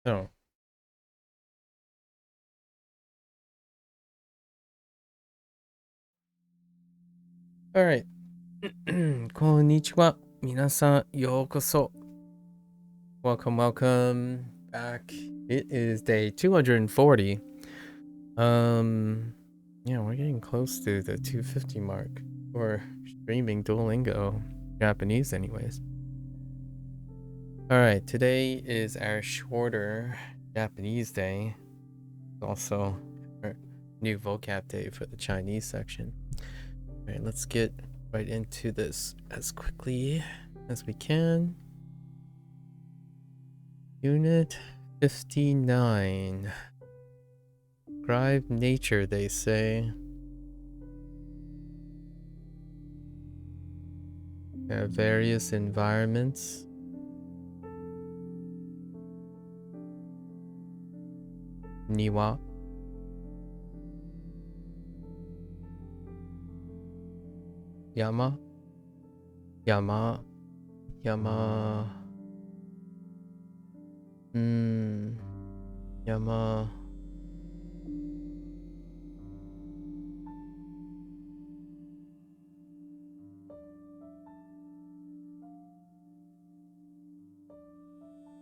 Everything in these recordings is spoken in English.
Oh, all right. Konnichiwa, minasan, yokoso. Welcome, welcome back. It is day 240. Yeah, we're getting close to the 250 mark for streaming Duolingo Japanese, anyways. All right, today is our shorter Japanese day. Also, our new vocab day for the Chinese section. All right, let's get right into this as quickly as we can. Unit 59. Describe nature, they say. There are various environments. Niwa. Yama. Yama. Yama. Yama.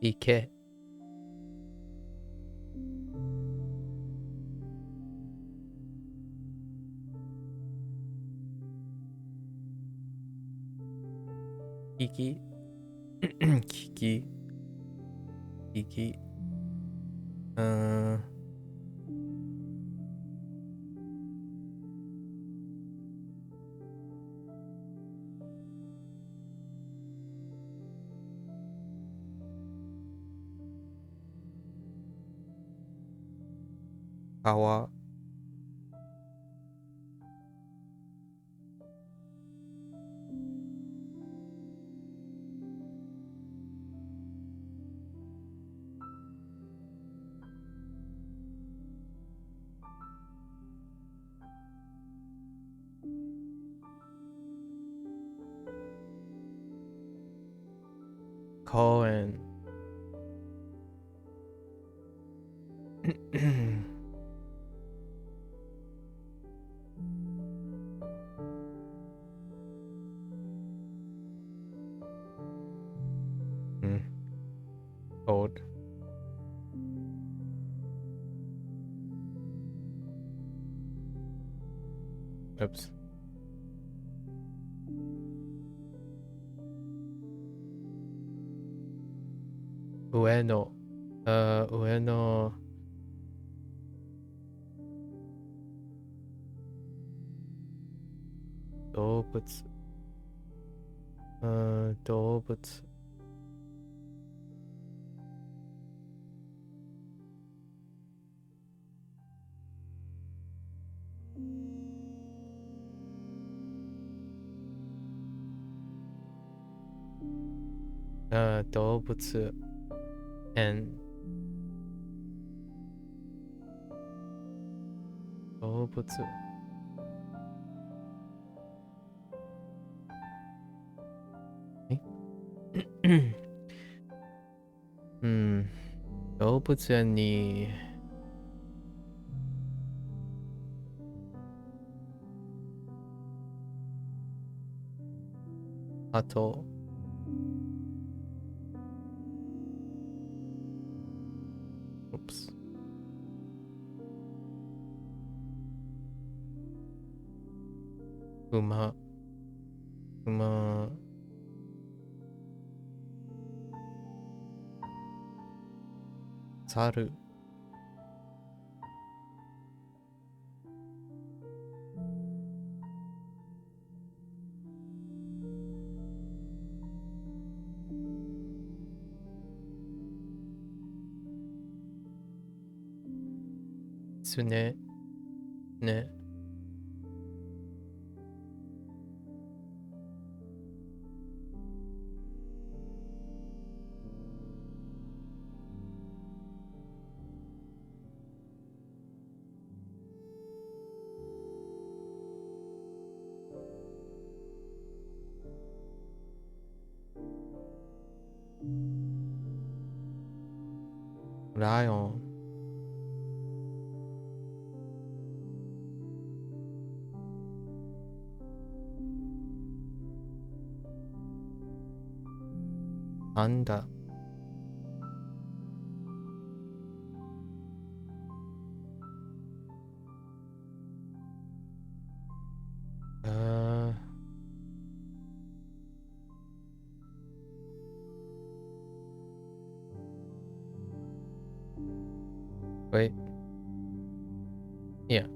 Ike. Kiki. Kiki. Kiki. Kawa. Koen. Cold. Oops. Ueno. Ueno. Dobutsu. Dobutsu. Dobutsu. And Dobutsu.動物園にあとoops 馬馬猿すねね Lion. Panda. Wait. Yeah.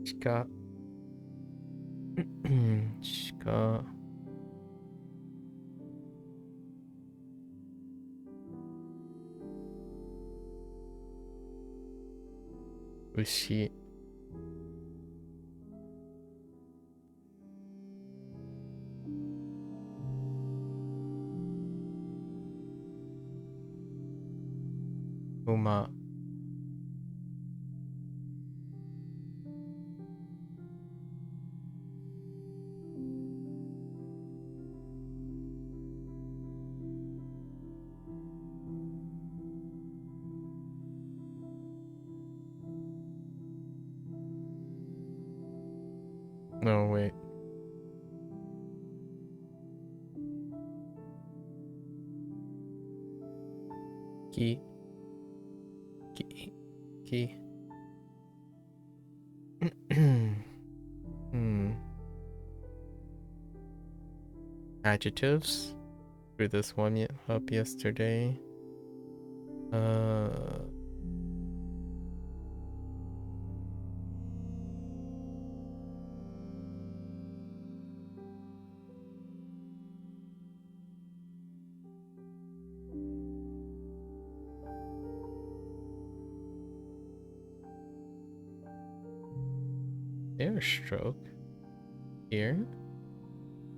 Shika. Shika. Ushi. Uma. No, wait. Ki. Ki. Ki. Adjectives for this one up yesterday. Air stroke here?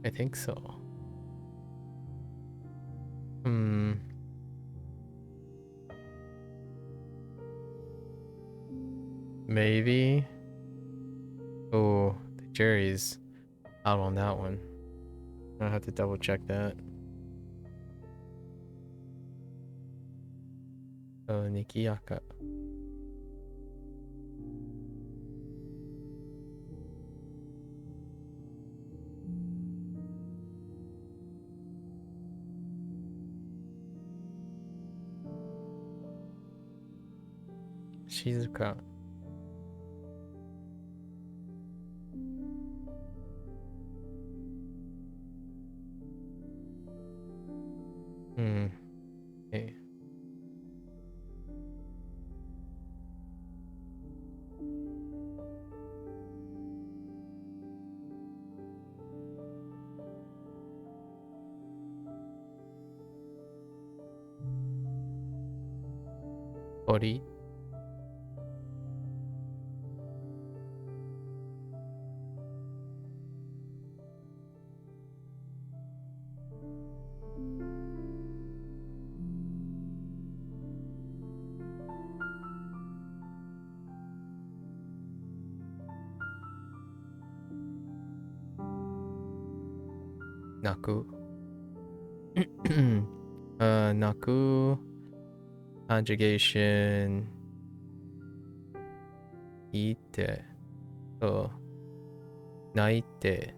I think so. Maybe. Oh, the jury's out on that one. I'll have to double check that. Oh, Nikiyaka. Shizuka. Okay. Ori. Naku. Naku. Conjugation. Ite. Oh. Naite.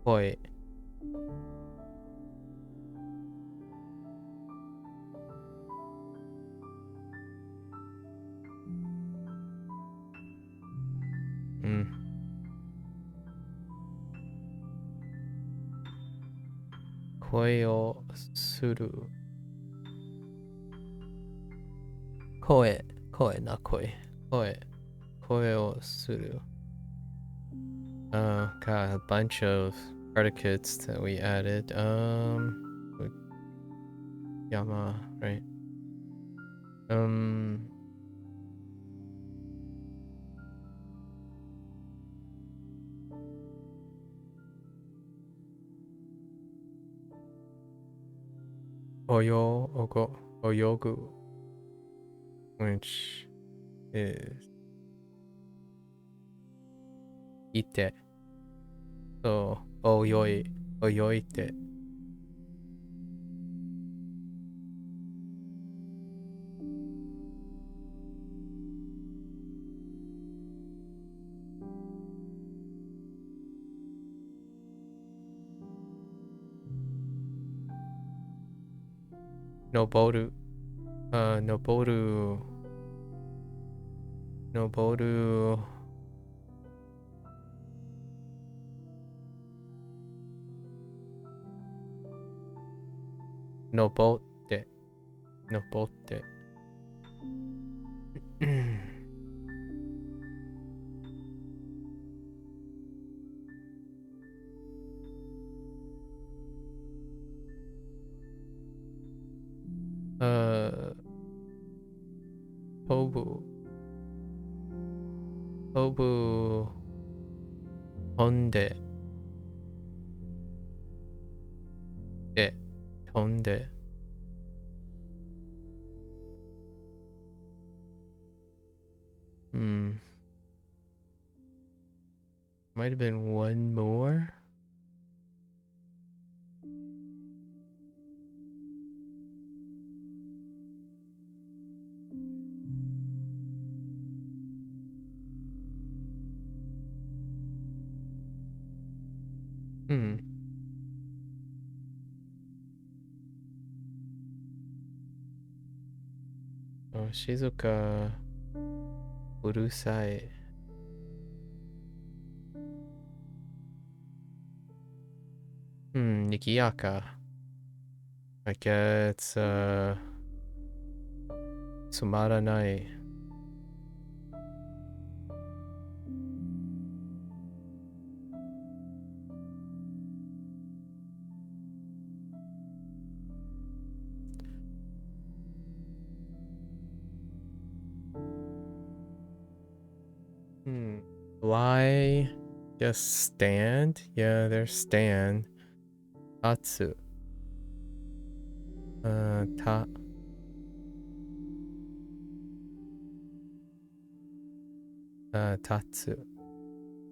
Koi. Koi o suru. Koe. Koe, not koi. Koe. Koe o suru. Oh, God, a bunch of predicates that we added. Yama, right? oyogu, which is ite. So oyoite. Noboru, noboru, noboru. Nobote, nobote. Tobu, tobu, honde, de, tonde. Might have been one more. Oh, Shizuka, urusai. Nikiyaka. I get Sumaranai. Fly. Just stand? Yeah, there's stand. Tatsu. Tatsu.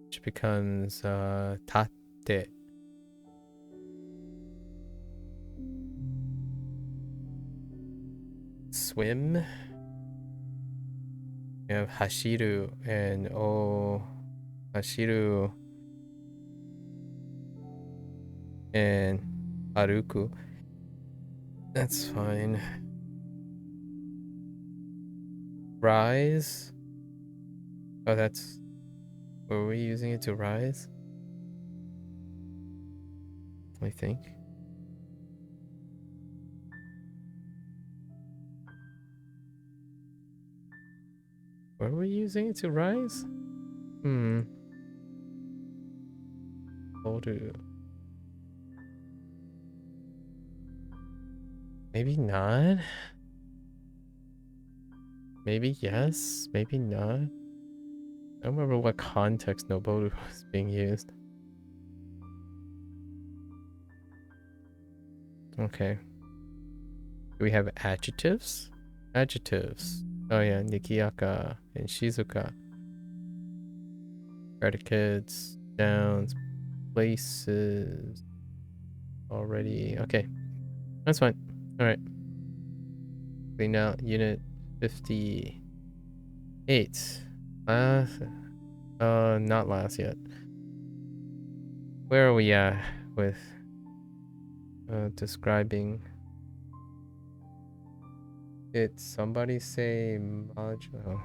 Which becomes tate. Swim. We have hashiru and hashiru and haruku. That's fine. Rise. Oh, that's... Were we using it to rise? I think. Were we using it to rise? Older. Maybe not. Maybe yes, maybe not. I don't remember what context Noboru was being used. Okay. Do we have adjectives? Adjectives. Oh yeah, Nikiyaka and Shizuka. Predicates, nouns, places. Already. Okay. That's fine. Alright. Clean out unit 58. Not last yet. Where are we at with describing it? Somebody say modulo.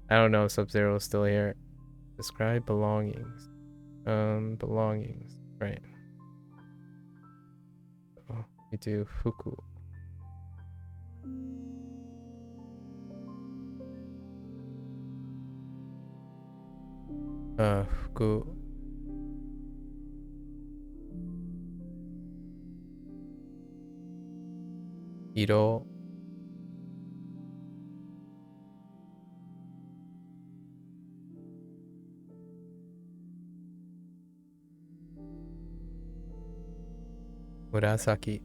I don't know if Sub-Zero is still here. Describe belongings. Belongings. Right. Oh, we do fuku. Fuku. Iro. Murasaki.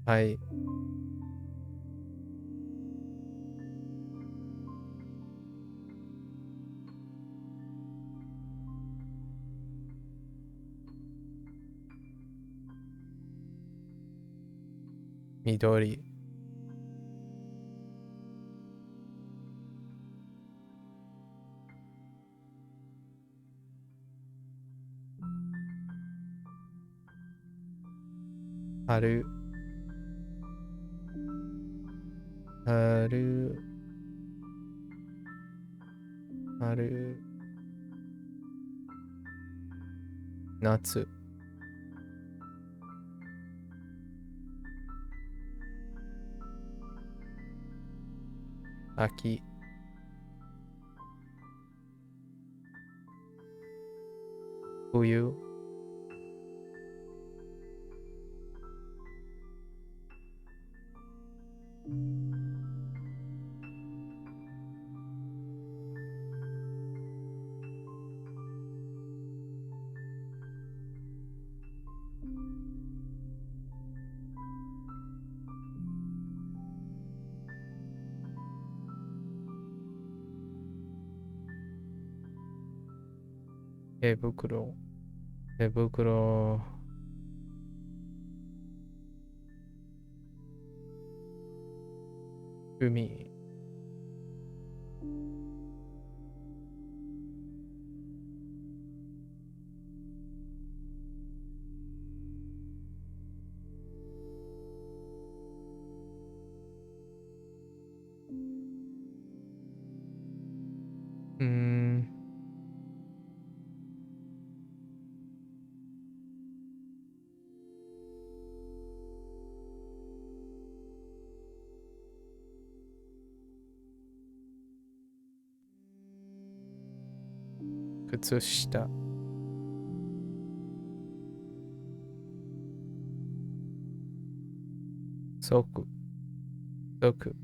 はい。緑。春。春。春。夏。秋。冬。手袋。手袋。海。うーん。靴下。足。足。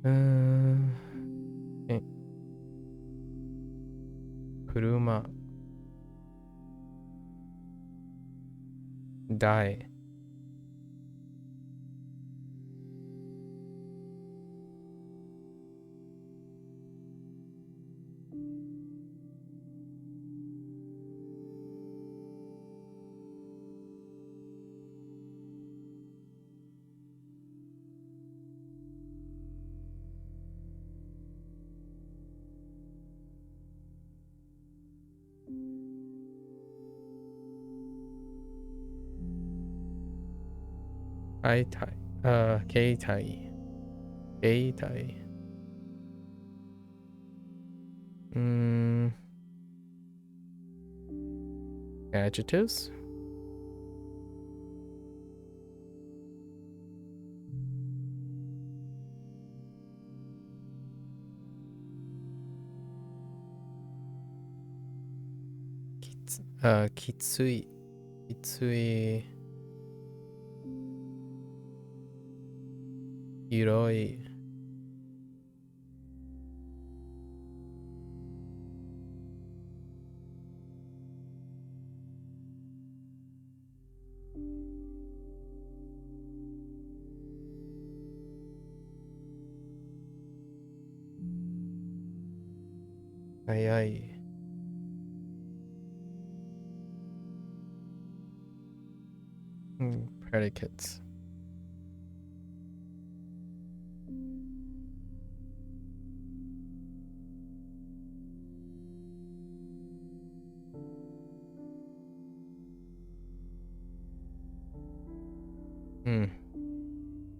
うーん。車。台。携帯。携帯。携帯。うーん。adjectives? きつい。きつい。広い。早い。predicates.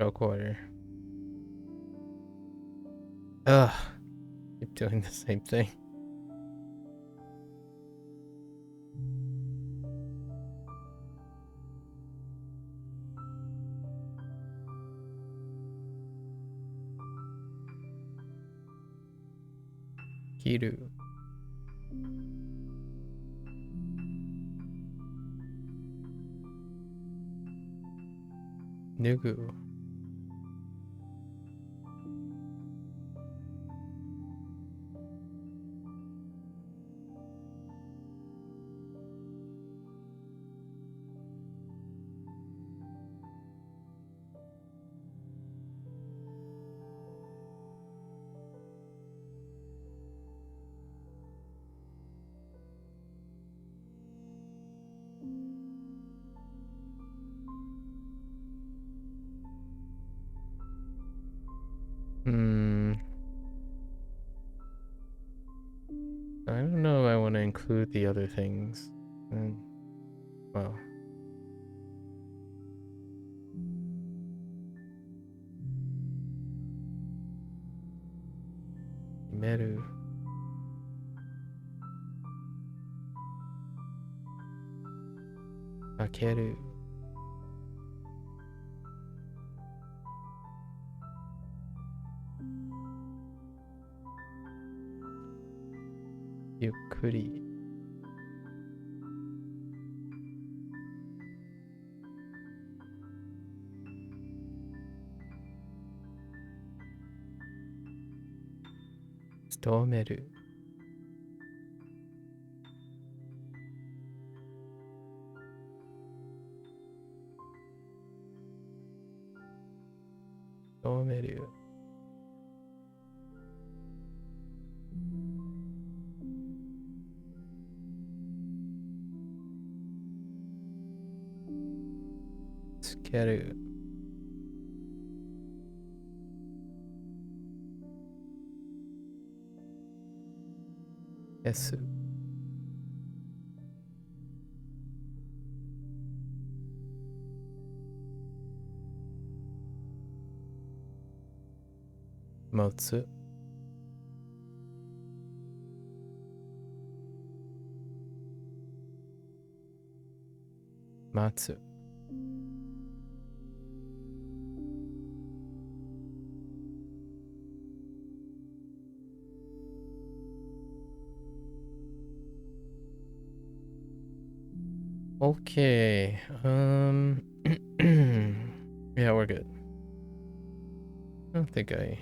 choke water. Ugh. Keep doing the same thing. Kiru. Nugu. I don't know if I want to include the other things. And, well. Meru. Akeru. Yukkuri. Stomeru. Stomeru. Tsukeru. Esu. Motsu. Matsu. Okay. Yeah, we're good. I don't think I did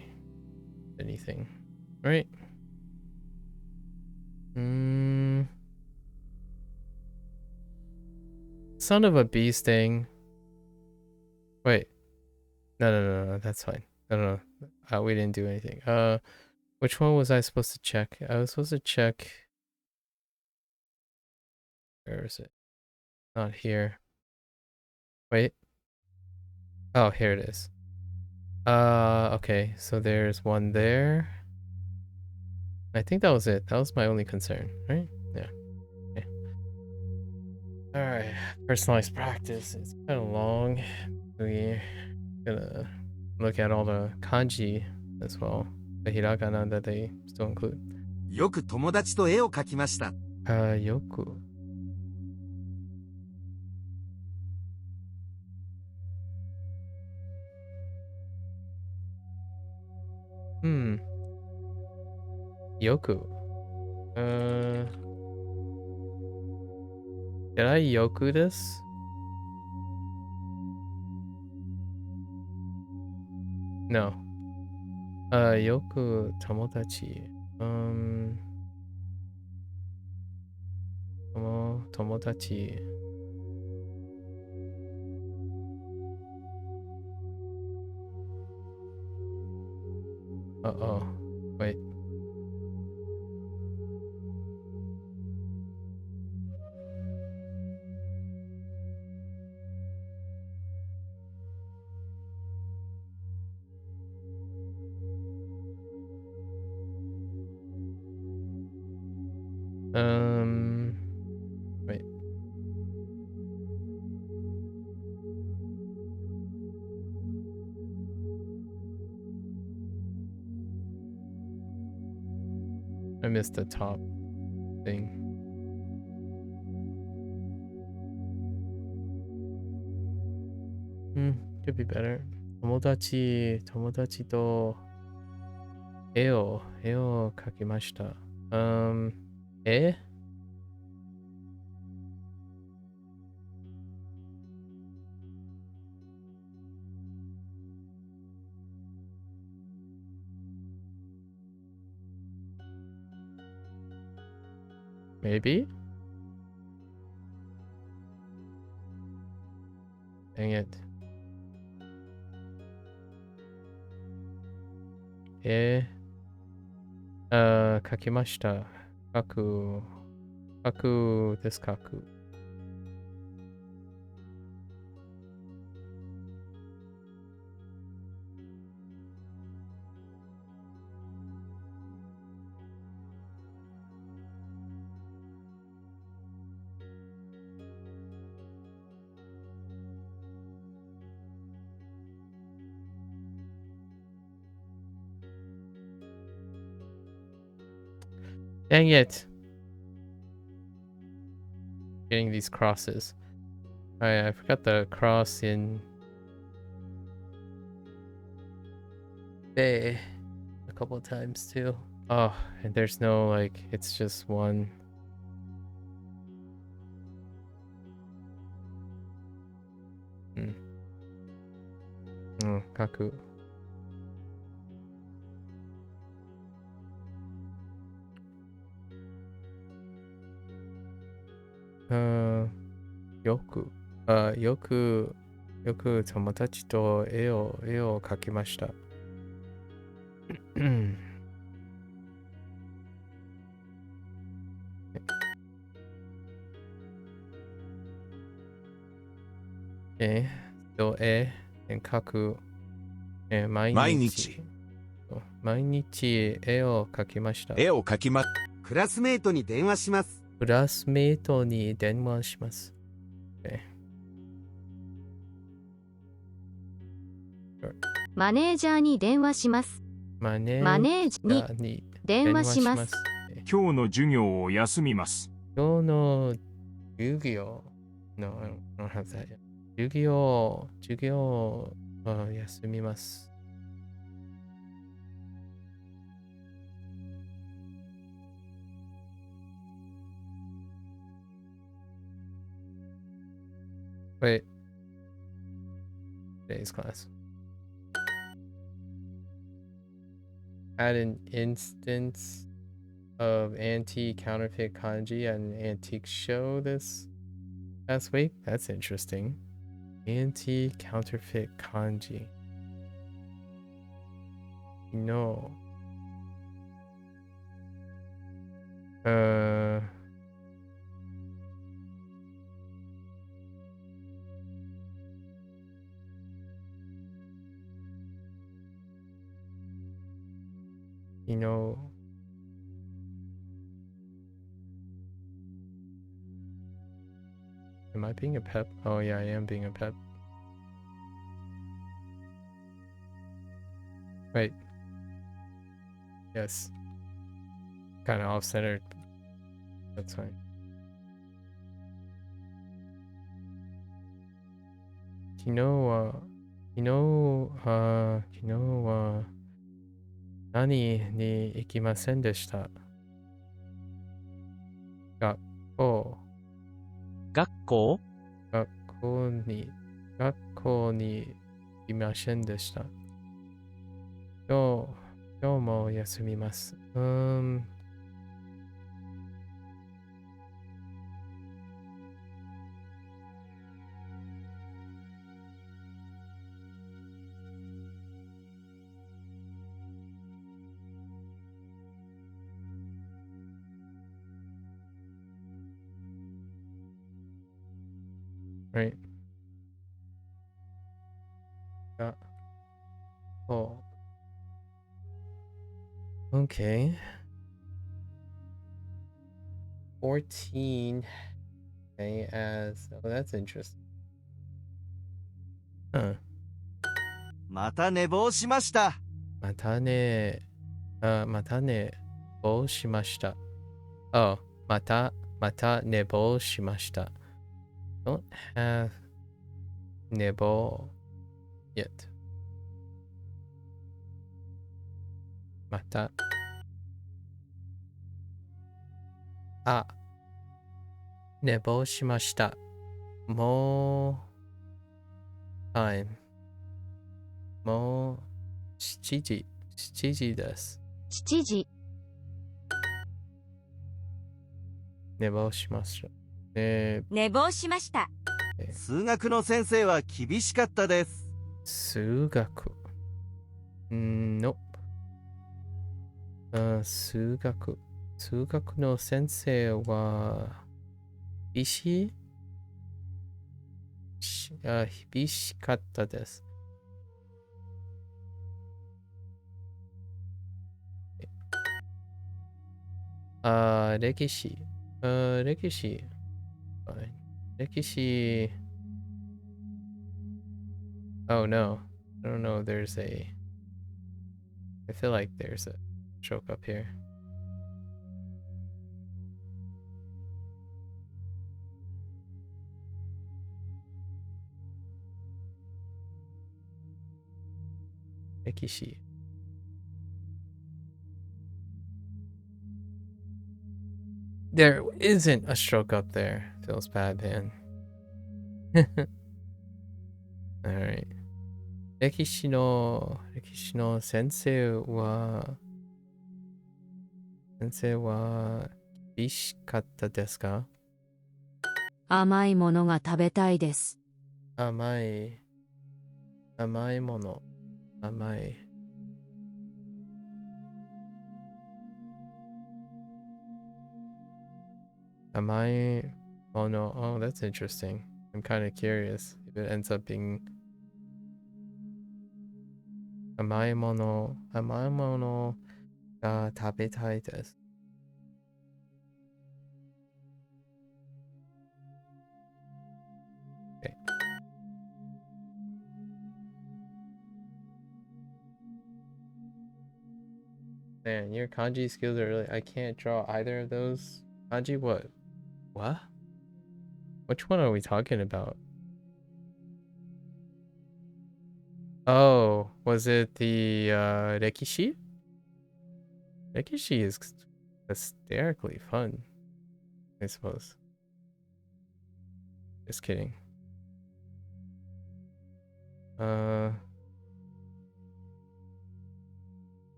anything. All right. Son of a bee sting. Wait. No, that's fine. No. We didn't do anything. Which one was I supposed to check? I was supposed to check. Where is it? Not here. Wait. Oh, here it is. Okay. So there's one there. I think that was it. That was my only concern, right? Yeah. Okay. All right. Personalized practice. It's kind of long. We're gonna look at all the kanji as well. The hiragana that they still include. よく友達と絵を描きました。Yoku. Yoku. Did I yoku this? No. Yoku tomodachi. Tomodachi. Uh-oh. Wait. Wait. I missed the top thing. Could be better. Tomodachi to 絵を描きました。絵 Maybe? Dang it. 書きました。書くです。書く。Dang it. Getting these crosses. Alright, I forgot the cross in Bay a couple of times too. Oh, and there's no like, it's just one. Kaku. Yoku. よく友達と絵を描きました。絵描く、毎日絵を描きました。クラスメートに電話します。クラスメートに電話します。マネージャーに電話します。マネージャーに電話します。今日の授業を休みます。今日の授業 No, I don't have that yet. 授業休みます。Wait. Today's class. Add an instance of anti-counterfeit kanji at an antique show this past week. That's interesting. Anti-counterfeit kanji. No. You know, am I being a pep? Oh yeah, I am being a pep. Right. Yes. Kind of off-centered. That's fine. Kino 何に行きませんでした。学校にいませんでした。今日も休みます。Right. Oh. Okay. 14. Okay, as oh, that's interesting. Huh. また寝坊しました。また寝坊しました。Oh, また寝坊しました。Don't have 寝坊 yet. また寝坊しました。もう time もう7時です。7時。寝坊しました。寝坊しました。数学の先生は厳しかったです。数学。No。数学の先生は厳しかったです。歴史。Oh no. I don't know. I feel like there's a joke up here. Rekishi. There isn't a stroke up there. Feels bad, man. Alright. 歴史の先生は厳しかったですか？甘いものが食べたいです。甘いもの。甘い。Oh no. Oh, that's interesting. I'm kind of curious if it ends up being 甘いものが食べたいです。Okay. Man, your kanji skills are really... I can't draw either of those. Kanji what? What? Which one are we talking about? Oh, was it the Rekishi? Rekishi is hysterically fun, I suppose. Just kidding.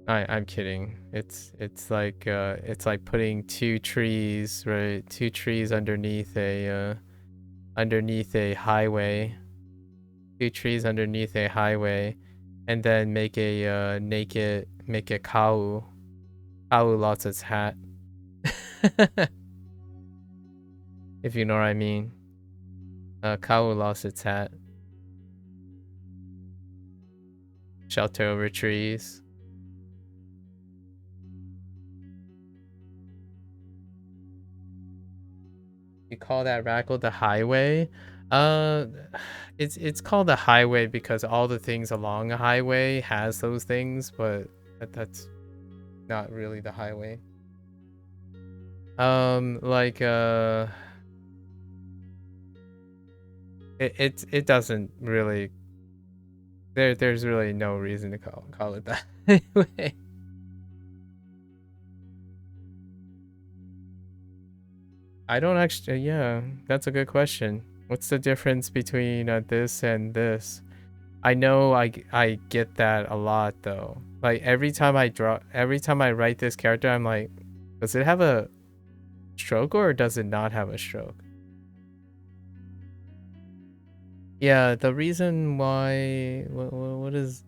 I'm kidding. It's like putting two trees, right? Two trees underneath a highway. Two trees underneath a highway, and then make a cow. Cow lost its hat. If you know what I mean. Cow lost its hat. Shelter over trees. You call that Rackle the highway? It's called the highway because all the things along a highway has those things, but that's not really the highway. It doesn't really. There's really no reason to call it that anyway. I don't actually. Yeah, that's a good question. What's the difference between this and this? I know I get that a lot though. Like every time I write this character, I'm like, does it have a stroke or does it not have a stroke? Yeah, the reason why what is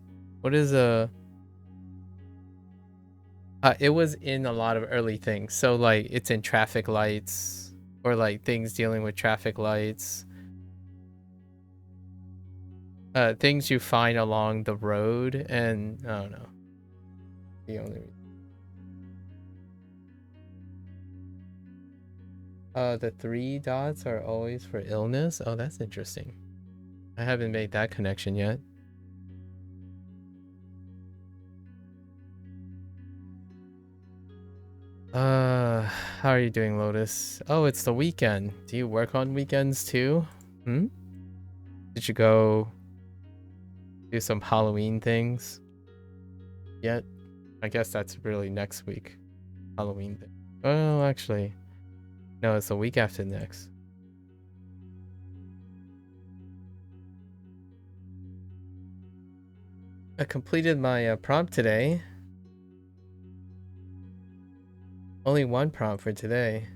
it was in a lot of early things. So like it's in traffic lights or like things dealing with traffic lights. Things you find along the road, and I don't know. The only reason. The 3 dots are always for illness. Oh, that's interesting. I haven't made that connection yet. How are you doing, Lotus? Oh, it's the weekend. Do you work on weekends too? Did you go do some Halloween things yet? I guess that's really next week. Halloween thing. Oh, actually, no, it's the week after next. I completed my prompt today. Only one prompt for today.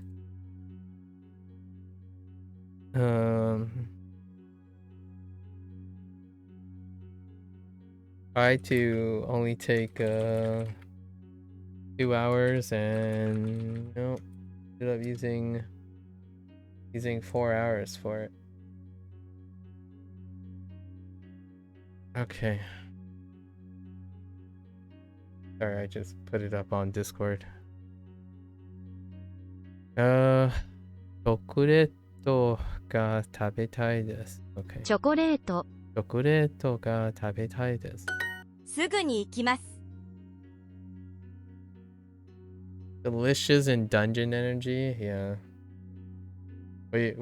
Try to only take 2 hours, and no, ended up using 4 hours for it. Okay. Sorry, I just put it up on Discord. チョコレートが食べたいです。Okay. チョコレート。チョコレートが食べたいです。すぐに行きます。Delicious and dungeon energy, yeah. We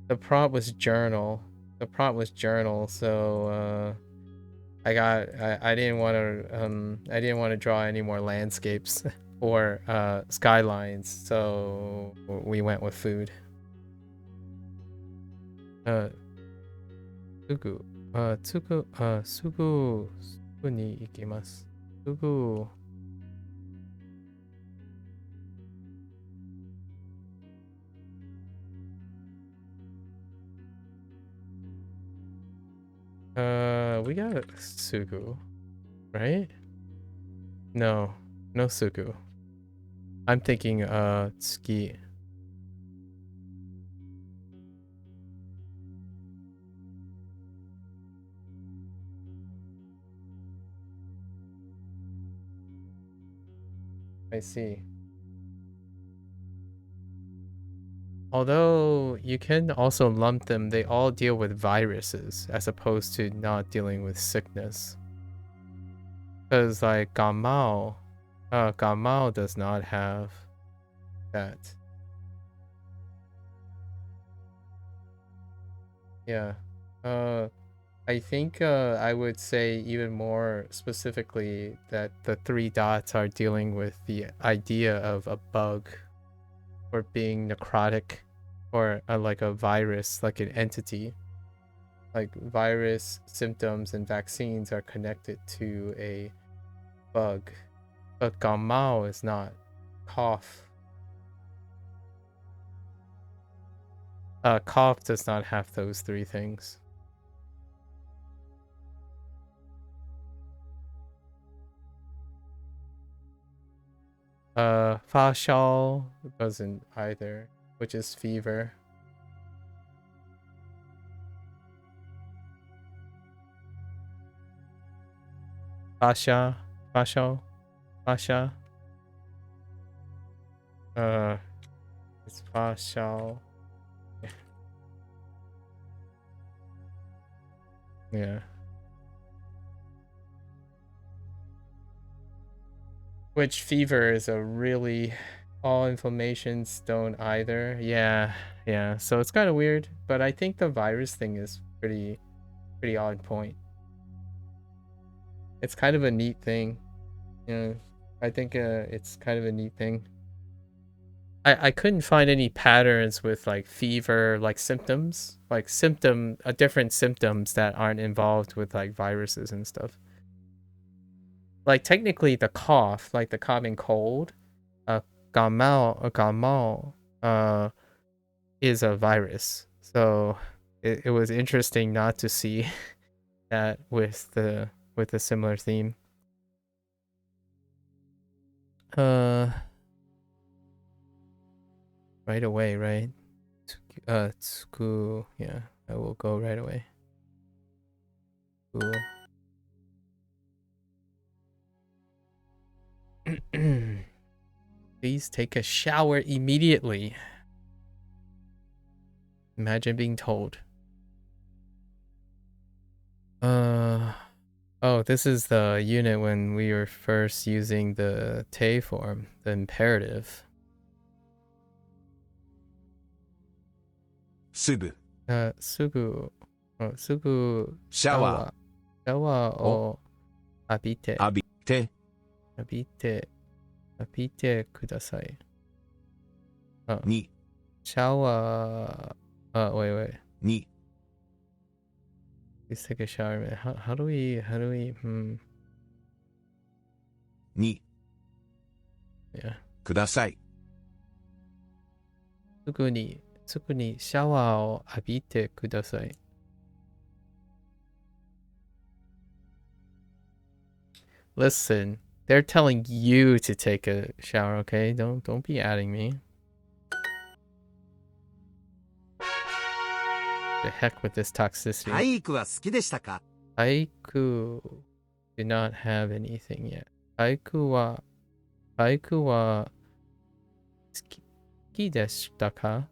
the prompt was journal. the prompt was journal, so I didn't want to draw any more landscapes or skylines, so we went with food. Sugu ni ikimasu. Sugu. We got Sugu, right? No Sugu. I'm thinking Tsuki. I see. Although you can also lump them, they all deal with viruses as opposed to not dealing with sickness. Because like Gamao does not have that. Yeah. I think I would say even more specifically that the 3 dots are dealing with the idea of a bug or being necrotic or like a virus, like an entity. Like virus symptoms and vaccines are connected to a bug, but Gamao is not. Cough. Cough does not have those 3 things. Fa Xiao doesn't either, which is fever. Fasha. It's Fa Xiao. Yeah. Which fever is a really all inflammations don't either. Yeah. So it's kind of weird, but I think the virus thing is pretty on point. It's kind of a neat thing. Yeah. I think it's kind of a neat thing. I couldn't find any patterns with like fever, like symptoms, like different symptoms that aren't involved with like viruses and stuff. Like technically the cough, like the common cold, gamao is a virus. So it was interesting not to see that with the similar theme. Right away, right? Tsuku, yeah, I will go right away. Cool. Please take a shower immediately. Imagine being told. Oh, this is the unit when we were first using the te form, the imperative. すぐ すぐシャワシャワーを浴びてー浴びてください。にシャワー、wait. に Please take a shower, man. How do we,に yeah. くださいすぐにシャワーを浴びてください。Listen, they're telling you to take a shower, okay? Don't be adding me. The heck with this toxicity. 体育は好きでしたか Haiku did not have anything yet. Haiku wa suki deshita ka?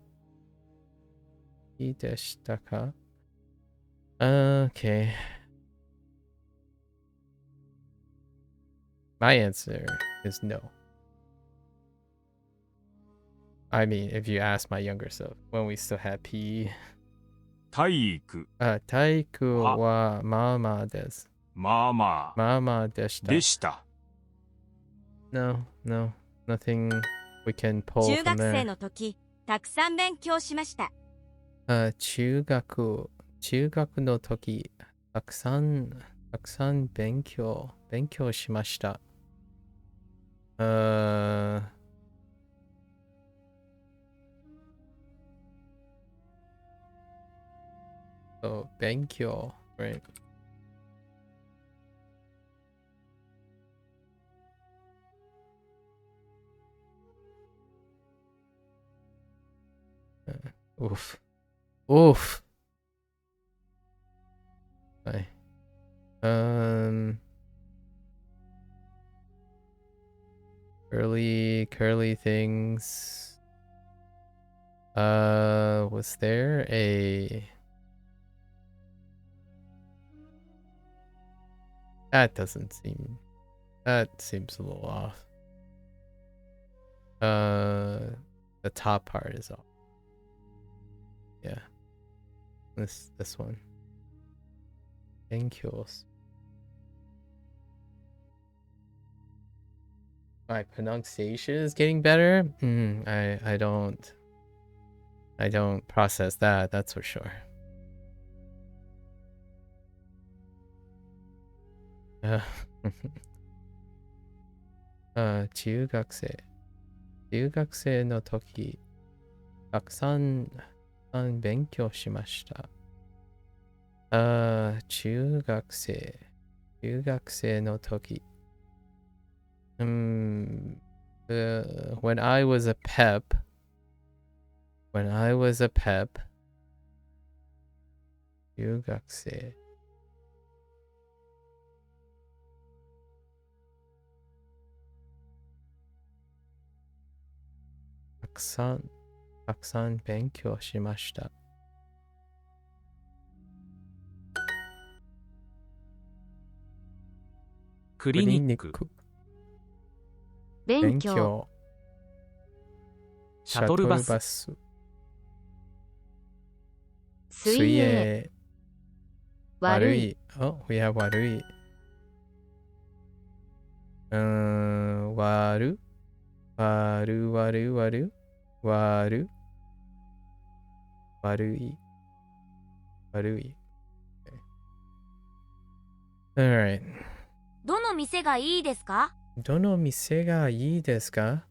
Okay. My answer is no. I mean, if you ask my younger self, when we still had PE. 体育、体育はまあまあです。まあまあ、まあまあでした。でした。No, no, nothing we can pull 中 from 学生 there. の時、たくさん勉強しました。中学の時、たくさん勉強しました。そう、勉強、right? Oof. Oof. はい。curly things. Was there a... That seems a little off. The top part is off. Yeah. This one. Benkyos. My pronunciation is getting better. I don't process that. That's for sure.中学生の時、たくさん勉強しました。中学生の時。When I was a pep, 中学生。たくさん勉強しました。クリニック、勉強、シャトルバス、ス、水泳、悪い、 Oh, we have 悪い。悪い。Alright. どの店がいいですか？どの店がいいですか？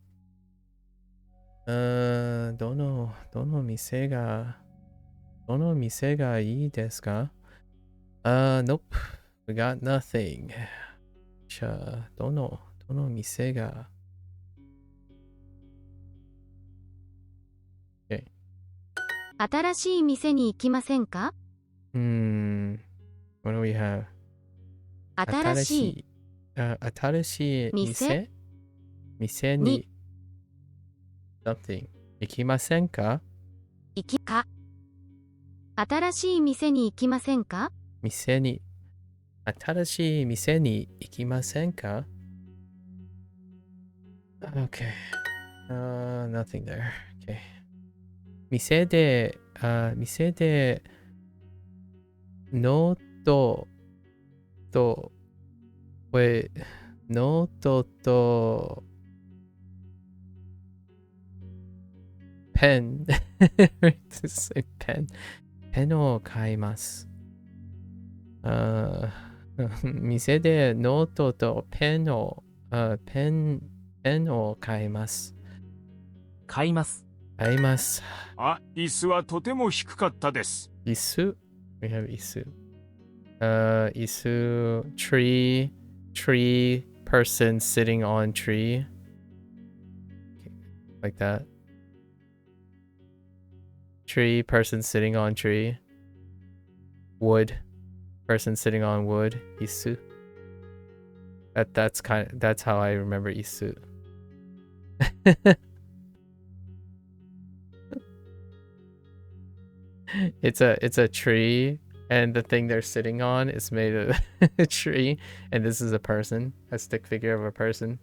どの店がいいですか？ Nope. We got nothing. じゃあ、どの店が Okay. 新しい店に行きませんか？ What do we have? 新しい新しい店に something 行きませんか？新しい店に行きませんか？新しい店に行きませんか？ Okay. Nothing there. Okay. 店でノートとペンペンを買います。店でノートとペンを買います。買います。買います。あ、椅子はとても低かったです。椅子 We have 椅子。椅子 tree person sitting on tree. Like that. Tree person sitting on tree. Wood person sitting on wood. Isu. That's how I remember isu. It's a tree, and the thing they're sitting on is made of a tree, and this is a person, a stick figure of a person.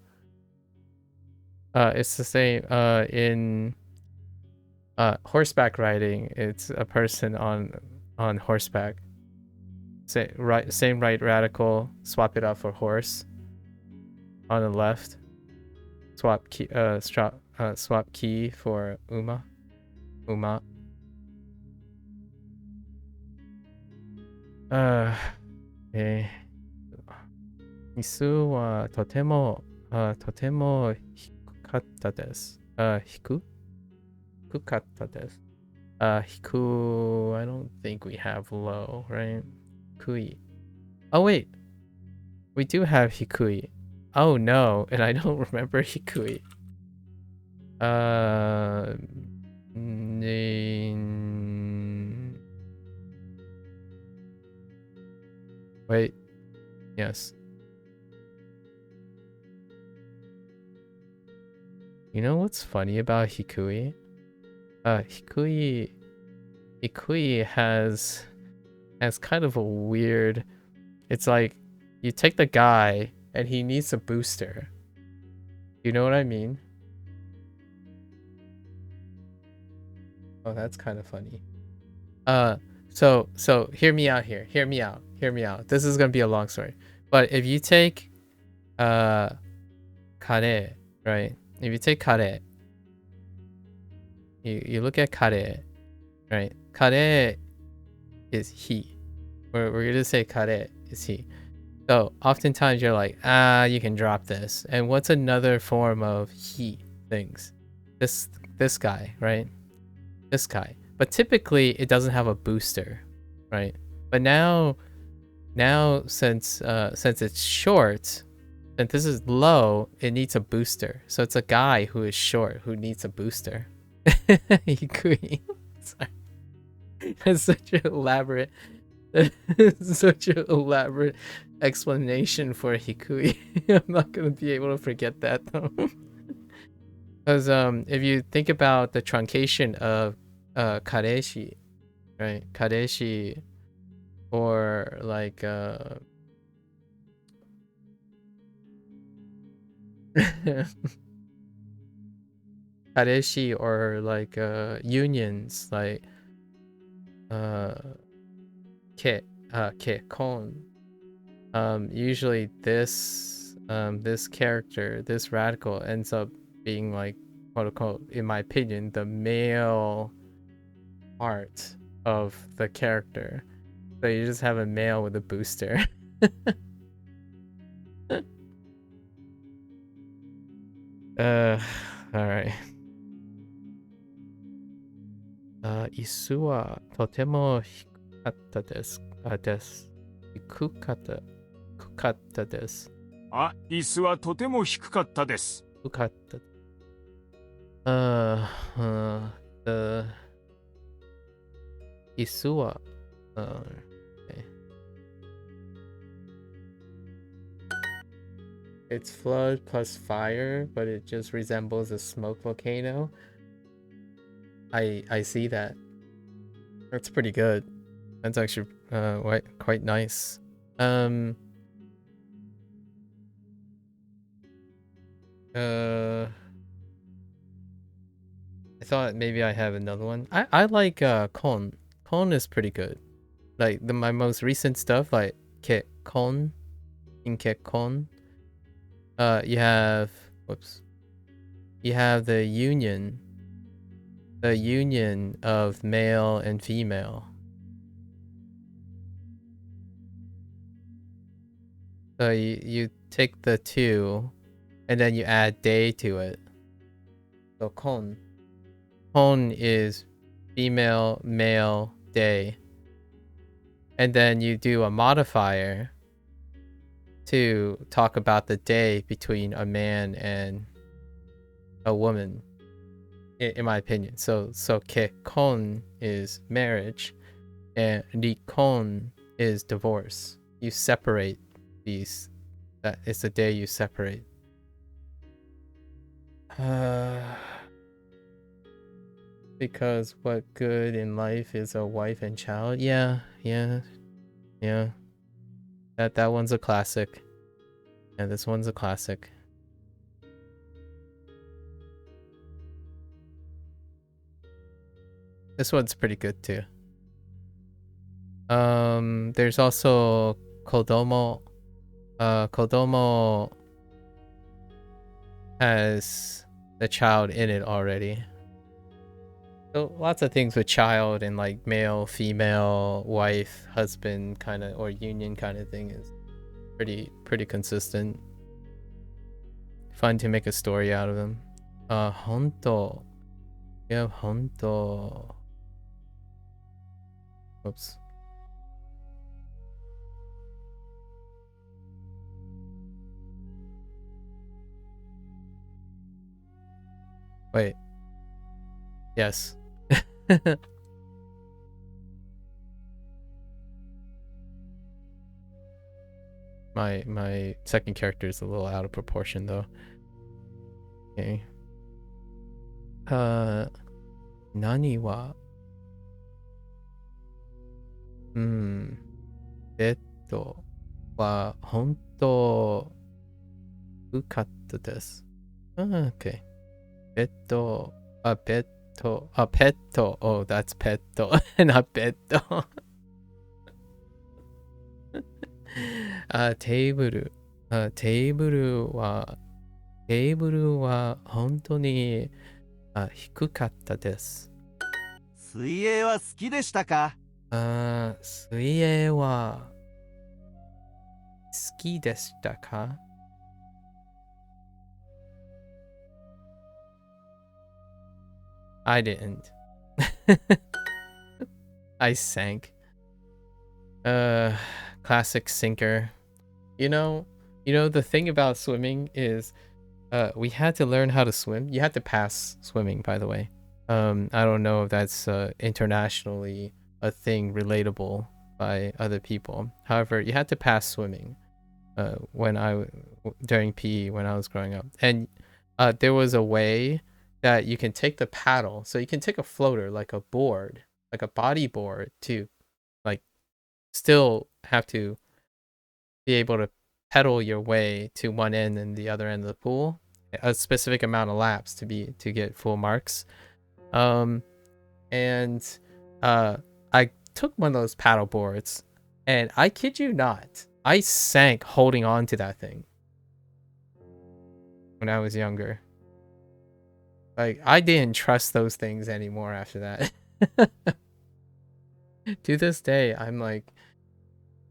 It's the same in horseback riding. It's a person on on horseback. Same right radical, swap it out for horse. On the left, swap key for uma. Okay. 椅子はとても低かったです。低かったです。低 I don't think we have low, right? 低い. Oh wait. We do have 低い. Oh no, and I don't remember 低い. Wait. Yes. You know what's funny about hikui? Hikui has kind of a weird. It's like you take the guy and he needs a booster. You know what I mean? Oh, that's kind of funny. So hear me out here. Hear me out. This is gonna be a long story. But if you take kare, right? If you take kare, you look at kare, right? Kare is he. We're gonna say kare is he. So oftentimes you're like, you can drop this. And what's another form of he things? This guy, right? This guy. But typically it doesn't have a booster, right? But now since it's short, and this is low, it needs a booster. So it's a guy who is short who needs a booster. Hikui. Sorry. It's such an elaborate explanation for hikui. I'm not gonna be able to forget that though. Because if you think about the truncation of kareshi, right? Kareshi, or like kareshi, or like unions, like kon. Usually this character, this radical, ends up being like, quote unquote, in my opinion, the male part of the character. So you just have a male with a booster. Alright. 椅子はとても低かったです。低かったです。あ、椅子はとても低かったです。低かった。椅子は、okay. It's flood plus fire, but it just resembles a smoke volcano. I see that. That's pretty good. That's actually quite nice. I thought maybe I have another one. I like kon. Kon is pretty good. Like my most recent stuff, like kon, inke kon. You have the union of male and female. So you take the two and then you add day to it. So kon is female, male, day. And then you do a modifier to talk about the day between a man and a woman, in my opinion. So kekon is marriage, and rikon is divorce. You separate these. That is the day you separate. Because what good in life is a wife and child? Yeah. That one's a classic. Yeah, this one's a classic. This one's pretty good too. There's also kodomo. Kodomo has the child in it already. So lots of things with child and like male, female, wife, husband kind of, or union kind of thing is pretty consistent. Fun to make a story out of them. Honto. Yeah, honto. Oops. Wait. Yes. My second character is a little out of proportion though. Okay. Nani wa betto wa honto fukatta desu. Okay. Petto, petto, petto. Oh, that's petto, not betto. Table. Table wa honto ni hikukatta desu. 水泳は好きでしたか？水泳は好きでしたか？ I didn't. I sank. Classic sinker. You know the thing about swimming is we had to learn how to swim. You had to pass swimming, by the way. I don't know if that's internationally a thing relatable by other people. However, you had to pass swimming during PE when I was growing up. And there was a way that you can take the paddle, so you can take a floater like a board, like a body board, to like still have to be able to pedal your way to one end and the other end of the pool, a specific amount of laps to get full marks. I took one of those paddle boards, and I kid you not, I sank holding on to that thing when I was younger. Like, I didn't trust those things anymore after that. To this day, I'm like,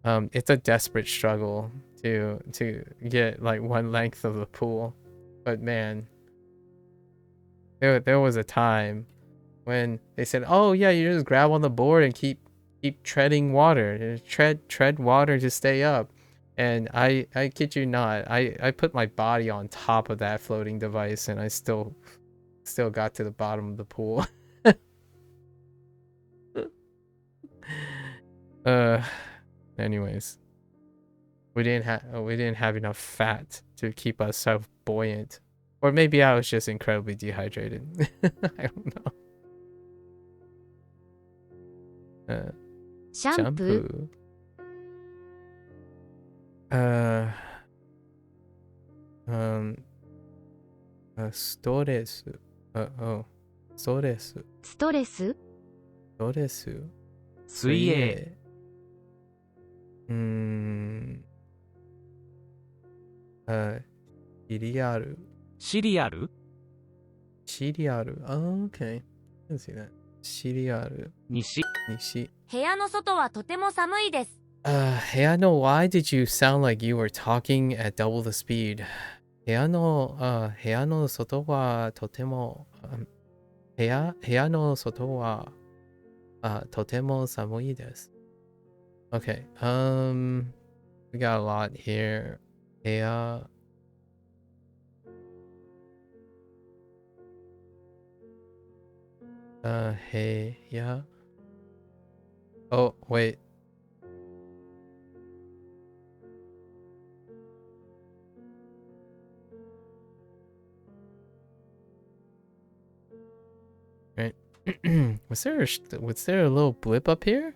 it's a desperate struggle to get like one length of the pool. But man, there was a time when they said, "Oh yeah, you just grab on the board and keep treading water, tread water to stay up." And I kid you not, I put my body on top of that floating device, and I still got to the bottom of the pool. Anyways, we didn't have enough fat to keep us so buoyant, or maybe I was just incredibly dehydrated. I don't know. シャンプー Stress. Oh, stress. ストレス Stress. 水泳。Cereal. シリアル Cereal. Oh, okay. I can see that. Cereal. 西。西。部屋の外はとても寒いです。Heiano, why did you sound like you were talking at double the speed? Heiano, 部屋の外はとても、部屋の外は、とても寒いです。Okay, we got a lot here. 部屋、部屋。Oh, wait. Right. was there a little blip up here?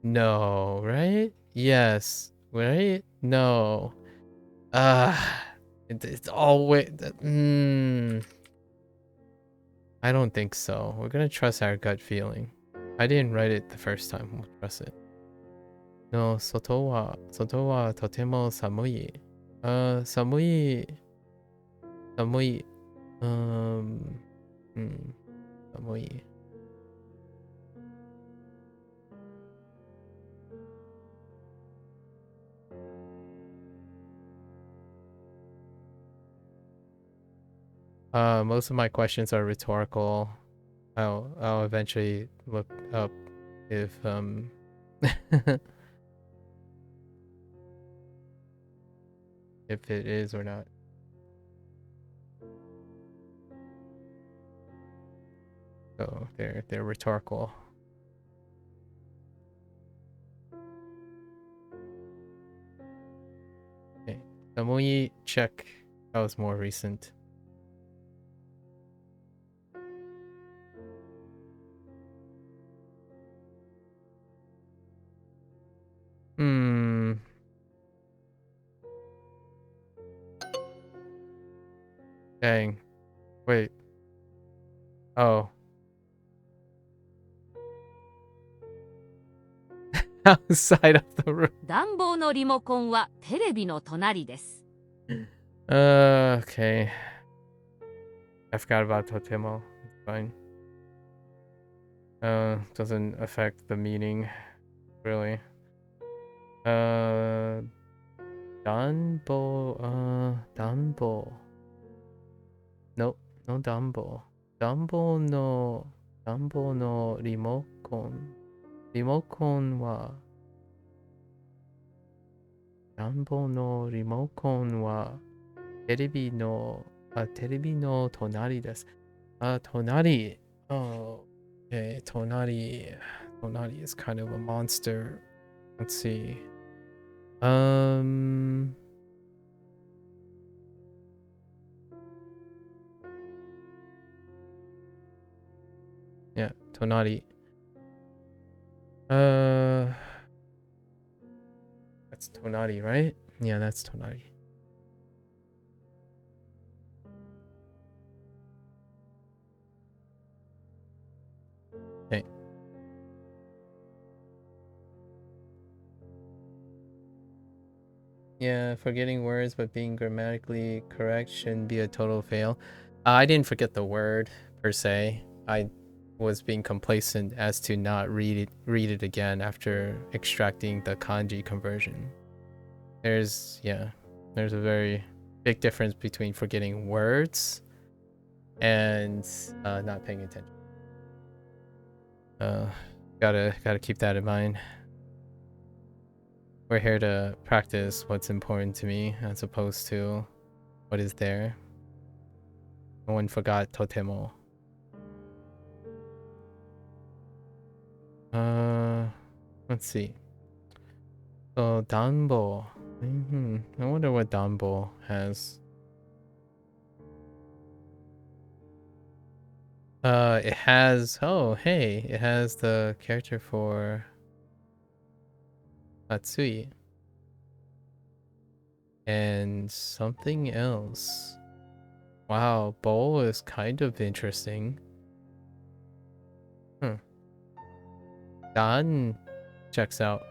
No, right? Yes, right? No. It's always I don't think so. We're gonna trust our gut feeling. I didn't write it the first time. We'll trust it. No, 外はとても寒い。寒い。寒い。寒い。Most of my questions are rhetorical. I'll eventually look up if if it is or not. So they're rhetorical. Okay, Samui check. That was more recent. Dang. Wait. Oh. Outside of the room. 暖房のリモコンはテレビの隣です。Okay. I forgot about Totemo. It's fine. Doesn't affect the meaning, really. Danbo, Danbo. Nope, no Danbo. Danbo no Rimokon. Rimokon wa. Danbo no Rimokon wa. Terebi no tonari desu. Tonari. Oh, okay, Tonari. Tonari is kind of a monster. Let's see. Yeah, Tonari. That's Tonari, right? Yeah, that's Tonari. Okay. Yeah, forgetting words but being grammatically correct shouldn't be a total fail. I didn't forget the word per se. I was being complacent as to not read it again after extracting the kanji conversion. There's a very big difference between forgetting words and not paying attention. Gotta keep that in mind. We're here to practice what's important to me as opposed to what is there. No one forgot totemo. Let's see. So danbo. I wonder what danbo has. It has. Oh, hey! It has the character for Matsui. And something else. Wow, bowl is kind of interesting. Dan checks out.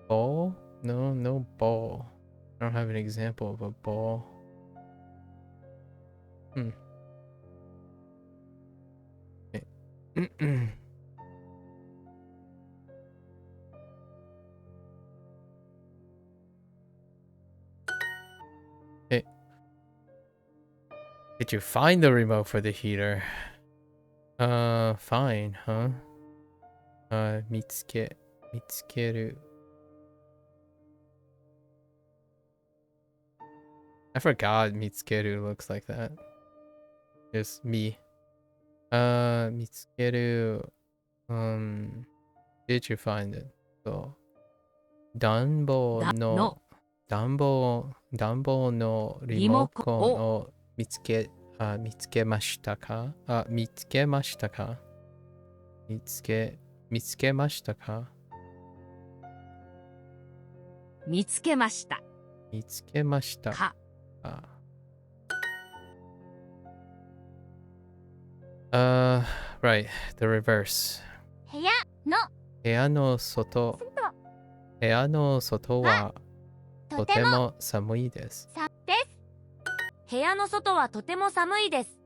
Bowl? No bowl. I don't have an example of a bowl. Okay. Hey. Did you find the remote for the heater? Fine, huh? Mitsukeru. I forgot Mitsukeru looks like that. Just me. Mitsukeru. Did you find it? So, Danbo no Rimokon o mitsukemashita ka? Mitsukemashita ka? Mitsukemashita ka? 見つけました。見つけましたか。Right, the reverse. 部屋部屋の外はとても寒いです。部屋の外はとても寒いです。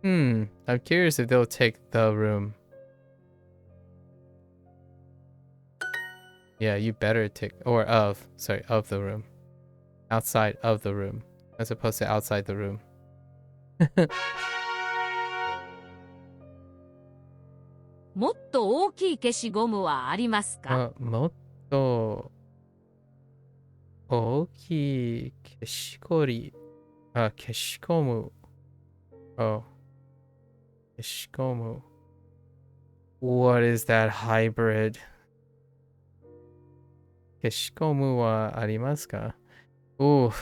I'm curious if they'll take the room. Yeah, you better take, or of the room. Outside of the room. As opposed to outside the room. もっと大きい消しゴムはありますか？もっと大きい消しゴム。消しゴム。What is that hybrid? 消しゴムはありますか? Ooh,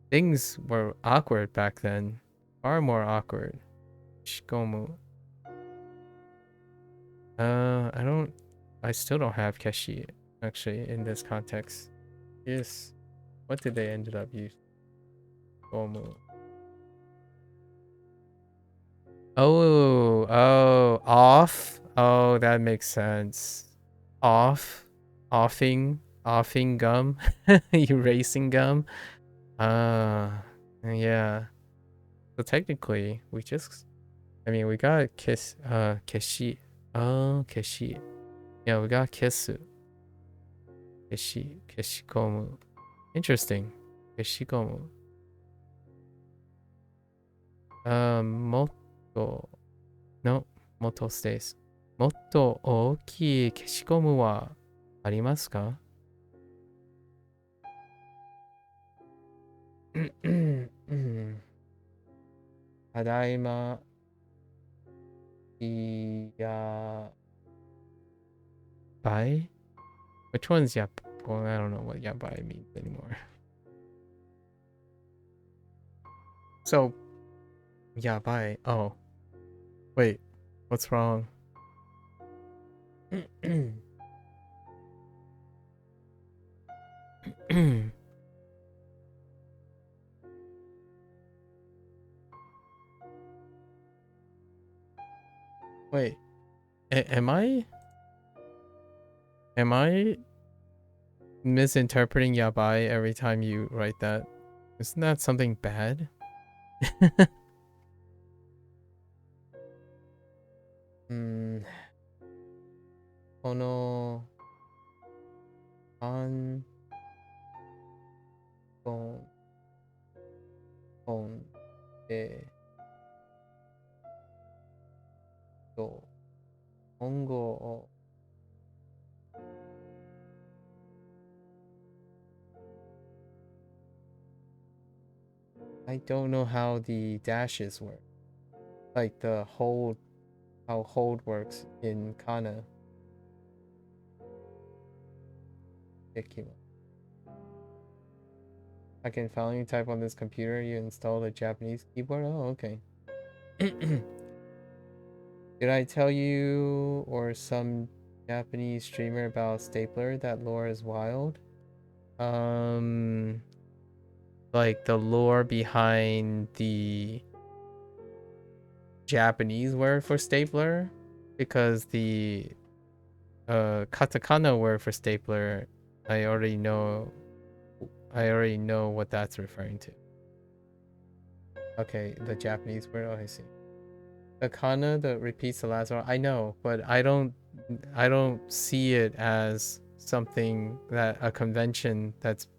things were awkward back then. Far more awkward. 消しゴム. I still don't have keshi, actually, in this context. Yes. What did they ended up using? Gomu. Oh, off? Oh, that makes sense. Offing gum? Erasing gum? Yeah. So technically, we got keshi. Oh, keshi. Yeah, we got kesu. Keshikomu. Interesting. Keshikomu. Motto. No, motto stays. Motto ookii keshikomu wa arimasu ka? Tadaima. Yabai? Which one's yap? Well, I don't know what yabai means anymore. So, yabai. Oh. Wait. What's wrong? Wait. Am I misinterpreting yabai every time you write that? Isn't that something bad? Kono an kon de to hongo o I don't know how the dashes work. Like the hold, how hold works in kana. I can finally type on this computer. You installed a Japanese keyboard? Oh, okay. Did I tell you or some Japanese streamer about Stapler? That lore is wild. Like the lore behind the Japanese word for stapler, because the katakana word for stapler, I already know what that's referring to. Okay, the Japanese word. Oh, I see. The kana that repeats the last one. I know, but I don't see it as something that a convention that's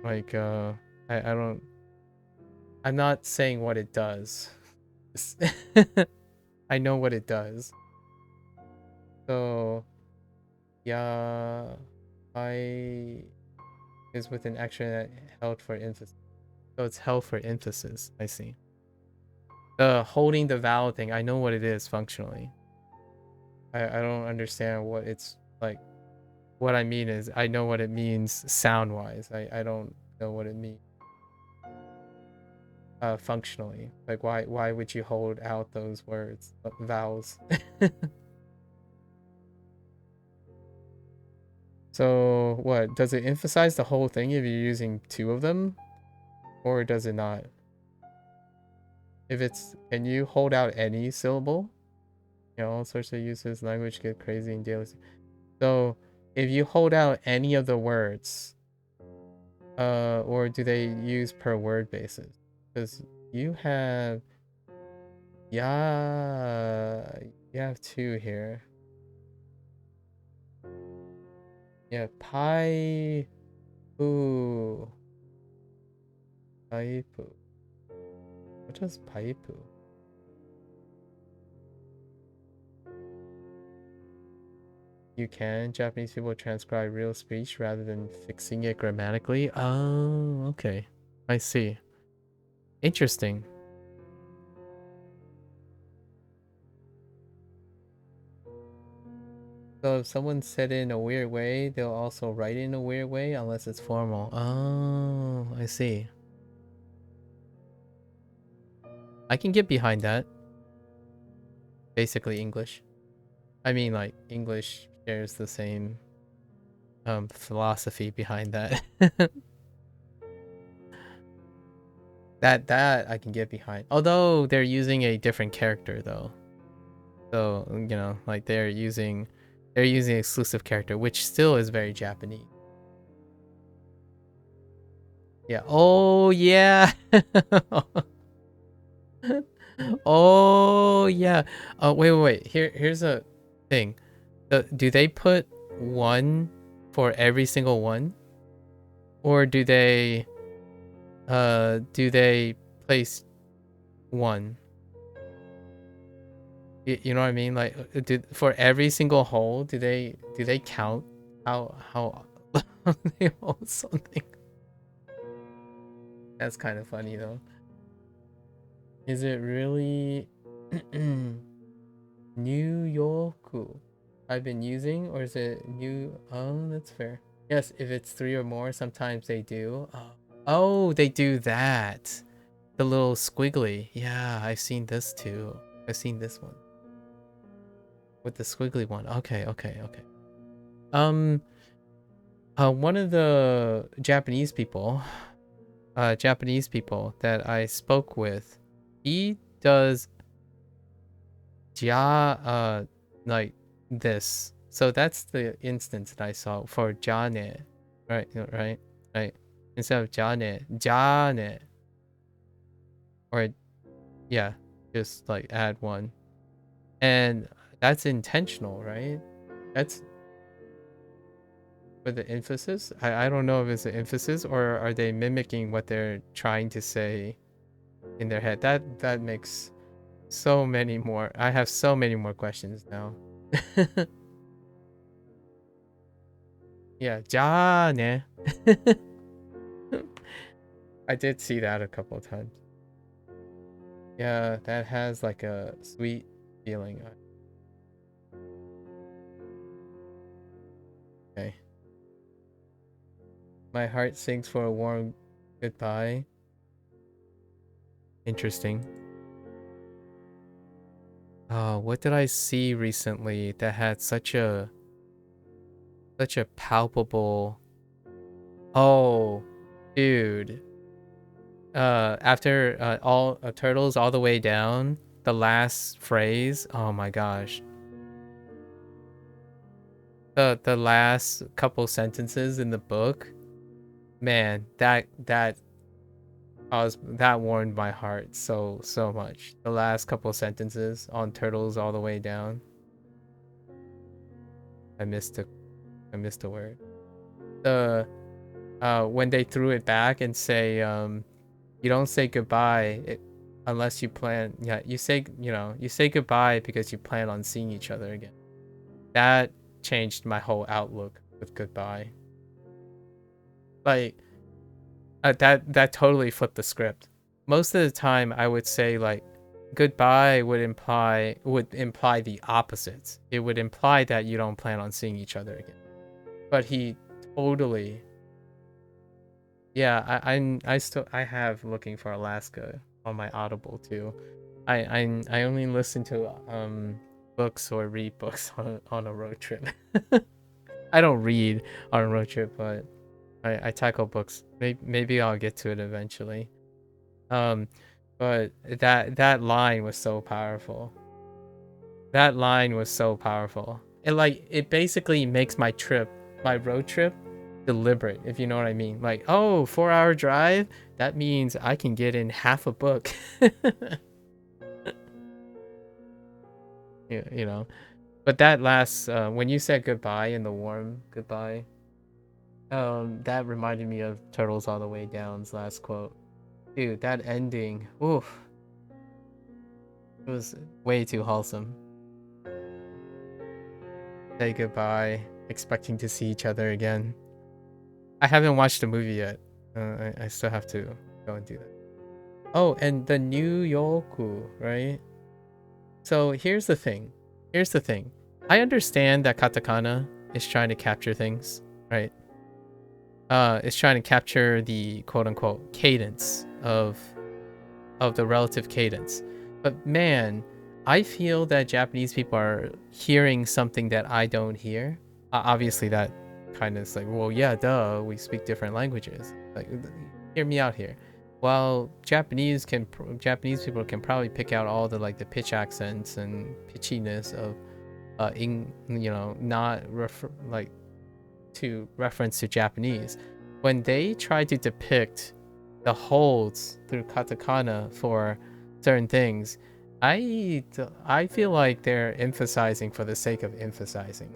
like I'm not saying what it does. I know what it does. So yeah, I is with an action that held for emphasis. So it's held for emphasis. I see. The holding the vowel thing, I know what it is functionally. I don't understand what it's like. What I mean is I know what it means sound wise. I don't know what it means functionally. Like why would you hold out those words, vowels? So what, does it emphasize the whole thing if you're using two of them, or does it not? if it's, can you hold out any syllable? You know, all sorts of uses, language get crazy in daily. So if you hold out any of the words, or do they use per word basis? Because you have, yeah, you have two here. Yeah, pai, poo, paipu. What does paipu? You can. Japanese people transcribe real speech rather than fixing it grammatically. Oh, okay. I see. Interesting. So if someone said it in a weird way, they'll also write it in a weird way unless it's formal. Oh, I see. I can get behind that. Basically English. I mean, like, English shares the same philosophy behind that. that I can get behind. Although they're using a different character though. So, you know, like they're using exclusive character, which still is very Japanese. Yeah. Oh yeah. Oh yeah. Wait. Here's a thing. Do they put one for every single one? Or do they place one? You know what I mean? Like, for every single hole, do they count how they hold something? That's kind of funny though. Is it really New Yorku I've been using, or is it new? Oh, that's fair. Yes, if it's 3 or more, sometimes they do. Oh, they do that. The little squiggly. Yeah, I've seen this too. I've seen this one. With the squiggly one. Okay. One of the Japanese people that I spoke with, he does like this. So that's the instance that I saw for jane. Right. Instead of jane. Or yeah, just like add one. And that's intentional, right? That's with the emphasis. I don't know if it's an emphasis or are they mimicking what they're trying to say in their head. That makes so many more. I have so many more questions now. Yeah, jane. I did see that a couple of times. Yeah, that has like a sweet feeling. Okay. My heart sings for a warm goodbye. Interesting. What did I see recently that had such a palpable... Oh, dude. After all turtles all the way down, the last phrase. Oh my gosh. The last couple sentences in the book. Man, that warmed my heart so much. The last couple sentences on turtles all the way down. I missed a word. When they threw it back and say you don't say goodbye unless you plan. Yeah, you say goodbye because you plan on seeing each other again. That changed my whole outlook with goodbye. Like that totally flipped the script. Most of the time I would say like goodbye would imply the opposites. It would imply that you don't plan on seeing each other again. But he totally... Yeah, I have Looking for Alaska on my Audible too. I only listen to books or read books on a road trip. I don't read on a road trip, but I tackle books. Maybe I'll get to it eventually. But But that line was so powerful. That line was so powerful. It basically makes my road trip deliberate, if you know what I mean. Like, oh, 4-hour drive, that means I can get in half a book. you know. But that last when you said goodbye in the warm goodbye, that reminded me of Turtles All the Way Down's last quote. Dude, that ending, oof. It was way too wholesome. Say goodbye, expecting to see each other again. I haven't watched the movie yet. I still have to go and do that. Oh, and the New Yoku, right? So here's the thing. I understand that katakana is trying to capture things, right? It's trying to capture the quote-unquote cadence of the relative cadence. But man, I feel that Japanese people are hearing something that I don't hear. Obviously, that kind of is like, well, yeah, duh, we speak different languages. Like, hear me out here. While Japanese people can probably pick out all the like the pitch accents and pitchiness of, not to reference to Japanese. When they try to depict the holds through katakana for certain things, I feel like they're emphasizing for the sake of emphasizing.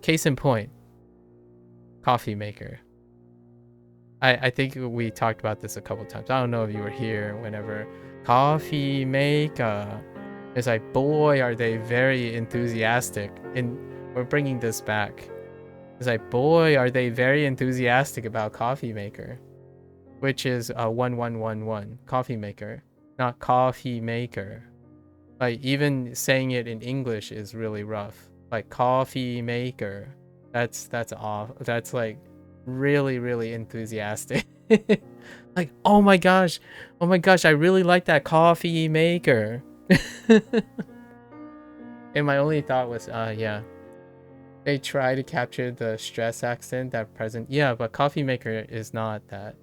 Case in point, coffee maker. I think we talked about this a couple times. I don't know if you were here whenever coffee maker. It's like, boy, are they very enthusiastic. And we're bringing this back. It's like, boy, are they very enthusiastic about coffee maker, which is 1111 coffee maker, not coffee maker. Like, even saying it in English is really rough. Like, coffee maker, that's off. That's like really, really enthusiastic. Like, oh my gosh, I really like that coffee maker. And my only thought was, yeah, they try to capture the stress accent that present. Yeah, but coffee maker is not that.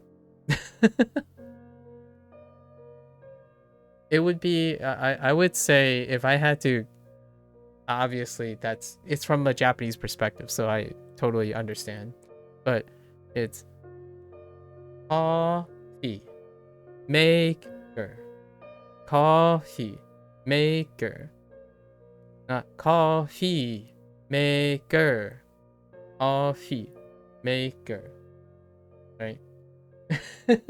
It would be, I would say, if I had to, obviously it's from a Japanese perspective, so I totally understand. But it's coffee maker, coffee maker, not coffee maker, coffee maker, right? It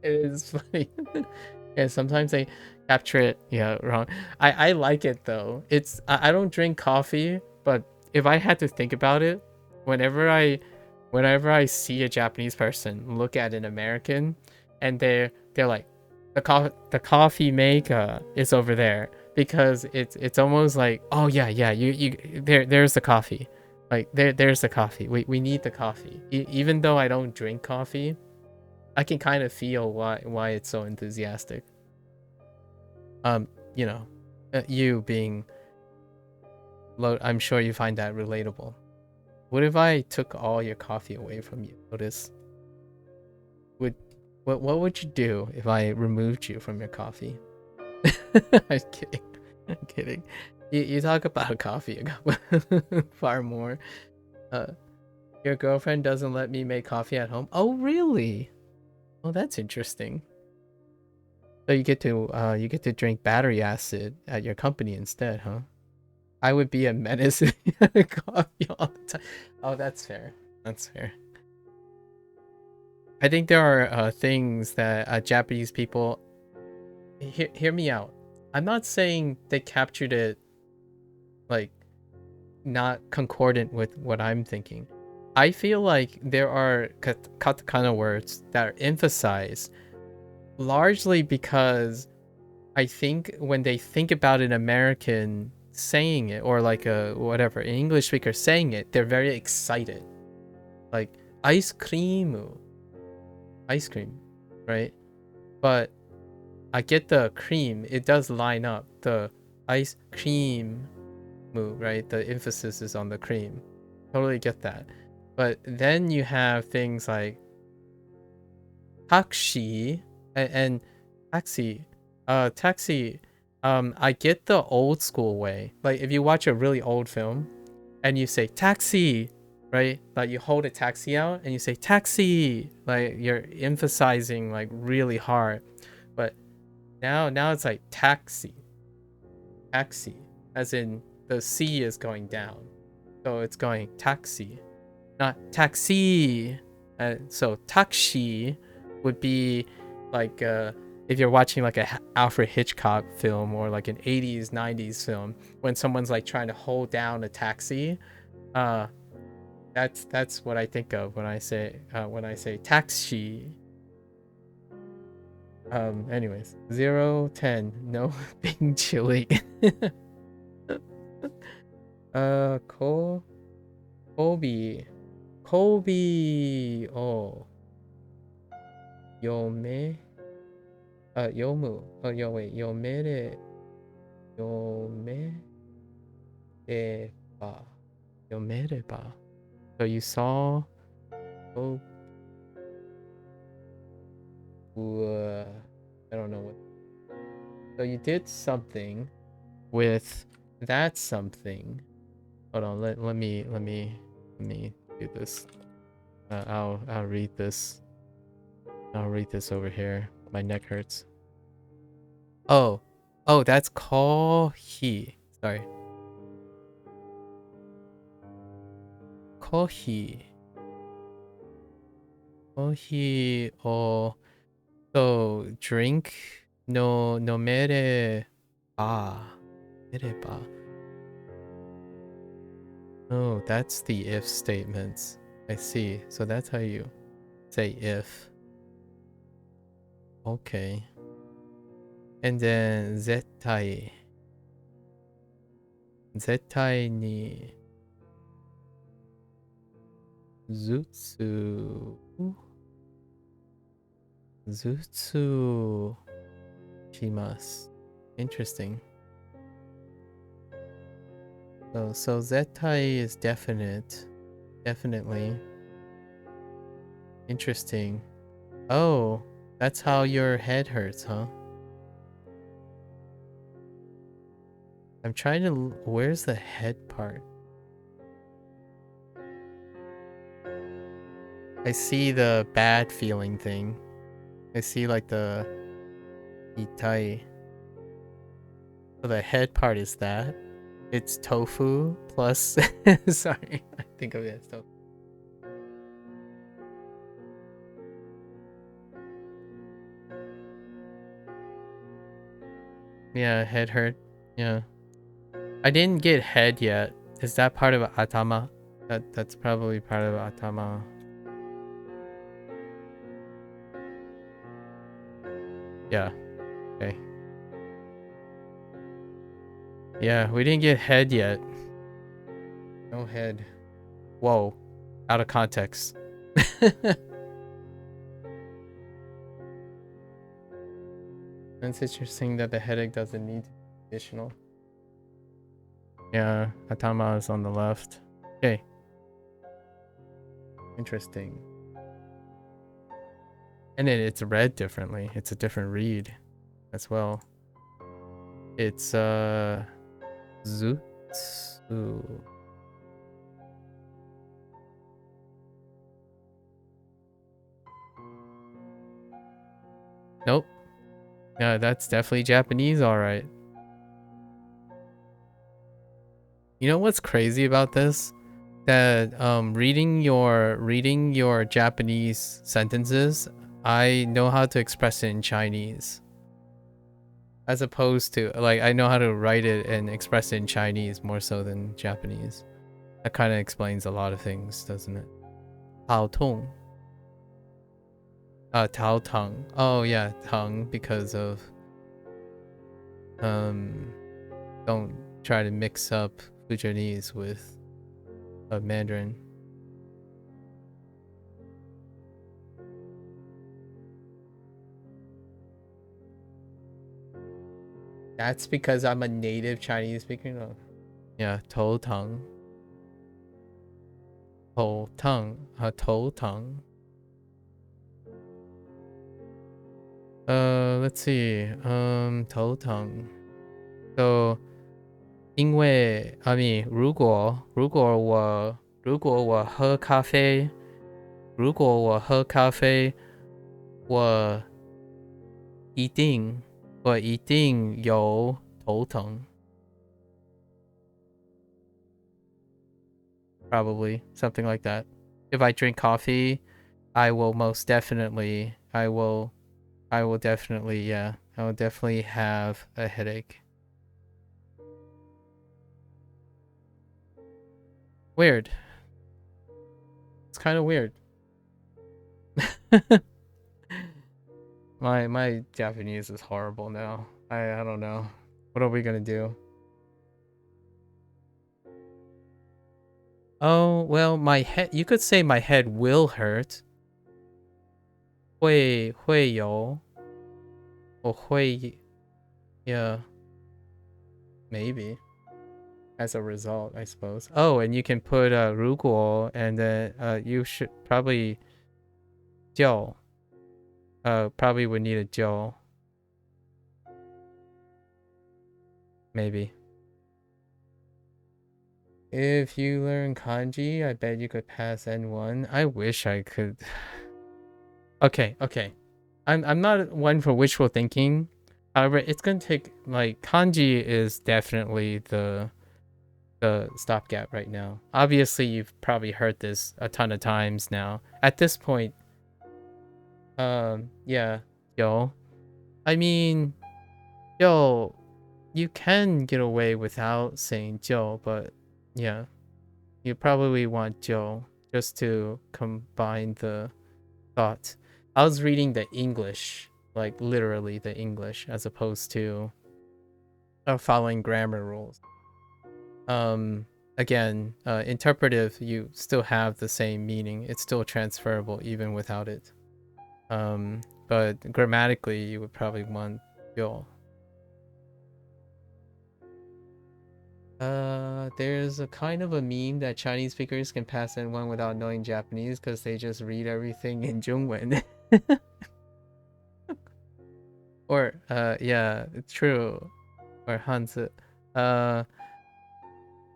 is funny. Yeah, sometimes they capture it, yeah, wrong. I like it though. I don't drink coffee, but if I had to think about it, whenever I see a Japanese person look at an American, and they're like, the coffee maker is over there, because it's almost like, oh yeah, there's the coffee, like there's the coffee. We need the coffee. Even though I don't drink coffee, I can kind of feel why it's so enthusiastic. You being low, I'm sure you find that relatable. What if I took all your coffee away from you, Lotus? What would you do if I removed you from your coffee? I'm kidding. You talk about coffee far more. Your girlfriend doesn't let me make coffee at home. Oh really? Oh, that's interesting. So you get to drink battery acid at your company instead, huh? I would be a menace if you had coffee all the time. Oh, that's fair. I think there are things that Japanese people... Hear me out. I'm not saying they captured it like not concordant with what I'm thinking. I feel like there are katakana words that are emphasized largely because I think when they think about an American saying it, or like a whatever, an English speaker saying it, they're very excited. Like ice cream, right? But I get the cream, it does line up. The ice cream, right? The emphasis is on the cream. Totally get that. But then you have things like taxi, And taxi, taxi. I get the old school way. Like if you watch a really old film, and you say taxi, right? Like you hold a taxi out and you say taxi, like you're emphasizing like really hard. But now it's like taxi, taxi, as in the C is going down, so it's going taxi, not taxi. So taxi would be like if you're watching like a Alfred Hitchcock film or like an 80s 90s film, when someone's like trying to hold down a taxi, that's what I think of when I say taxi. Anyways, 0, 10, no being chilly. Kobe, oh, yome, yomu, oh, wait, yomere, yomereba. So you saw, oh, I don't know what. So you did something with that something. Hold on, let me do this. I'll read this. I'll read this over here. My neck hurts. Oh, that's kohi. Sorry. Kohi. Kohi. Oh, so drink. No mere ba. Mere ba. Oh, that's the if statements. I see. So that's how you say if. Okay. And then zettai. Zettai ni zutsu. Zutsu shimasu. Interesting. So zettai is definite. Definitely. Interesting. Oh, that's how your head hurts, huh? I'm trying to... Where's the head part? I see the bad feeling thing. I see like the... itai. So the head part is that. It's tofu plus... Sorry, I think of it as tofu. Yeah, head hurt. Yeah. I didn't get head yet. Is that part of atama? That's probably part of atama. Yeah. Okay. Yeah, we didn't get head yet. No head. Whoa. Out of context. It's interesting that the headache doesn't need to be additional. Yeah, atama is on the left. Okay. Interesting. And it's read differently. It's a different read as well. It's zutsu. Nope. Yeah, that's definitely Japanese, all right. You know what's crazy about this? That reading your Japanese sentences, I know how to express it in Chinese. As opposed to, like, I know how to write it and express it in Chinese more so than Japanese. That kind of explains a lot of things, doesn't it? Tao Tong. Tao Tong. Oh yeah, tongue because of don't try to mix up Fujianese with Mandarin. That's because I'm a native Chinese speaker. No. Yeah, Tou Tong. Tou Tong. Tou Tong. let's see. 头疼. So 因为 I mean 如果我喝咖啡我一定有头疼 probably something like that. If I drink coffee, I will definitely have a headache. Weird. It's kind of weird. My Japanese is horrible now. I don't know. What are we gonna do? Oh, well, my head, you could say my head will hurt. 会有 or 会 yeah. Maybe. As a result, I suppose. Oh, and you can put 如果 and then you should probably 就 probably would need a 就 maybe. If you learn kanji, I bet you could pass N1. I wish I could. Okay. I'm not one for wishful thinking. However, it's gonna take like kanji is definitely the stopgap right now. Obviously, you've probably heard this a ton of times now. At this point, yeah, yo. I mean, yo, you can get away without saying Joe, but yeah, you probably want Joe just to combine the thoughts. I was reading the English, like literally the English, as opposed to following grammar rules. Again, interpretive, you still have the same meaning. It's still transferable even without it. But grammatically, you would probably want Joe. There's a kind of a meme that Chinese speakers can pass N1 without knowing Japanese because they just read everything in Zhongwen. Or, yeah, it's true. Or Hanzi.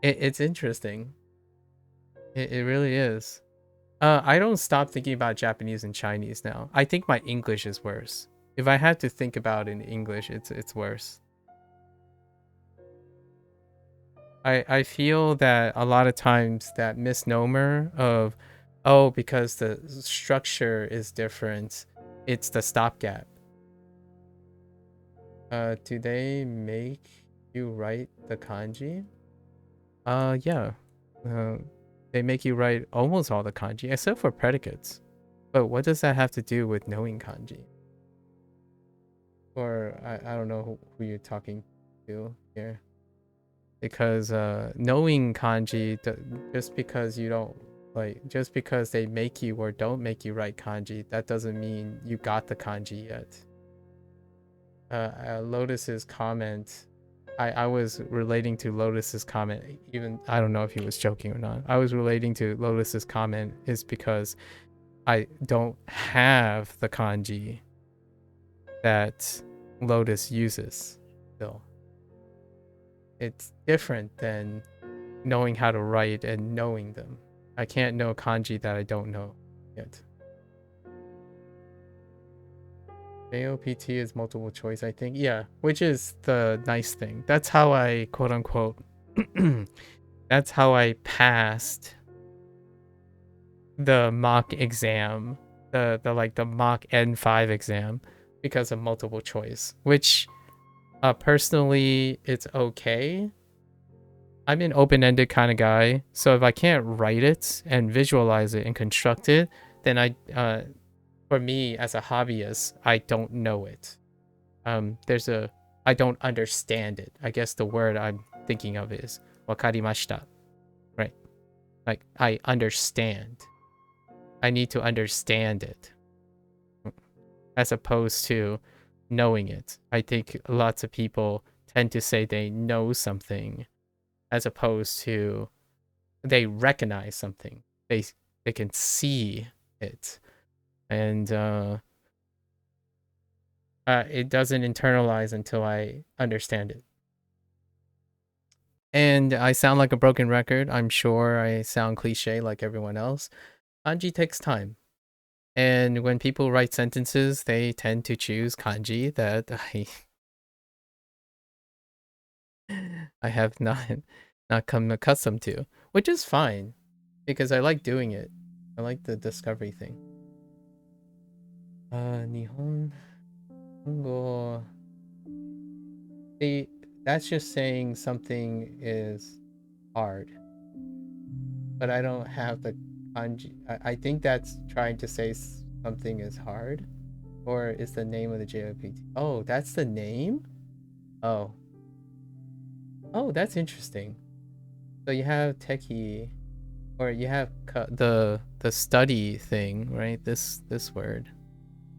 It's interesting. It really is. I don't stop thinking about Japanese and Chinese now. I think my English is worse. If I had to think about it in English, it's worse. I feel that a lot of times that misnomer of, oh, because the structure is different, it's the stopgap. Do they make you write the kanji? Yeah. They make you write almost all the kanji, except for predicates. But what does that have to do with knowing kanji? Or I don't know who you're talking to here. Because knowing kanji, just because you don't just because they make you or don't make you write kanji, that doesn't mean you got the kanji yet. Lotus's comment, I was relating to Lotus's comment, even I don't know if he was joking or not. I was relating to Lotus's comment is because I don't have the kanji that Lotus uses still. It's different than knowing how to write and knowing them. I can't know kanji that I don't know yet. AOPT is multiple choice, I think. Yeah, which is the nice thing. That's how I, quote unquote, that's how I passed the mock exam, the mock N5 exam, because of multiple choice, which personally, it's okay. I'm an open-ended kind of guy, so if I can't write it and visualize it and construct it, then for me as a hobbyist, I don't know it. I don't understand it. I guess the word I'm thinking of is wakarimashita, right? Like I understand. I need to understand it, as opposed to knowing it. I think lots of people tend to say they know something as opposed to they recognize something. They can see it. And it doesn't internalize until I understand it. And I sound like a broken record. I'm sure I sound cliche like everyone else. Kanji takes time. And when people write sentences, they tend to choose kanji that I have not come accustomed to, which is fine because I like doing it. I like the discovery thing. Nihongo. See, that's just saying something is hard. But I don't have the kanji. I think that's trying to say something is hard. Or is the name of the JOPT? Oh, that's the name? Oh. Oh, that's interesting. So you have techie, or you have the study thing, right? This word.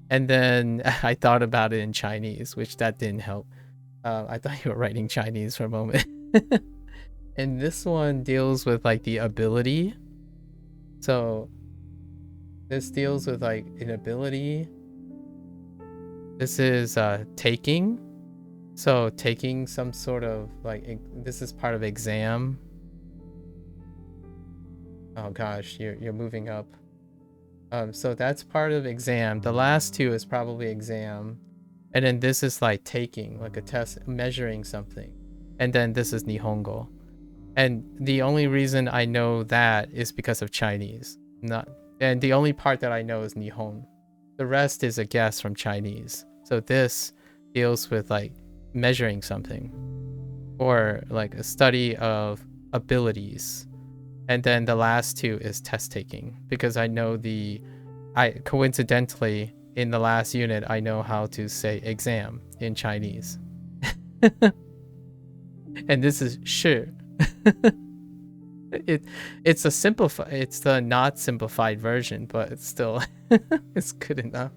And then I thought about it in Chinese, which that didn't help. I thought you were writing Chinese for a moment. And this one deals with like the ability. So this deals with like an ability. This is taking. So taking some sort of like, this is part of exam. Oh gosh, you're moving up. So that's part of exam. The last two is probably exam. And then this is like taking, like a test, measuring something. And then this is Nihongo. And the only reason I know that is because of Chinese. And the only part that I know is Nihon. The rest is a guess from Chinese. So this deals with like measuring something, or like a study of abilities. And then the last two is test taking, because I know coincidentally in the last unit I know how to say exam in Chinese. And this is shi. It's the not simplified version, but it's still it's good enough.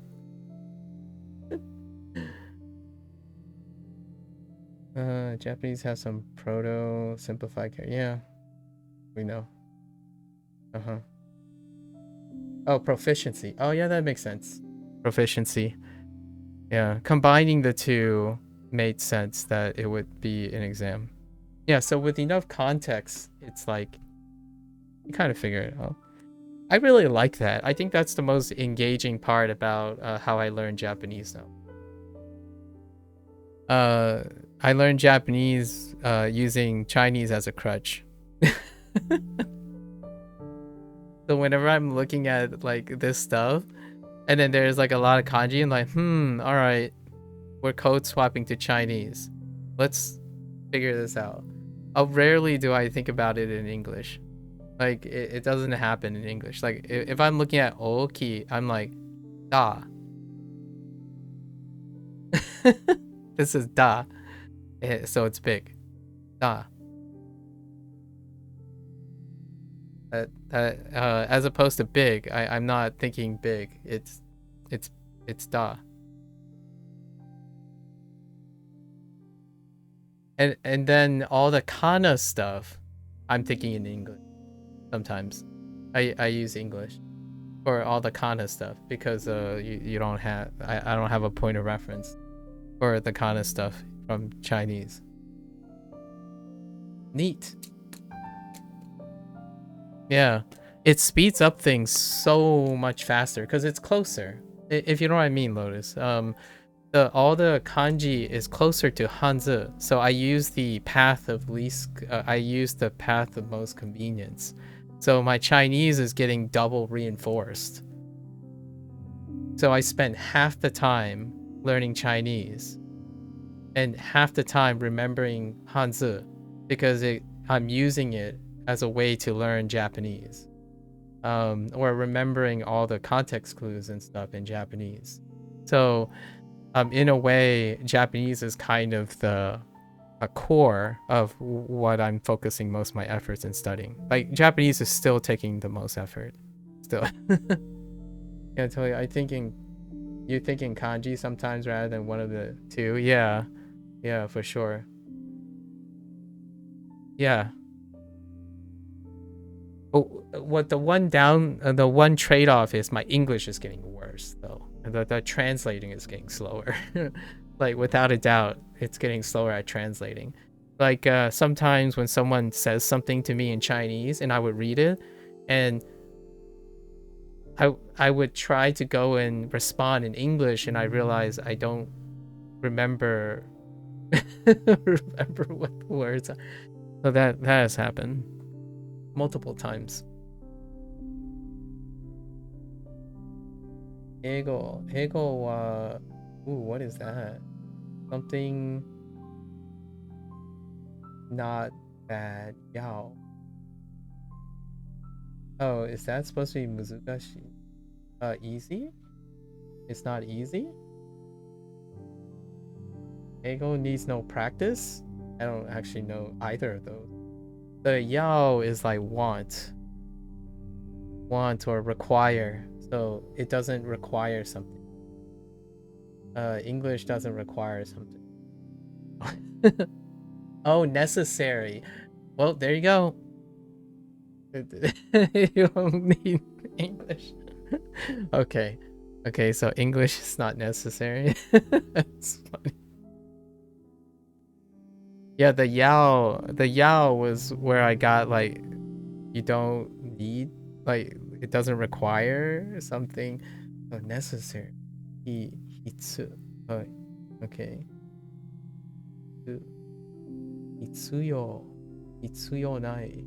Japanese has some proto simplified. Yeah, we know. Oh, proficiency. Oh yeah, that makes sense. Proficiency. Yeah, combining the two made sense that it would be an exam. Yeah, so with enough context, it's like you kind of figure it out. I really like that. I think that's the most engaging part about how I learned Japanese now. I learned Japanese using Chinese as a crutch. So whenever I'm looking at like this stuff, and then there's like a lot of kanji, and like, all right, we're code swapping to Chinese. Let's figure this out. Rarely do I think about it in English. Like it doesn't happen in English. Like if I'm looking at oki, I'm like, da. This is da, so it's big. Da. As opposed to big, I'm not thinking big. It's da. And then all the kana stuff, I'm thinking in English. Sometimes, I use English for all the kana stuff because you don't have I don't have a point of reference for the kana stuff from Chinese. Neat. Yeah, it speeds up things so much faster because it's closer. If you know what I mean, Lotus. All the kanji is closer to Hanzi, so I use the path of least. I use the path of most convenience. So my Chinese is getting double reinforced. So I spent half the time learning Chinese, and half the time remembering Hanzi, because I'm using it as a way to learn Japanese, or remembering all the context clues and stuff in Japanese. So in a way, Japanese is kind of a core of what I'm focusing most of my efforts in studying. Like Japanese is still taking the most effort. Still. Can't tell you. You're thinking kanji sometimes rather than one of the two. Yeah, for sure. Yeah. Oh, what the one trade-off is my English is getting worse though. The translating is getting slower. Like, without a doubt, it's getting slower at translating. Like, sometimes when someone says something to me in Chinese and I would read it, and I would try to go and respond in English, and I realize I don't remember remember what the words are. So that has happened multiple times. Ego wa, ooh, what is that? Something not bad. Yao. Oh, is that supposed to be muzukashi? Easy? It's not easy? Ego needs no practice? I don't actually know either of those. The yao is like want or require, so it doesn't require something. English doesn't require something. Oh, necessary. Well, there you go. You don't need English. Okay, so English is not necessary. That's funny. Yeah, the yao was where I got, like, you don't need, like, it doesn't require something. Oh, necessary. Hitsu. Oh, okay. Hitsuyo nai.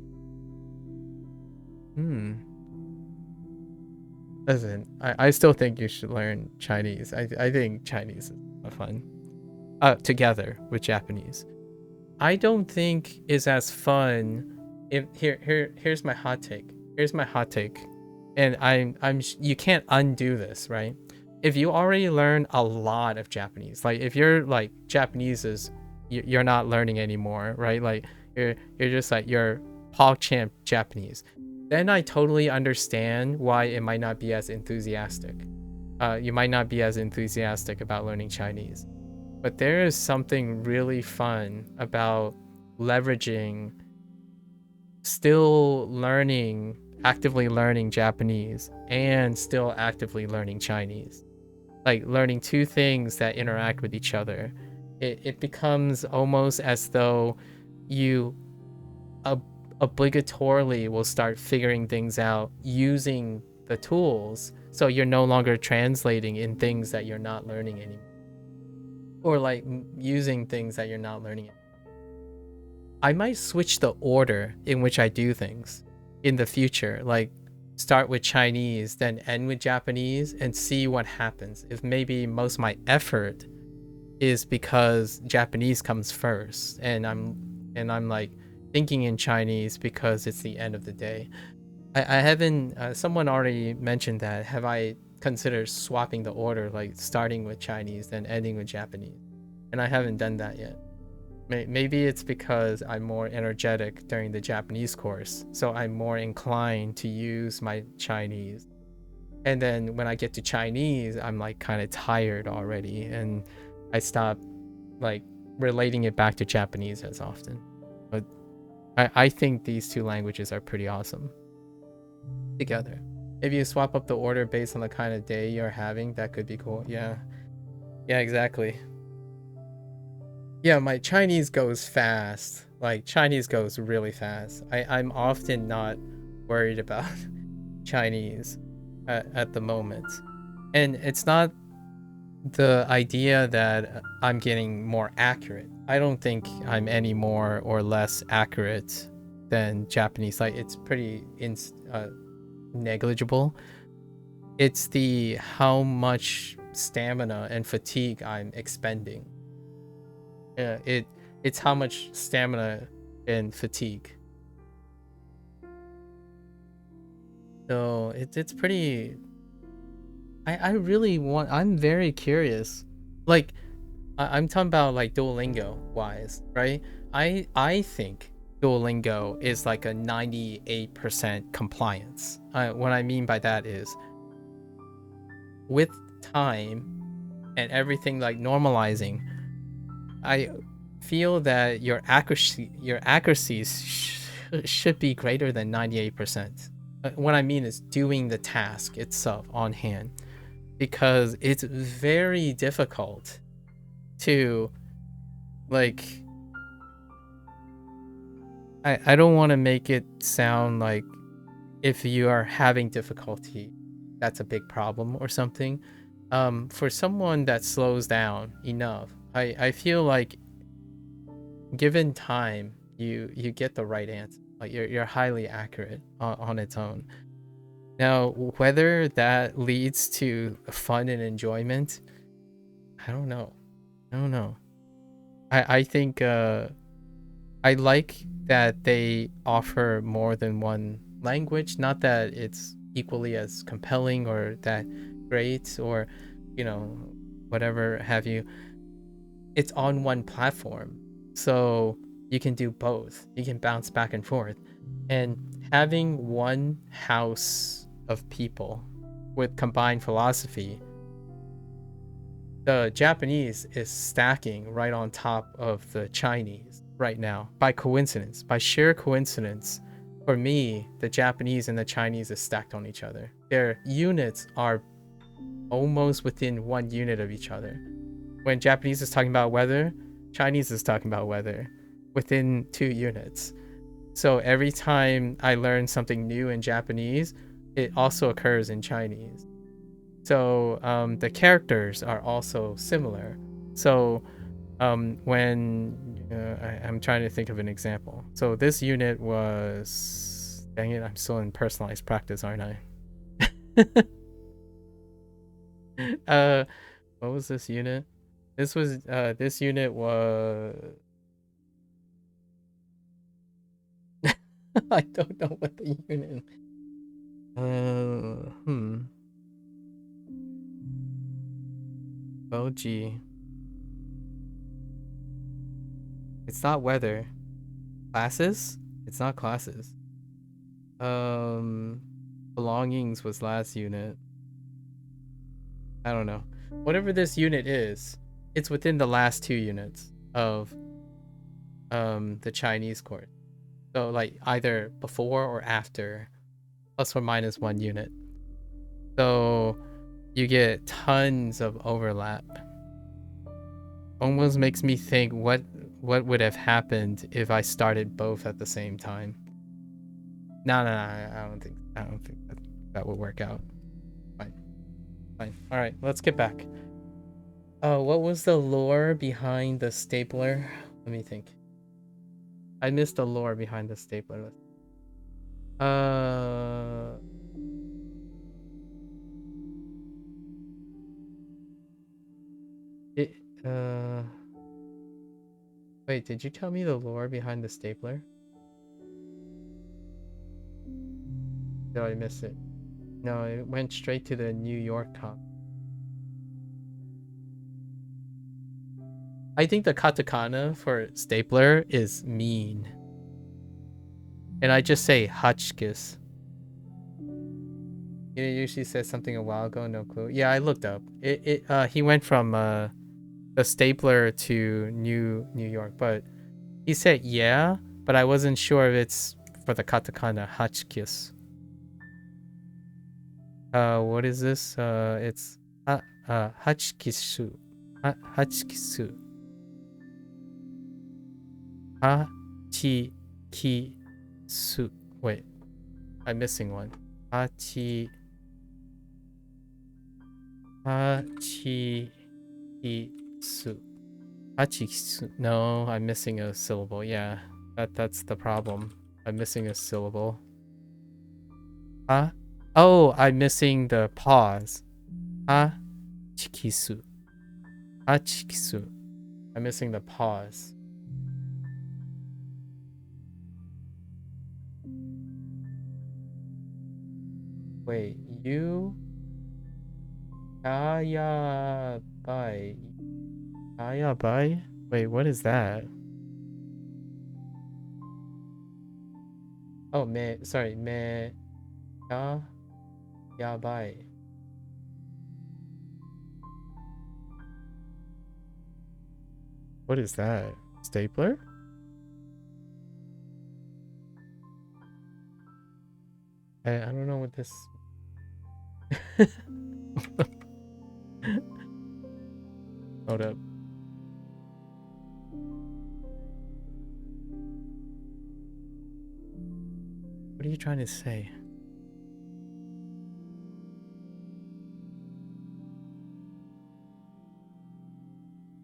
Listen, I still think you should learn Chinese. I think Chinese is fun. Together with Japanese. I don't think is as fun. Here's my hot take. And you can't undo this, right? If you already learn a lot of Japanese, like if you're like Japanese is you're not learning anymore, right? Like you're just like you're PogChamp Japanese. Then I totally understand why it might not be as enthusiastic. You might not be as enthusiastic about learning Chinese. But there is something really fun about leveraging, still learning, actively learning Japanese and still actively learning Chinese. Like learning two things that interact with each other. It becomes almost as though you obligatorily will start figuring things out using the tools. So you're no longer translating in things that you're not learning anymore. Or like using things that you're not learning. I might switch the order in which I do things in the future. Like start with Chinese, then end with Japanese and see what happens. If maybe most of my effort is because Japanese comes first and I'm like thinking in Chinese because it's the end of the day. I haven't, someone already mentioned that. Have I considered swapping the order, like starting with Chinese, then ending with Japanese? And I haven't done that yet. Maybe it's because I'm more energetic during the Japanese course, so I'm more inclined to use my Chinese. And then when I get to Chinese, I'm like kind of tired already, and I stop like relating it back to Japanese as often. But I think these two languages are pretty awesome together. If you swap up the order based on the kind of day you're having, that could be cool. Yeah, exactly. Yeah, my Chinese goes fast. Like Chinese goes really fast. I'm often not worried about Chinese at the moment. And it's not the idea that I'm getting more accurate. I don't think I'm any more or less accurate than Japanese. Like it's pretty negligible. It's the how much stamina and fatigue I'm expending. It's how much stamina and fatigue. So it's pretty. I really want. I'm very curious. Like I'm talking about like Duolingo wise, right? I think Duolingo is like a 98% compliance. What I mean by that is, with time and everything like normalizing, I feel that your accuracies should be greater than 98%. What I mean is doing the task itself on hand. because it's very difficult to, like, I don't want to make it sound like if you are having difficulty, that's a big problem or something. For someone that slows down enough, I feel like given time, you get the right answer. Like you're highly accurate on its own. Now, whether that leads to fun and enjoyment, I don't know. I think I like that they offer more than one language. Not that it's equally as compelling or that great or, whatever have you. It's on one platform. So you can do both. You can bounce back and forth. And having one house of people with combined philosophy, the Japanese is stacking right on top of the Chinese right now by coincidence, by sheer coincidence. For me, the Japanese and the Chinese is stacked on each other. Their units are almost within 1 unit of each other. When Japanese is talking about weather, Chinese is talking about weather within 2 units. So every time I learn something new in Japanese, it also occurs in Chinese. So the characters are also similar. So when I'm trying to think of an example. So this unit was, dang it, I'm still in personalized practice, aren't I? What was this unit? This unit was I don't know what the unit. Oh gee. It's not weather. Classes? It's not classes. Belongings was last unit. I don't know. Whatever this unit is, it's within the last 2 units of the Chinese course. So like either before or after, plus or minus 1 unit. So you get tons of overlap. Almost makes me think what would have happened if I started both at the same time. No, I don't think that would work out. Fine. All right, let's get back. What was the lore behind the stapler? Let me think. I missed the lore behind the stapler. Wait, did you tell me the lore behind the stapler? Did I miss it? No, it went straight to the New York top. I think the katakana for stapler is mean. And I just say Hotchkiss. It usually says something a while ago, no clue. Yeah, I looked up. He went from the stapler to New York, but he said yeah, but I wasn't sure if it's for the katakana Hotchkiss. What is this? It's Hachkisu. Hachkisu. Hachikisu. Wait, I'm missing one. Hachikisu. Hachikisu. No, I'm missing a syllable. Yeah, that's the problem. I'm missing a syllable. Oh, I'm missing the pause. Hachikisu. Hachikisu. I'm missing the pause. Wait, you? Ayabai. Ayabai? Wait, what is that? Oh, sorry, yabai. What is that? Stapler? I don't know what this Hold up. What are you trying to say?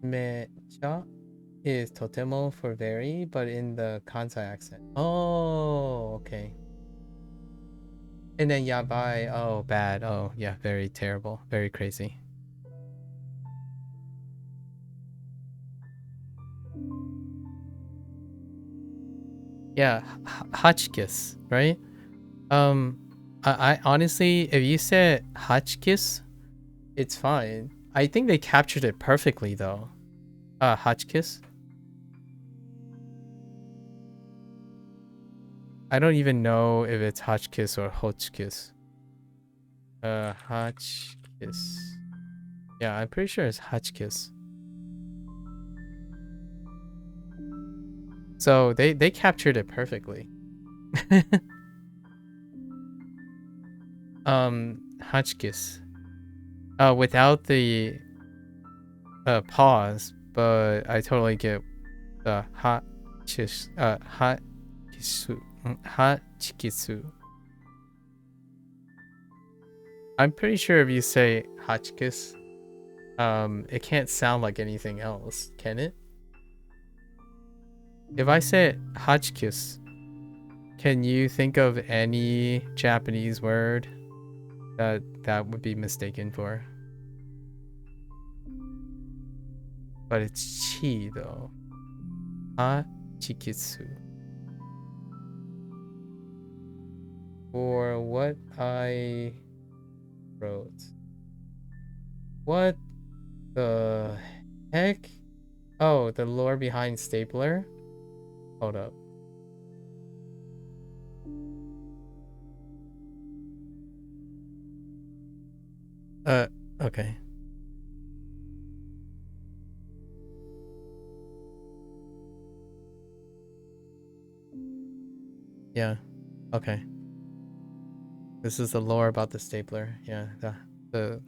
Mecha is totemo for very, but in the Kansai accent. Oh, okay. And then yabai, oh, bad. Oh, yeah, very terrible. Very crazy. Yeah, hachkiss, right? I honestly, if you said hachkiss, it's fine. I think they captured it perfectly though. Hachkiss. I don't even know if it's hachkiss or hochkiss. Hachkiss. Yeah, I'm pretty sure it's hachkiss. So they captured it perfectly. Hachkiss. Without the pause, but I totally get the hachkisu. Hachkisu. I'm pretty sure if you say hachkiss, it can't sound like anything else, can it? If I say hachkiss, can you think of any Japanese word that would be mistaken for? But it's chi though. Hachikitsu. For what I wrote. What the heck? Oh, the lore behind stapler? Hold up. Okay. Yeah, okay. This is the lore about the stapler. Yeah, the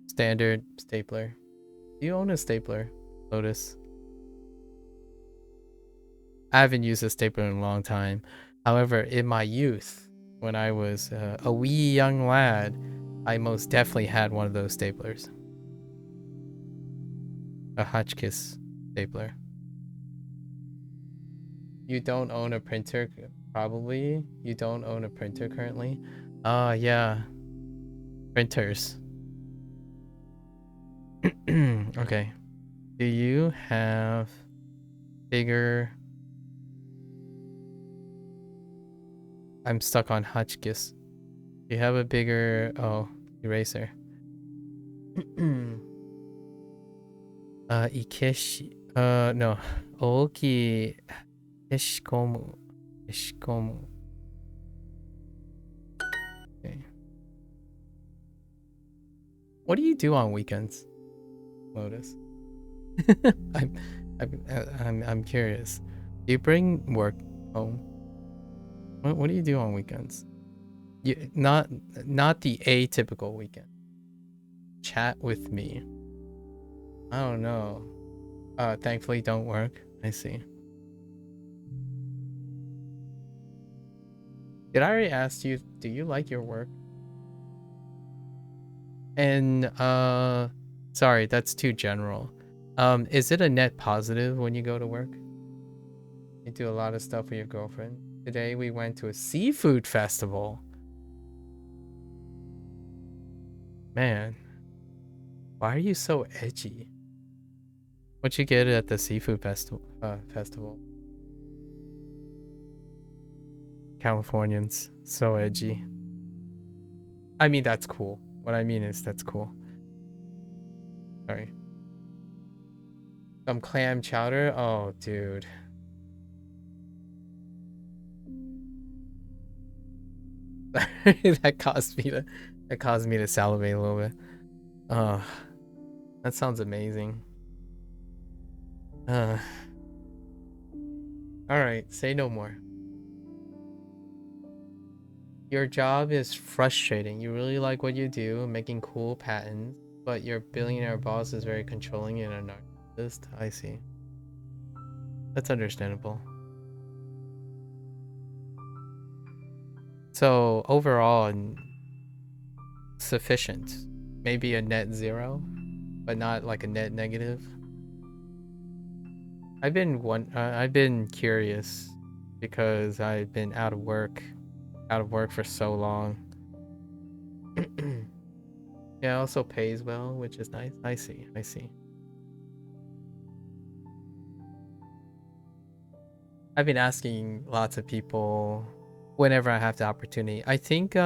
standard stapler. Do you own a stapler, Lotus? I haven't used a stapler in a long time. However, in my youth, when I was a wee young lad, I most definitely had one of those staplers. A Hotchkiss stapler. You don't own a printer, probably? You don't own a printer currently? Yeah. Printers. Okay. Do you have bigger... I'm stuck on Hotchkiss. Do you have a bigger... Oh, eraser. Ikeshi... no. Oki... Eshikomu. Eshikomu. Okay. What do you do on weekends, Lotus? I'm curious. Do you bring work home? What do you do on weekends? You not the atypical weekend. Chat with me. I don't know. Thankfully don't work. I see. Did I already ask you, do you like your work? And sorry, that's too general. Is it a net positive when you go to work? You do a lot of stuff with your girlfriend. Today we went to a seafood festival. Man, why are you so edgy? What'd you get at the seafood festival? Californians, so edgy. I mean, that's cool. What I mean is that's cool. Sorry. Some clam chowder? Oh, dude. that caused me to salivate a little bit. Oh, that sounds amazing. All right, say no more. Your job is frustrating. You really like what you do, making cool patterns. But your billionaire boss is very controlling and a narcissist. I see. That's understandable. So overall, sufficient. Maybe a net 0, but not like a net negative. I've been curious because I've been out of work for so long. Yeah, also pays well, which is nice. I see. I've been asking lots of people whenever I have the opportunity. I think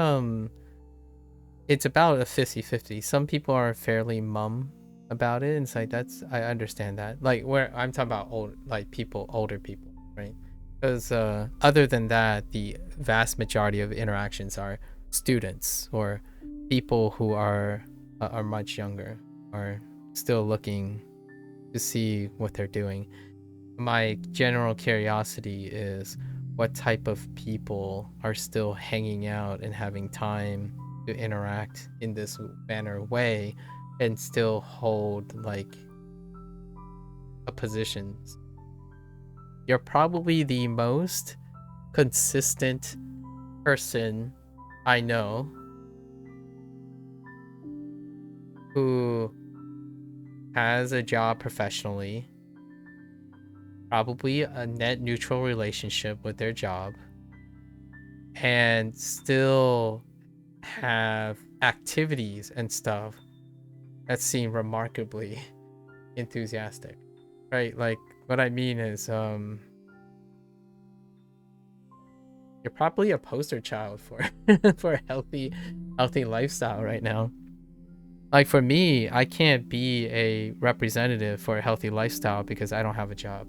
it's about a 50-50. Some people are fairly mum about it, and it's like I understand that. Like where I'm talking about older people, right? Because other than that, the vast majority of interactions are students or people who are much younger, are still looking to see what they're doing. My general curiosity is what type of people are still hanging out and having time to interact in this manner way and still hold like a position. You're probably the most consistent person I know who has a job professionally, probably a net neutral relationship with their job, and still have activities and stuff that seem remarkably enthusiastic, right? Like what I mean is you're probably a poster child for for a healthy lifestyle right now. Like for me, I can't be a representative for a healthy lifestyle because I don't have a job,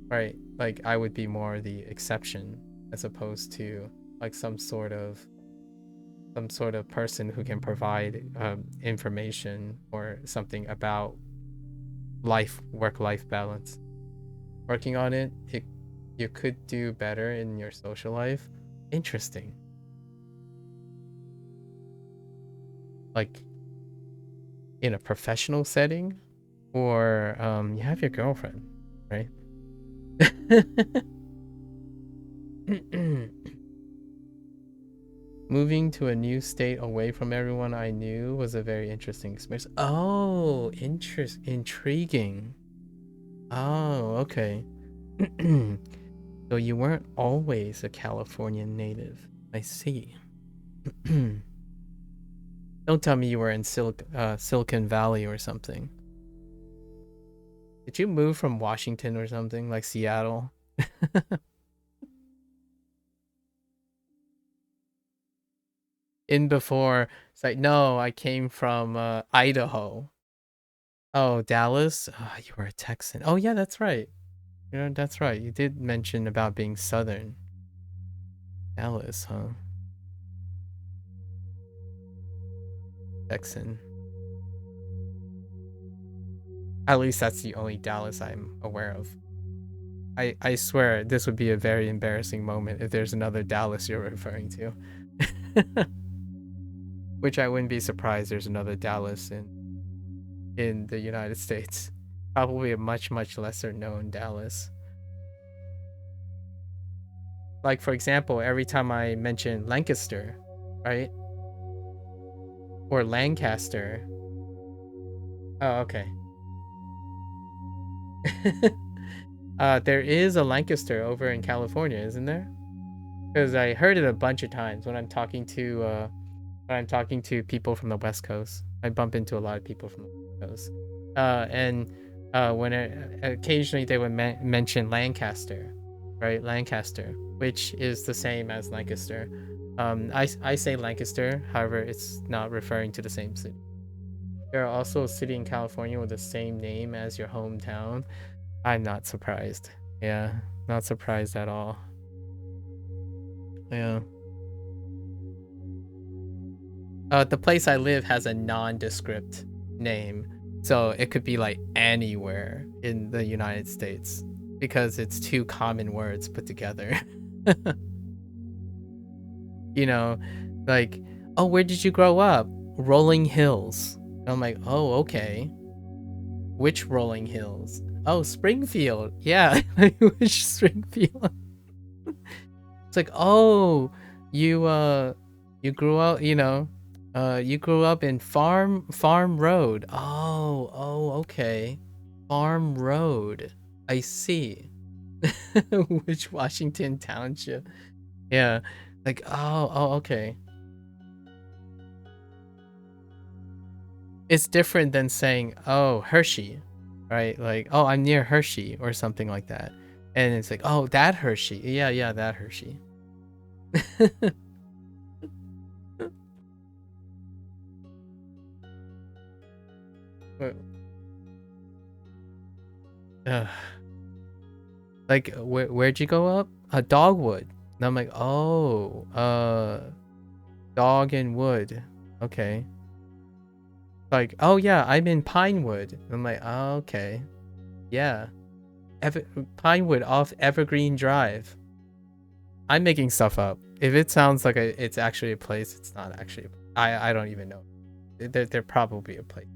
right? Like I would be more the exception as opposed to like some sort of person who can provide information or something about work-life balance. Working on it, you could do better in your social life. Interesting. Like in a professional setting, or you have your girlfriend, right? Moving to a new state away from everyone I knew was a very interesting experience. Oh, intriguing. Oh, okay. So you weren't always a Californian native. I see. Don't tell me you were in Silicon Valley or something. Did you move from Washington or something, like Seattle? In before, it's like, no, I came from Idaho. Oh, Dallas? Oh, you were a Texan. Oh, yeah, that's right. You know, that's right. You did mention about being Southern. Dallas, huh? Texan. At least that's the only Dallas I'm aware of. I swear this would be a very embarrassing moment if there's another Dallas you're referring to. Which I wouldn't be surprised there's another Dallas in the United States. Probably a much lesser known Dallas. Like for example, every time I mention Lancaster, right? Or Lancaster. Oh, okay. There is a Lancaster over in California, isn't there? Because I heard it a bunch of times when I'm talking to people from the West Coast. I bump into a lot of people from the West Coast, and when occasionally they would mention Lancaster, right? Lancaster, which is the same as Lancaster. I say Lancaster, however, it's not referring to the same city. There are also a city in California with the same name as your hometown. I'm not surprised. Yeah, not surprised at all. Yeah. The place I live has a nondescript name, so it could be like anywhere in the United States because it's two common words put together. You know, like, oh, where did you grow up? Rolling Hills. I'm like, oh, okay. Which rolling hills? Oh, Springfield. Yeah, which Springfield? It's like, oh, you grew up, you grew up in Farm Road. Oh, okay. Farm Road. I see. Which Washington Township? Yeah. Like, oh, okay. It's different than saying, oh, Hershey, right? Like, oh, I'm near Hershey or something like that. And it's like, oh, that Hershey. Yeah, that Hershey. Like, where'd you go up? Dogwood. And I'm like, oh, dog and wood. Okay. Like, oh yeah, I'm in Pinewood. I'm like, oh, okay. Yeah. Pinewood off Evergreen Drive. I'm making stuff up. If it sounds like it's actually a place, it's not actually. I don't even know. They're probably a place.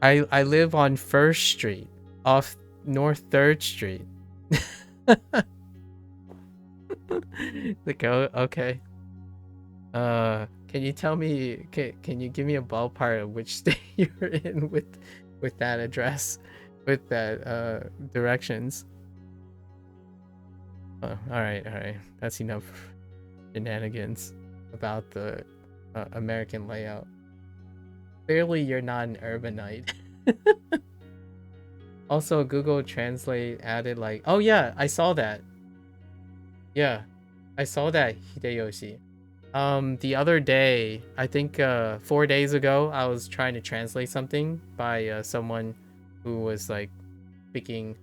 I live on First Street off North 3rd Street. Like, oh, okay. Can you tell me? Can you give me a ballpark of which state you're in with that address, with that directions? Oh, all right. That's enough shenanigans about the American layout. Clearly, you're not an urbanite. Also, Google Translate added like, oh yeah, I saw that. Yeah, I saw that, Hideyoshi. The other day, I think 4 days ago, I was trying to translate something by someone who was like speaking,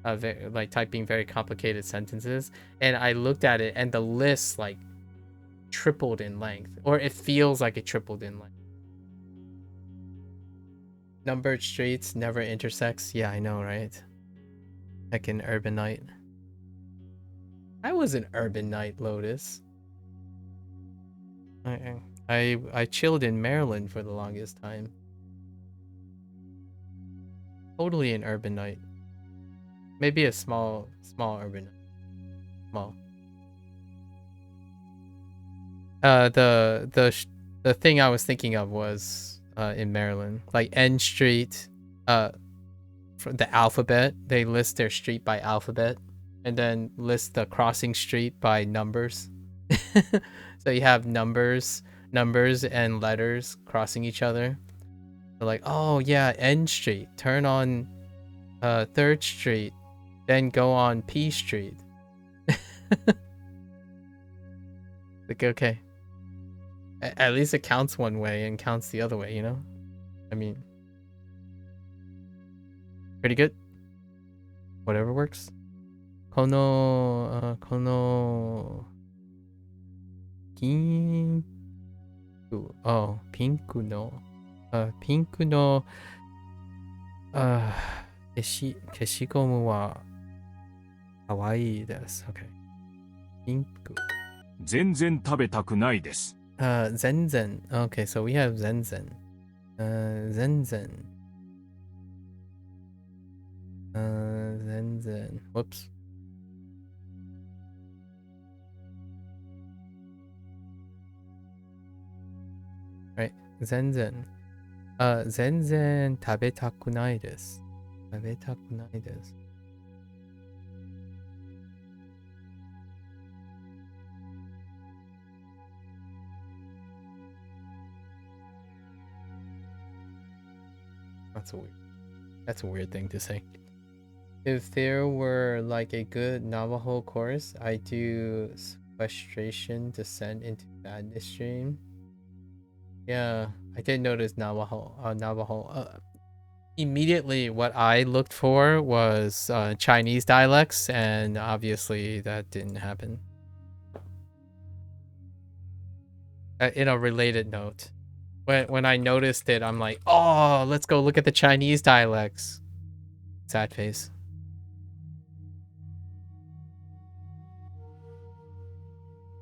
like typing very complicated sentences, and I looked at it, and the list like tripled in length, or it feels like it tripled in length. Numbered streets never intersects. Yeah, I know, right? Like an urbanite. I was an urbanite, Lotus. I chilled in Maryland for the longest time. Totally an urbanite. Maybe a small urbanite. Small. The thing I was thinking of was in Maryland, like N Street, from the alphabet. They list their street by alphabet, and then list the crossing street by numbers. So you have numbers and letters crossing each other. They're like, oh yeah, N Street, turn on 3rd Street, then go on P Street. Like, okay. At least it counts one way and counts the other way, you know? I mean, pretty good. Whatever works. Kono, pinku. Oh, pinku no. Pinku no. Keshigomu wa kawaii desu. Okay. Pinku. 全然食べたくないです。Zenzen. Okay, so we have Zenzen. Zenzen. Zenzen. Whoops. Right. Zenzen. Zenzen 食べたくないです。食べたくないです。That's a weird thing to say. If there were like a good Navajo course, I do sequestration descent into madness stream. Yeah, I did notice Navajo. Immediately, what I looked for was Chinese dialects, and obviously that didn't happen. In a related note. When I noticed it, I'm like, oh, let's go look at the Chinese dialects. Sad face.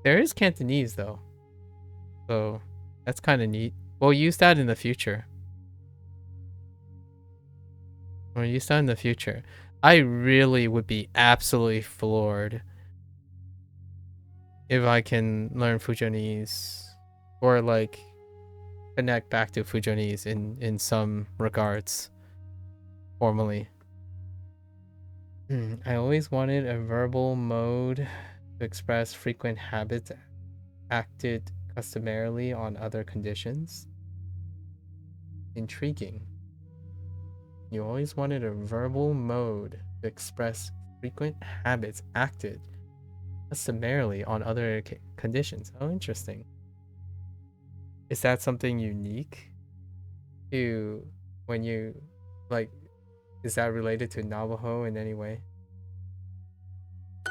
There is Cantonese, though. So that's kind of neat. We'll use that in the future. We'll use that in the future. I really would be absolutely floored if I can learn Fujonese or like connect back to Fujonese in some regards formally. I always wanted a verbal mode to express frequent habits acted customarily on other conditions. Intriguing. You always wanted a verbal mode to express frequent habits acted customarily on other conditions. Oh, interesting. Is that something unique to when you, like, is that related to Navajo in any way?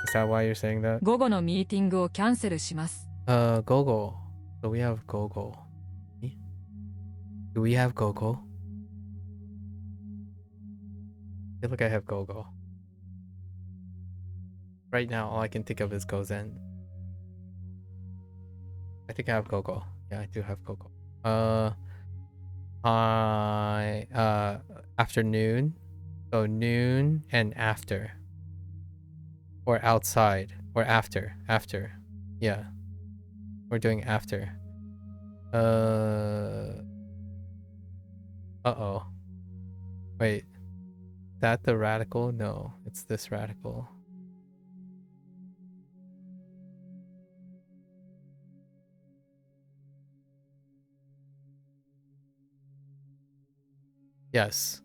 Is that why you're saying that? 午後のミーティングをキャンセルします。Gogo. So we have Gogo. Do we have Gogo? I feel like I have Gogo. Right now, all I can think of is Gozen. I think I have Gogo. Yeah, I do have Gogo. Afternoon. So noon and after. Or outside. Or after. After. Yeah. We're doing after. Uh-oh. Wait. Is that the radical? No, it's this radical. Yes.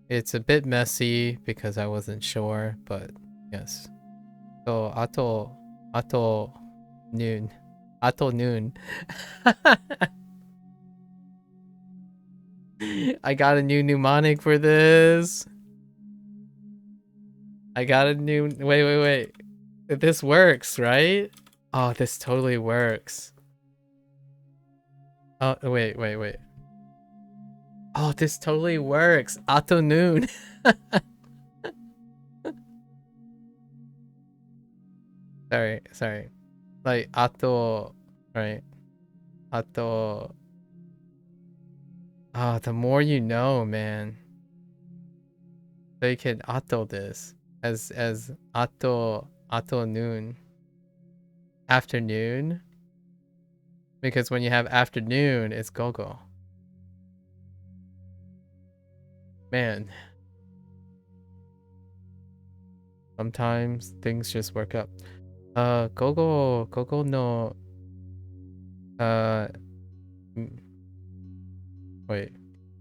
It's a bit messy because I wasn't sure, but yes. So, ato noon. Ato noon. I got a new mnemonic for this. I got a new... Wait. This works, right? Oh, this totally works. Oh, wait. Oh, this totally works. Ato noon. Sorry. Like, ato... Right. Ato... Ah, the more you know, man. So you can ato this as ato noon. Afternoon. Because when you have afternoon, it's gogo. Man. Sometimes things just work out. Gogo no wait.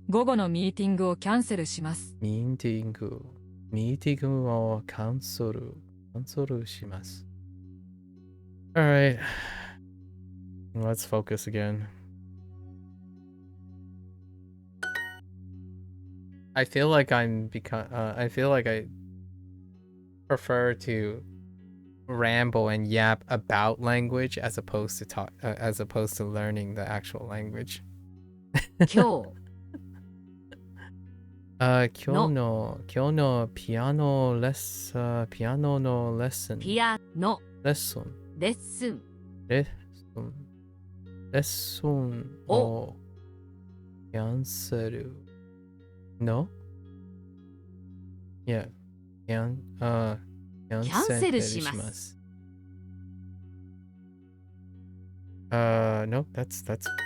午後のミーティングをキャンセルします。ミーティングをキャンセルします。Alright. Let's focus again. I feel like I prefer to ramble and yap about language as opposed to learning the actual language. 今日今日のピアノのレッスンピアノレッスンレッスンをキャンセルのキャンセルします。No, that's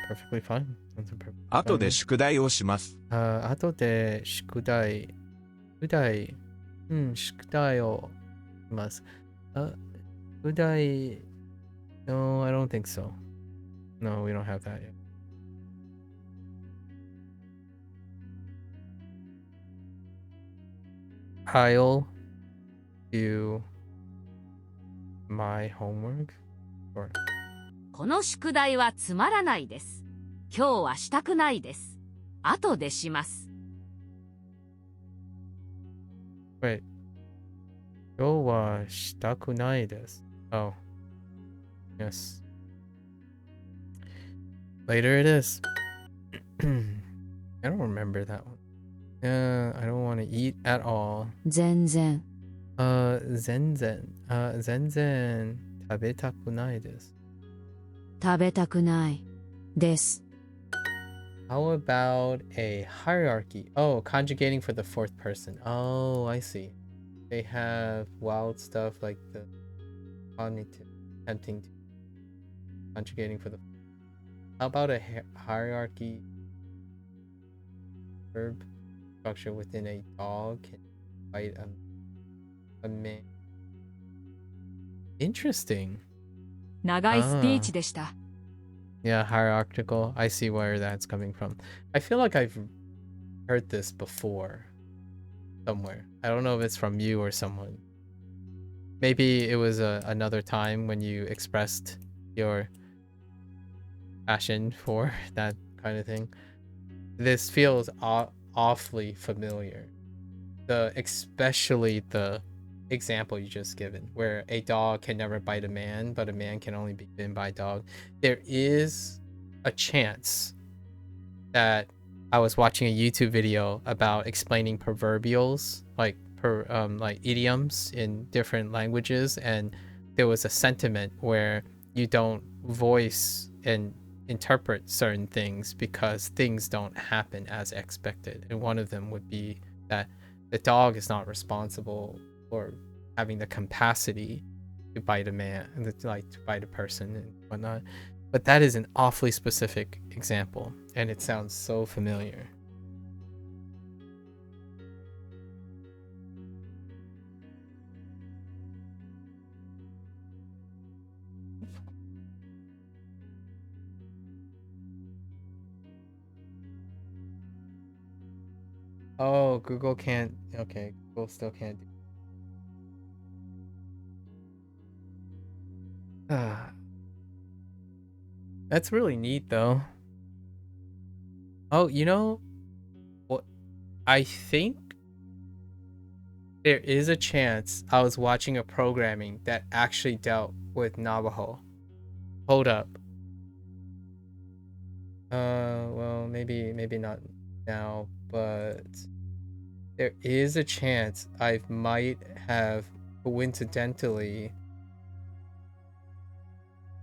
perfectly fine. That's a perfect 後で宿題をします。後で宿題をします。宿題 No, I don't think so. No, we don't have that yet. I'll do my homework. Or この宿題はつまらないです。今日はしたくないです。後でします。wait. 今日はしたくないです。Oh. Yes. Later it is. I don't remember that one. I don't want to eat at all. 全然全然食べたくないです。食べたくない。です。 How about a hierarchy? Oh, conjugating for the fourth person. Oh, I see. They have wild stuff like the cognitive, attempting to conjugating for the. How about a hierarchy verb structure within a dog can fight a man? Interesting. 長いスピーチでした。 Yeah, hierarchical. I see where that's coming from. I feel like I've heard this before somewhere. I don't know if it's from you or someone. Maybe it was another time when you expressed your passion for that kind of thing. This feels awfully familiar. Especially the example you just given, where a dog can never bite a man, but a man can only be bitten by a dog. There is a chance that I was watching a YouTube video about explaining proverbials, like like idioms in different languages, and there was a sentiment where you don't voice and interpret certain things because things don't happen as expected. And one of them would be that the dog is not responsible for having the capacity to bite a man, like to bite a person and whatnot. But that is an awfully specific example, and it sounds so familiar. Oh, Google can't. Okay, Google still can't do. That's really neat, though. Oh, you know what? I think there is a chance I was watching a programming that actually dealt with Navajo. Hold up. Well, maybe not now, but there is a chance I might have coincidentally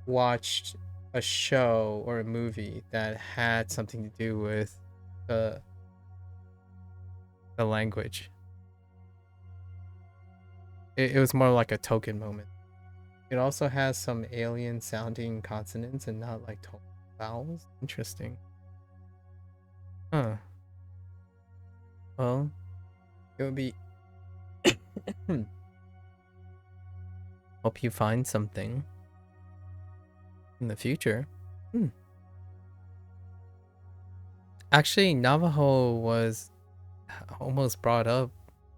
watched a show or a movie that had something to do with the language. It was more like a token moment. It also has some alien sounding consonants and not like tonal vowels. Interesting. Huh. Well, it would be. Hope you find something in the future. Actually, Navajo was almost brought up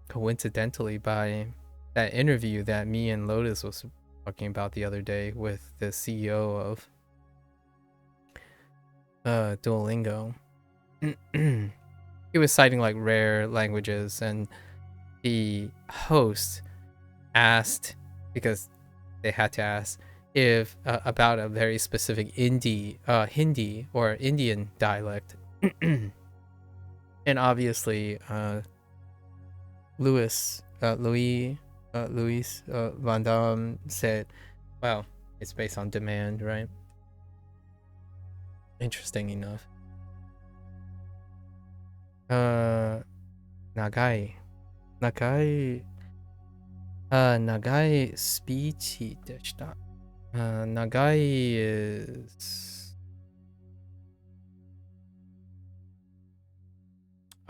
coincidentally by that interview that me and Lotus was talking about the other day with the CEO of Duolingo. He was citing like rare languages, and the host asked, because they had to ask, if about a very specific Hindi or Indian dialect. And obviously Louis Van Damme said, well, it's based on demand, right? Interesting enough. Nagai speech deshita. Nagai is,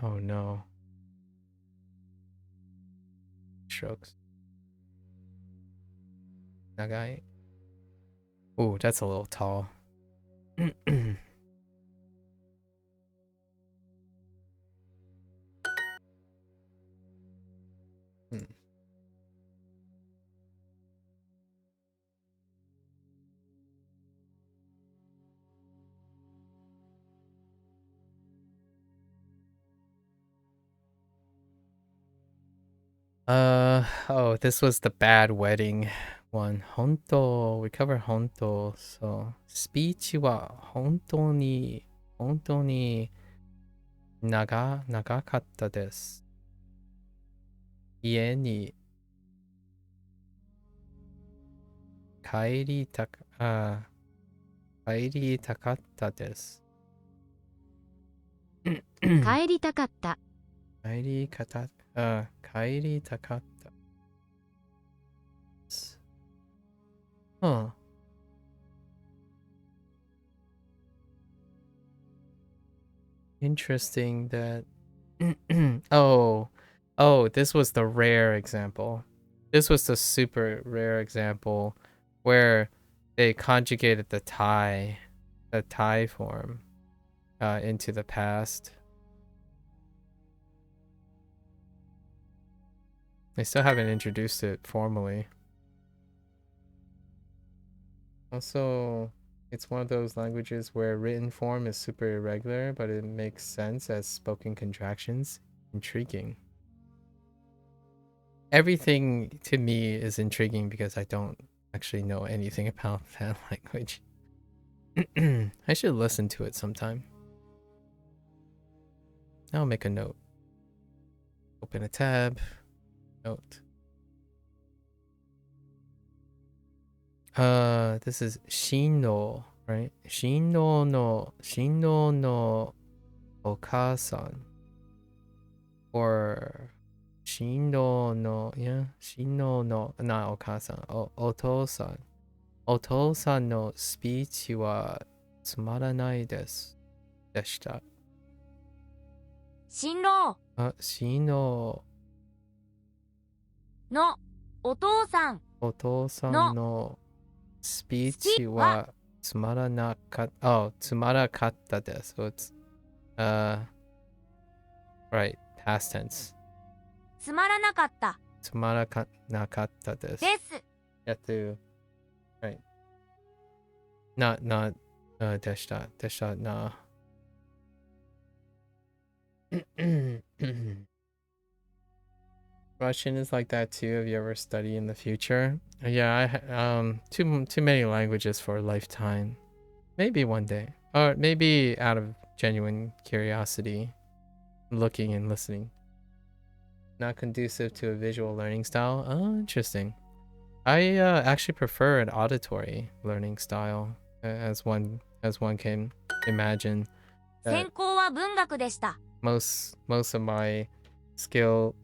oh no, strokes. Nagai. Oh, that's a little tall. Oh, this was the bad wedding one. Honto, we cover honto. So, speech wa honto ni nagakatta desu. Ie ni kairitaku, 帰りたかったです。帰りたかった。帰りたかった。Huh. Interesting that oh, this was the rare example. This was the super rare example where they conjugated the Thai form into the past. They still haven't introduced it formally. Also, it's one of those languages where written form is super irregular, but it makes sense as spoken contractions. Intriguing. Everything to me is intriguing because I don't actually know anything about that language. I should listen to it sometime. I'll make a note. Open a tab. Note. This is Shino, right? Shino no Okasan. Or Shino no, yeah, Shino no, not Okasan, Otosan. Otosan no speech wa tsumaranai desu. Deshita. 新郎 Shino のお父さん Otosan no speech wa tsumarakatta desu. So it's right, past tense. つまらなかった Tsumaranakatta desu. です You have to, right. Not deshita. Deshita, nah. Russian is like that too. If you ever study in the future, yeah, too many languages for a lifetime. Maybe one day, or maybe out of genuine curiosity, looking and listening. Not conducive to a visual learning style. Oh, interesting. I actually prefer an auditory learning style, as one can imagine. 専攻は文学でした Most of my skills,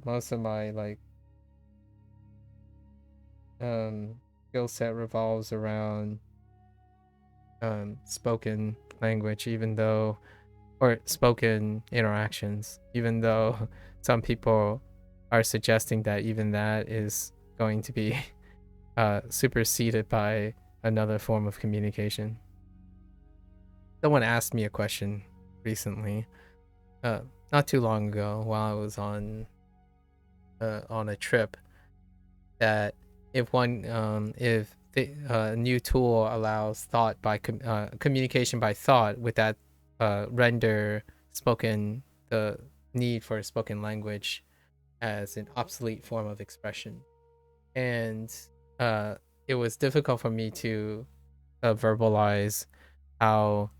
most of my skill set revolves around spoken language, or spoken interactions, even though some people are suggesting that even that is going to be superseded by another form of communication. Someone asked me a question recently, not too long ago, while I was on a trip, that if a new tool allows thought by communication by thought, would that render the need for spoken language as an obsolete form of expression? And it was difficult for me to verbalize how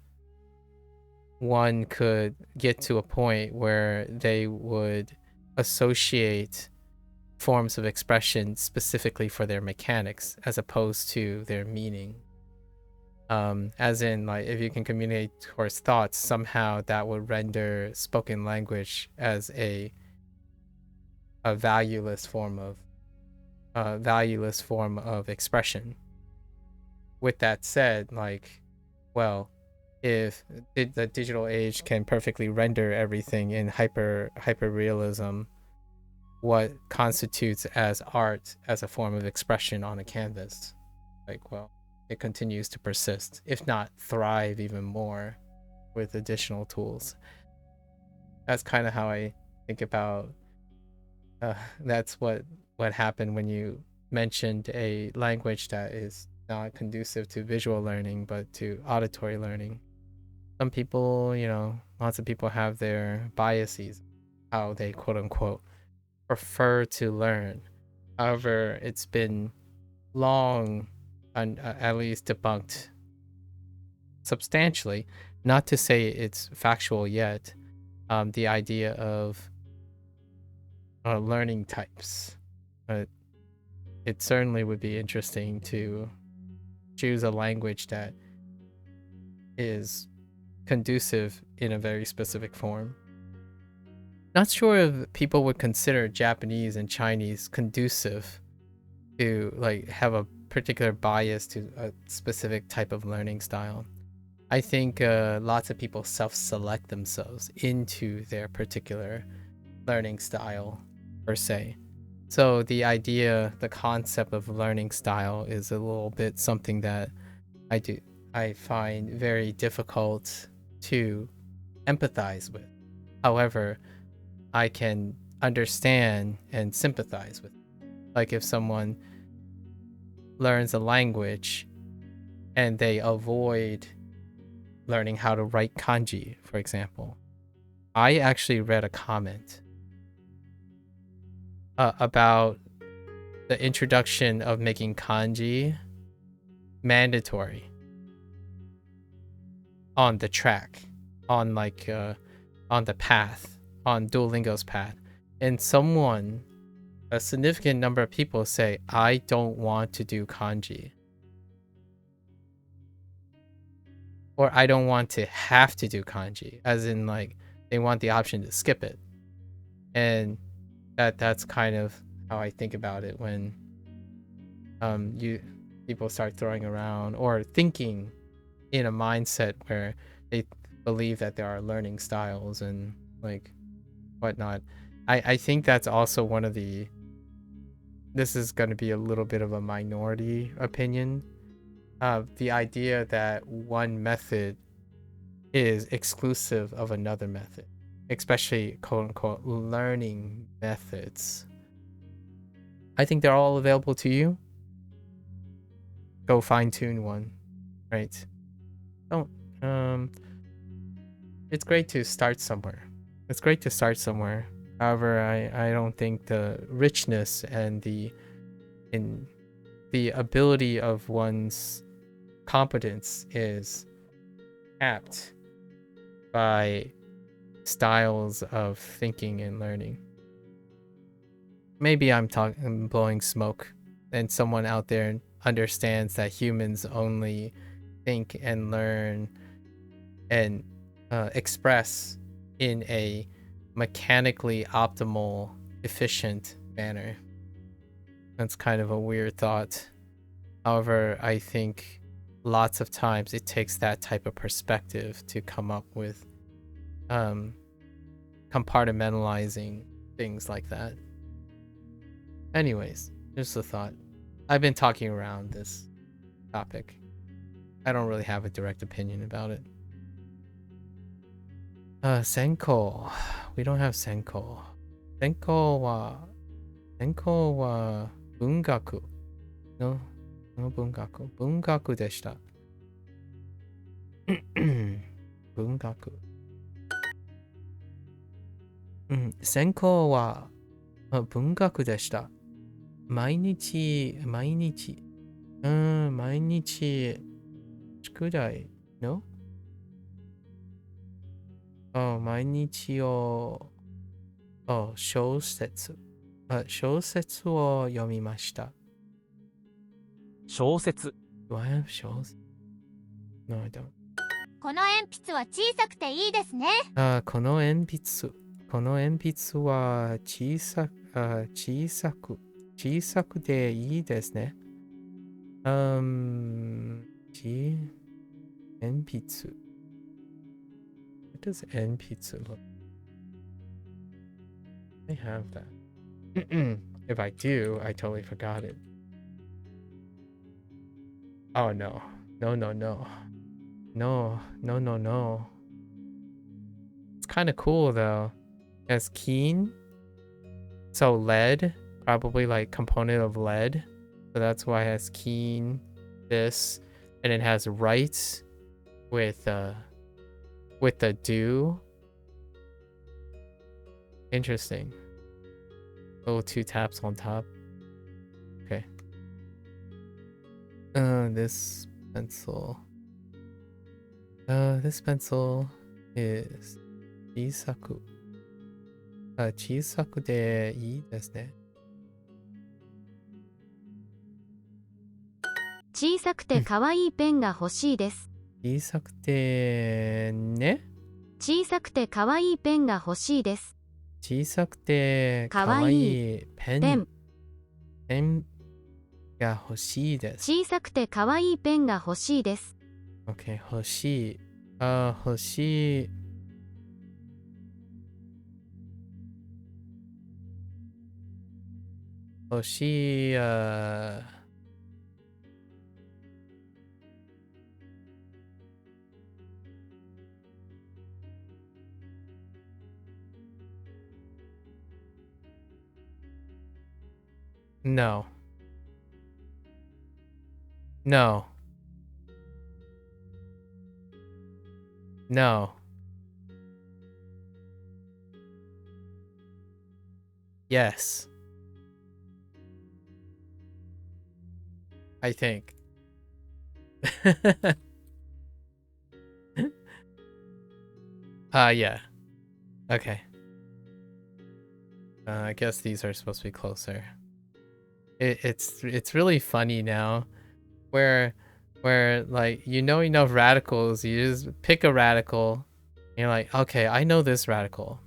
one could get to a point where they would associate forms of expression specifically for their mechanics as opposed to their meaning. As in, like, if you can communicate towards thoughts, somehow that would render spoken language as a valueless form of expression. With that said, like, well, if the digital age can perfectly render everything in hyper realism, what constitutes as art as a form of expression on a canvas, like, well, it continues to persist, if not thrive even more with additional tools. That's kind of how I think about that's what happened when you mentioned a language that is not conducive to visual learning but to auditory learning. Some people, lots of people have their biases, how they quote unquote prefer to learn. However, it's been long at least debunked substantially, not to say it's factual yet, the idea of learning types. It certainly would be interesting to choose a language that is conducive in a very specific form. Not sure if people would consider Japanese and Chinese conducive to like have a particular bias to a specific type of learning style. I think lots of people self-select themselves into their particular learning style per se. So the idea, the concept of learning style is a little bit something that I find very difficult to empathize with. However, I can understand and sympathize with. Like if someone learns a language and they avoid learning how to write kanji, for example. I actually read a comment about the introduction of making kanji mandatory on the track, on like on the path, on Duolingo's path. And a significant number of people say, I don't want to do kanji. Or I don't want to have to do kanji, as in like they want the option to skip it. And that's kind of how I think about it when people start throwing around or thinking in a mindset where they believe that there are learning styles and like whatnot. I think that's also one of this is going to be a little bit of a minority opinion. The idea that one method is exclusive of another method, especially quote unquote learning methods. I think they're all available to you. Go fine tune one, right? It's great to start somewhere. However, I don't think the richness and the ability of one's competence is capped by styles of thinking and learning. Maybe I'm blowing smoke and someone out there understands that humans only think and learn and express in a mechanically optimal, efficient manner. That's kind of a weird thought. However, I think lots of times it takes that type of perspective to come up with compartmentalizing things like that. Anyways, just a thought. I've been talking around this topic. I don't really have a direct opinion about it. Senko. We don't have Senko. Senko wa bungaku. No bungaku. Bungaku deshita. Bungaku. Senko wa bungaku deshita. 毎日宿題 No? 毎日を小説を読みました。小説。 Do I have 小説? No, I don't. この鉛筆は小さくていいですね。この鉛筆は小さくていいですね。鉛筆。What does 鉛筆 look? I have that. If I do, I totally forgot it. Oh no. No. It's kind of cool though. It has keen. So lead, probably like component of lead. So that's why it has keen, this, and it has write with the do. Interesting. Little 2 taps on top. Okay. This pencil. This pencil is 小さく。小さくでいいですね。小さくて可愛いペンが欲しいです。小さくてね。小さくてかわいいペンが欲しいです。小さくてかかわわいいいペペン。ンが欲しいです。小さくてかわいいペンが欲しいです。OK、欲しい。欲しい。欲しい。No. No. No. Yes. I think. Yeah. Okay. I guess these are supposed to be closer. It's really funny now, where like you know enough radicals, you just pick a radical, and you're like, okay, I know this radical.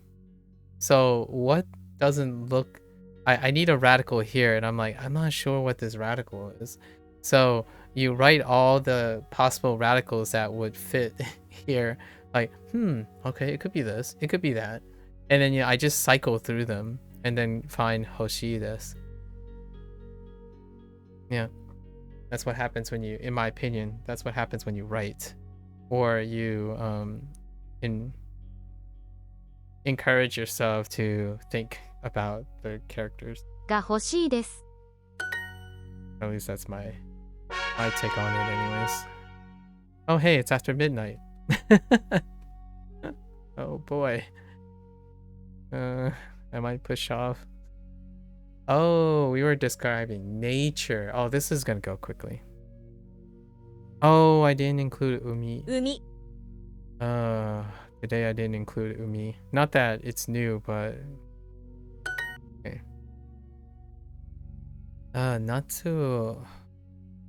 So what doesn't look? I need a radical here, and I'm like, I'm not sure what this radical is. So you write all the possible radicals that would fit here. Like, okay, it could be this, it could be that, and then I just cycle through them and then find Hoshi this. Yeah, that's what happens when you, in my opinion, that's what happens when you write, or you encourage yourself to think about the characters. が欲しいです。 At least that's my take on it anyways. Oh hey, it's after midnight. Oh boy. I might push off. Oh, we were describing nature. Oh, this is gonna go quickly. Oh, I didn't include umi. 海 Today I didn't include umi. Not that it's new, but okay. Natsu.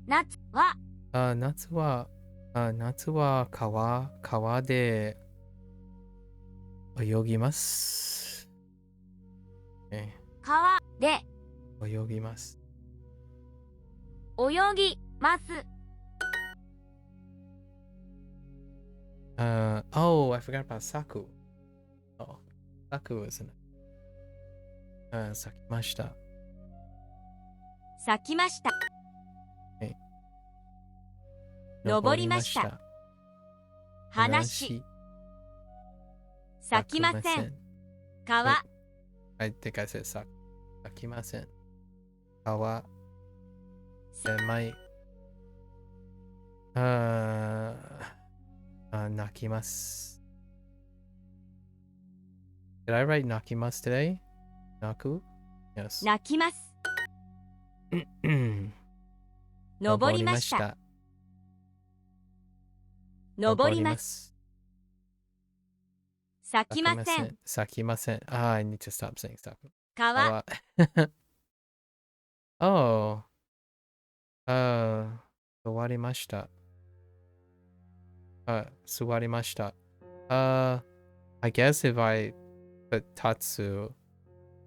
夏は夏は川で泳ぎます。Okay. 川で泳ぎます。泳ぎます。 Oh, I forgot about Saku. Oh, Saku isn't it? 咲きました。咲きました。はい。登りました。話咲きません。川 I think I said 咲きません。川狭い。泣きます。Did I write 泣きます today? 泣く Yes. 泣きます。登りました。登ります。咲きません。咲きません。I need to stop saying 咲く。川Oh. 終わりました。座りました。I guess if I put tatsu,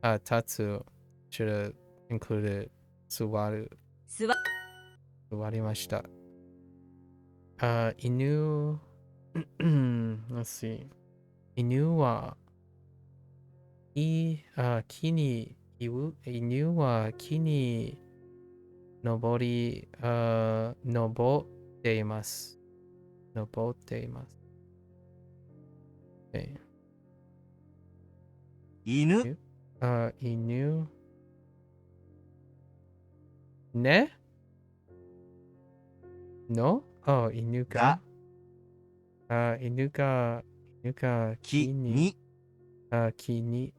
tatsu should have included 座る。座りました。犬、let's see. 犬は、木に、犬は木に登っています。登っています。Okay. 犬犬。ねの犬が。犬が木に木に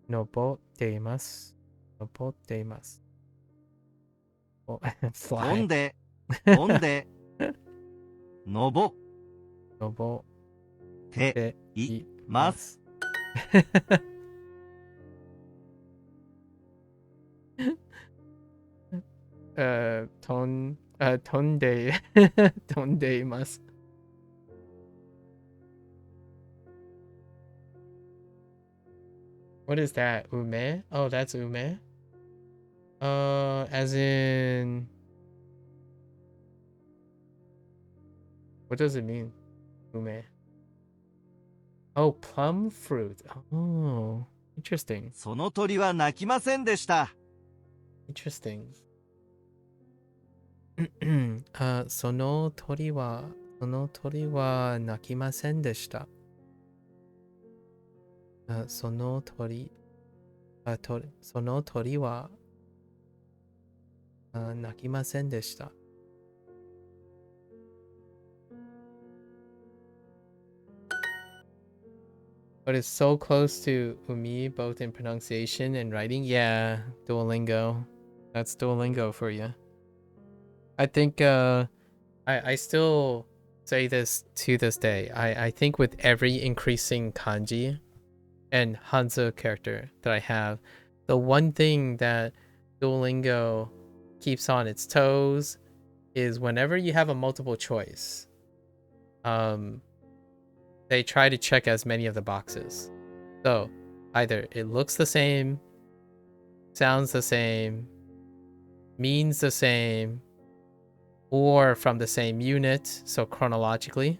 登っています。登っています。飛んで登っています。tonde, tondeimasu. What is that? Ume? Oh, that's ume. As in, what does it mean? Ume. Oh, plum fruit. Oh, interesting. その鳥は鳴きませんでした。 Interesting. その鳥は鳴きませんでした。その鳥は鳴きませんでした。But it's so close to umi, both in pronunciation and writing. Yeah, Duolingo. That's Duolingo for you. I think I still say this to this day. I think with every increasing kanji and Hanzo character that I have, the one thing that Duolingo keeps on its toes is whenever you have a multiple choice, they try to check as many of the boxes. So either it looks the same, sounds the same, means the same, or from the same unit. So chronologically,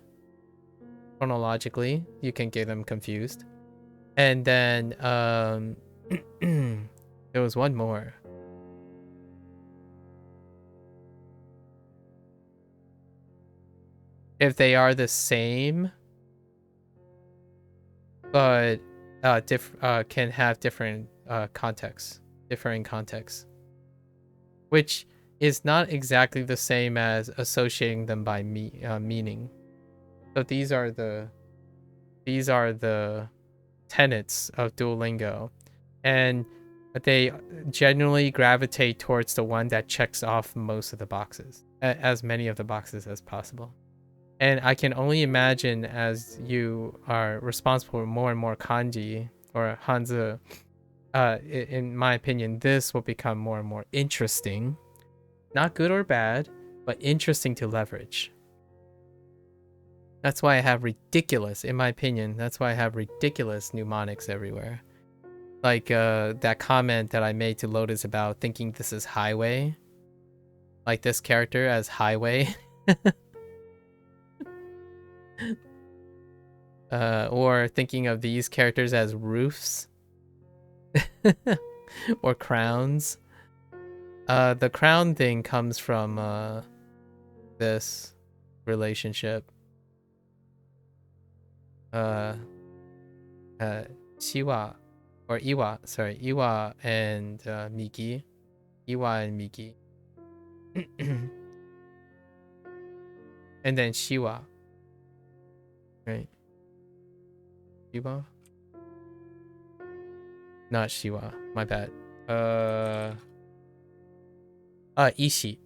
you can get them confused. And then there was one more. If they are the same, but can have different contexts, differing contexts, which is not exactly the same as associating them by meaning. So these are the tenets of Duolingo, and they generally gravitate towards the one that checks off most of the boxes, as many of the boxes as possible. And I can only imagine as you are responsible for more and more kanji or hanzi, in my opinion, this will become more and more interesting. Not good or bad, but interesting to leverage. That's why I have ridiculous, in my opinion, that's why I have ridiculous mnemonics everywhere. Like that comment that I made to Lotus about thinking this is highway. Like this character as highway. Or thinking of these characters as roofs. Or crowns. The crown thing comes from this relationship. Shiwa or Iwa and Miki. Iwa and Miki. And then Shiwa. Right? Shiwa? Not Shiwa. My bad. Ishi.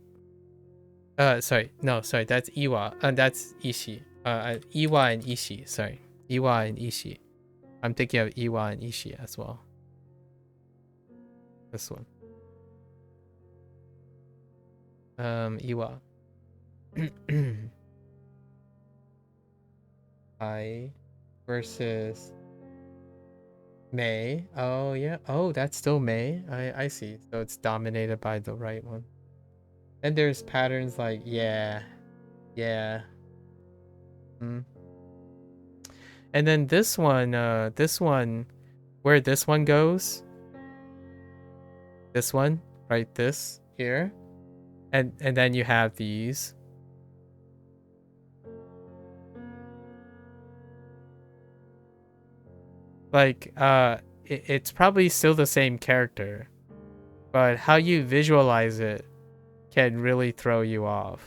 Sorry. No, sorry. That's Iwa. That's Ishi. Iwa and Ishi. Sorry. Iwa and Ishi. I'm thinking of Iwa and Ishi as well. This one. Iwa. I versus May. Oh yeah. Oh, that's still May. I see. So it's dominated by the right one. And there's patterns like yeah. And then this one, where this one goes. This one, right? This here. And then you have these. Like, it's probably still the same character, but how you visualize it can really throw you off.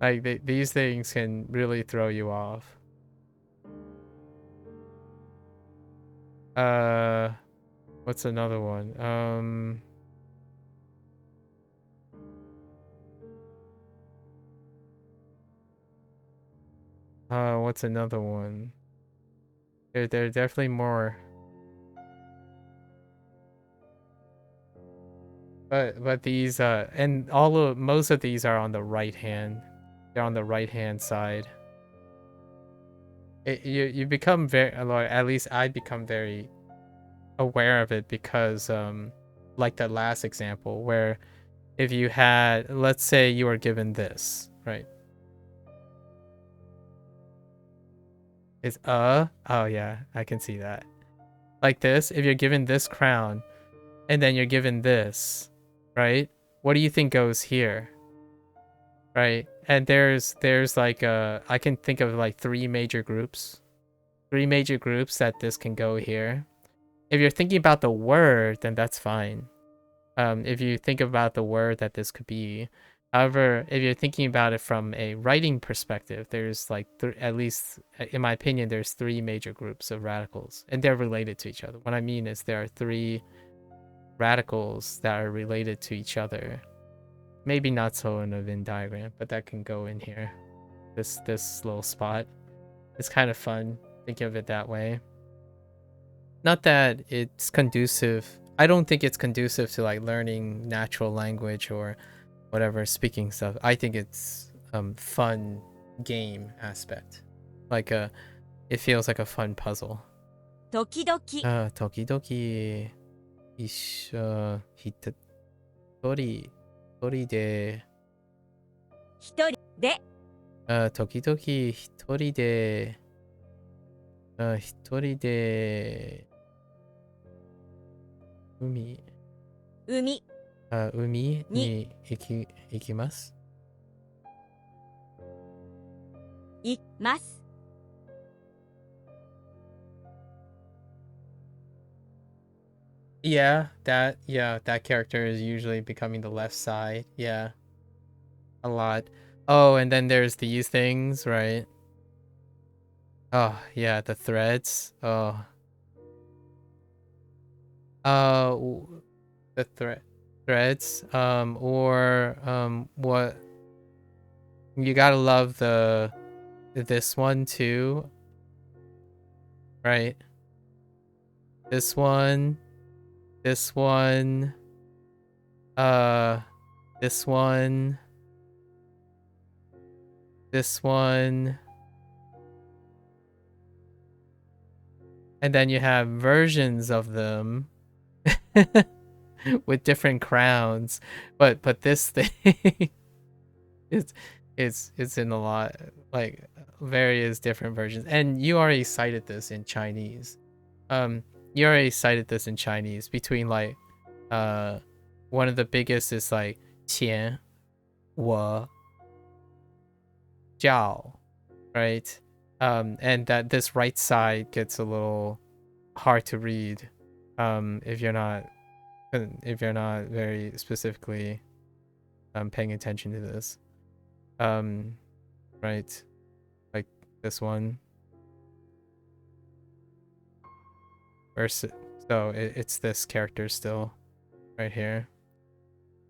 Like, these things can really throw you off. What's another one? What's another one? There are definitely more. But these and all of most of these are on the right hand. They're on the right hand side. You become very, at least I become very aware of it because like the last example where if you had, let's say you were given this, right? Is oh yeah, I can see that. Like this, if you're given this crown and then you're given this, right? What do you think goes here? Right? And there's like I can think of like three major groups. Three major groups that this can go here. If you're thinking about the word, then that's fine. If you think about the word that this could be. However, if you're thinking about it from a writing perspective, there's like at least, in my opinion, there's three major groups of radicals, and they're related to each other. What I mean is there are three radicals that are related to each other. Maybe not so in a Venn diagram, but that can go in here. This little spot. It's kind of fun. Think of it that way. Not that it's conducive. I don't think it's conducive to like learning natural language or whatever speaking stuff. I think it's fun game aspect. Like it feels like a fun puzzle. 時々 時々一緒一人で一人で時々一人で一人で海に行きます。います Yeah, that character is usually becoming the left side. Yeah, a lot. Oh, and then there's these things, right? Oh, yeah, the threads. Oh. The threads. What you gotta love this one too, right? This one, this one, this one, this one, and then you have versions of them with different crowns, but this thing it's in a lot, like various different versions. And you already cited this in Chinese. Between like one of the biggest is like 钱我 jiao, right? And that this right side gets a little hard to read if you're not very specifically paying attention to this. Right, like this one. So it's this character still right here.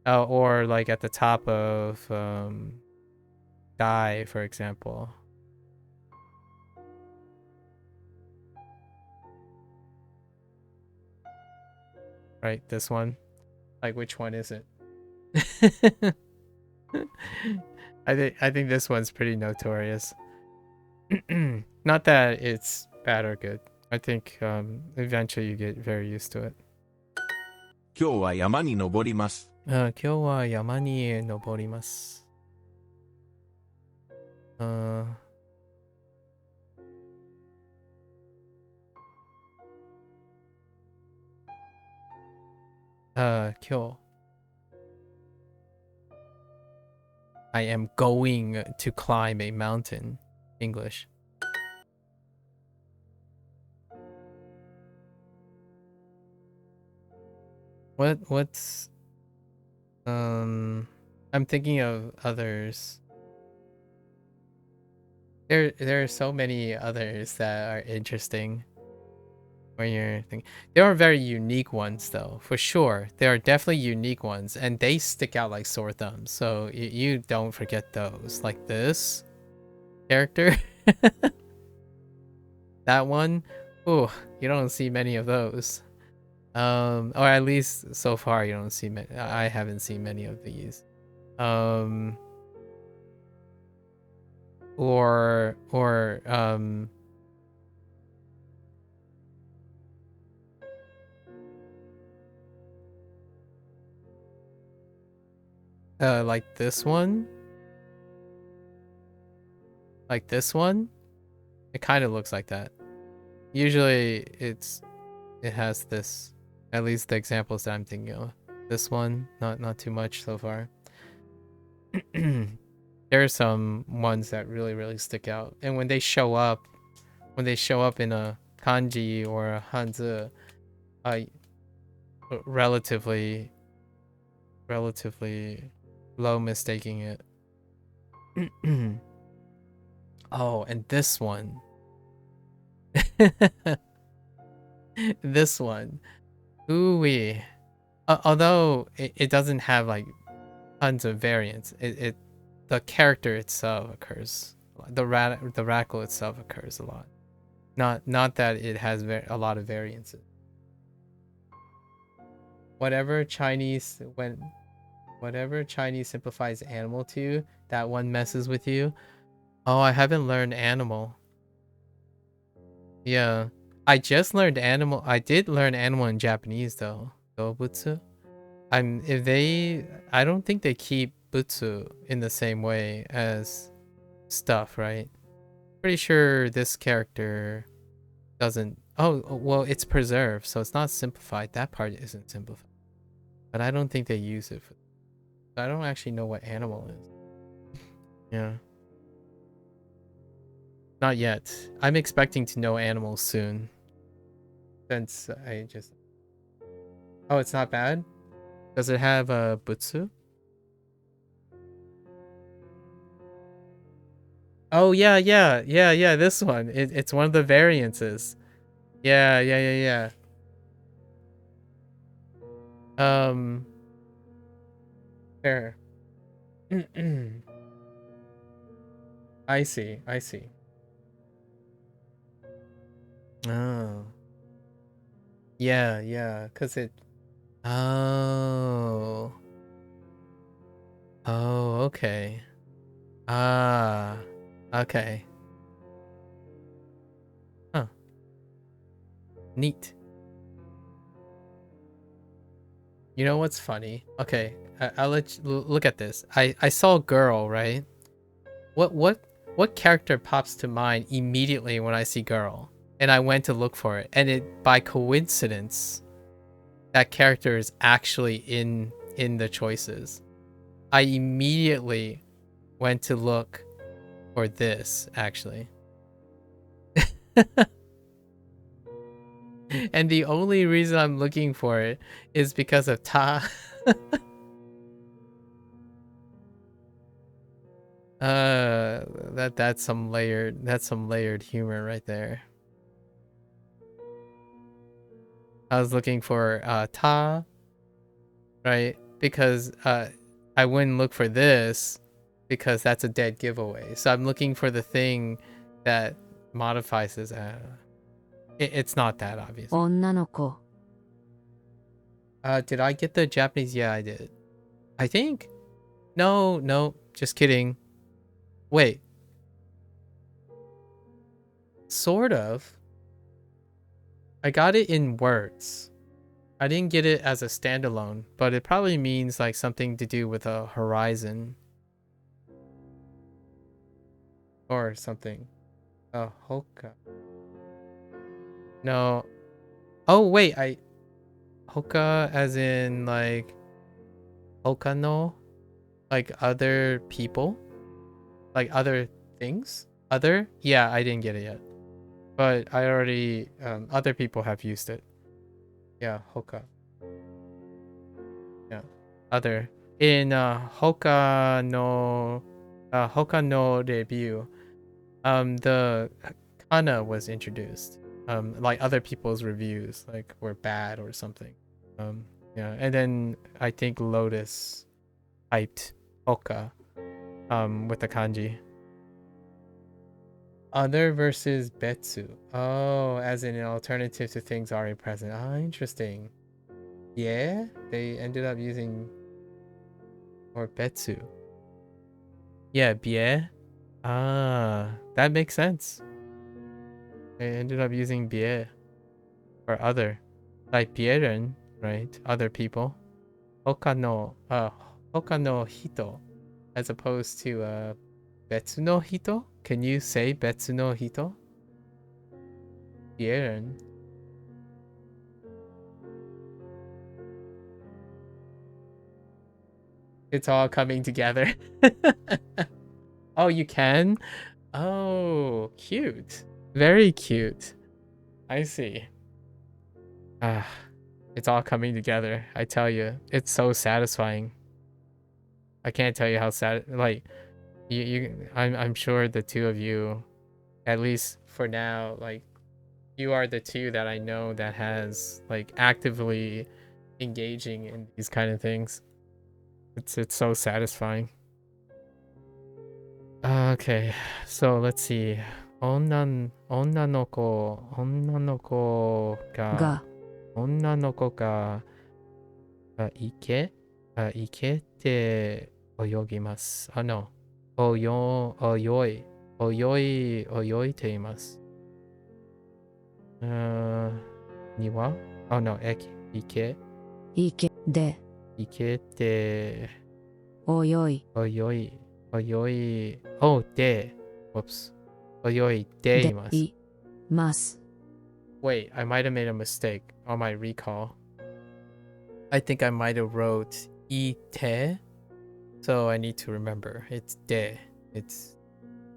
Or like at the top of die, for example. Right, this one. Like, which one is it? I think this one's pretty notorious. Not that it's bad or good. I think eventually you get very used to it. 今日は山に登ります。今日は山に登ります。今日 I am going to climb a mountain. English. What's I'm thinking of others. There are so many others that are interesting. When you're thinking, there are very unique ones though, for sure. There are definitely unique ones, and they stick out like sore thumbs. So you don't forget those. Like this character, that one. Oh, you don't see many of those. Or at least so far you don't see many. I haven't seen many of these. Or like this one. Like this one. It kind of looks like that. Usually it has this, at least the examples that I'm thinking of. This one, not too much so far. There are some ones that really stick out, and when they show up in a kanji or a hanzi, relatively low mistaking it. Oh, and this one. This one. Ooh-wee. Although it doesn't have like tons of variants, the character itself occurs. The radical itself occurs a lot. Not that it has a lot of variances. Whatever Chinese simplifies animal to, that one messes with you. Oh, I haven't learned animal. Yeah. I just learned animal. I did learn animal in Japanese though. Dobutsu. I don't think they keep butsu in the same way as stuff, right? Pretty sure this character doesn't. Oh, well, it's preserved, so it's not simplified. That part isn't simplified. But I don't think they use it. I don't actually know what animal is. Yeah. Not yet. I'm expecting to know animals soon. Since I just... Oh, it's not bad? Does it have a butsu? Oh, yeah, this one. It's one of the variances. Yeah. Fair. I see. Oh. Yeah, because it... Oh. Oh, okay. Ah, okay. Huh. Neat. You know what's funny? Okay, I'll let you look at this. I saw girl, right? What character pops to mind immediately when I see girl? And I went to look for it, and it, by coincidence, that character is actually in the choices. I immediately went to look for this, actually. And the only reason I'm looking for it is because of Ta. That's some layered humor right there. I was looking for Ta, right? Because I wouldn't look for this because that's a dead giveaway. So I'm looking for the thing that modifies this. It's not that obvious. 女の子 Did I get the Japanese? Yeah, I did. I think. No, just kidding. Wait. Sort of. I got it in words. I didn't get it as a standalone, but it probably means like something to do with a horizon. Or something. Hoka. No. Oh, wait, Hoka as in like Hokano? Like other people? Like other things? Other? Yeah, I didn't get it yet. But I already other people have used it. Yeah, Hoka. Yeah. Other. In Hoka no review, the kana was introduced. Like other people's reviews like were bad or something. Yeah, and then I think Lotus hyped Hoka with the kanji. Other versus Betsu. Oh, as in an alternative to things already present. Ah, interesting. Yeah, they ended up using or betsu. Yeah, bie. Ah, that makes sense. They ended up using bie or other, like bieren, right? Other people. Hoka no hito, as opposed to betsu no hito. Can you say betsu no hito? Bieren. It's all coming together. Oh, you can? Oh, cute. Very cute. I see. Ah, it's all coming together. I tell you, it's so satisfying. I can't tell you how sad. Like I'm sure the two of you, at least for now, like you are the two that I know that has like actively engaging in these kind of things. It's so satisfying. Okay, so let's see. が、女の子が池で泳ぎます。泳いでいます。庭no, 池で、で泳い、whoops. 泳いでいます。います。Wait, I might have made a mistake on my recall. I think I might have wrote ite, so I need to remember. It's de. It's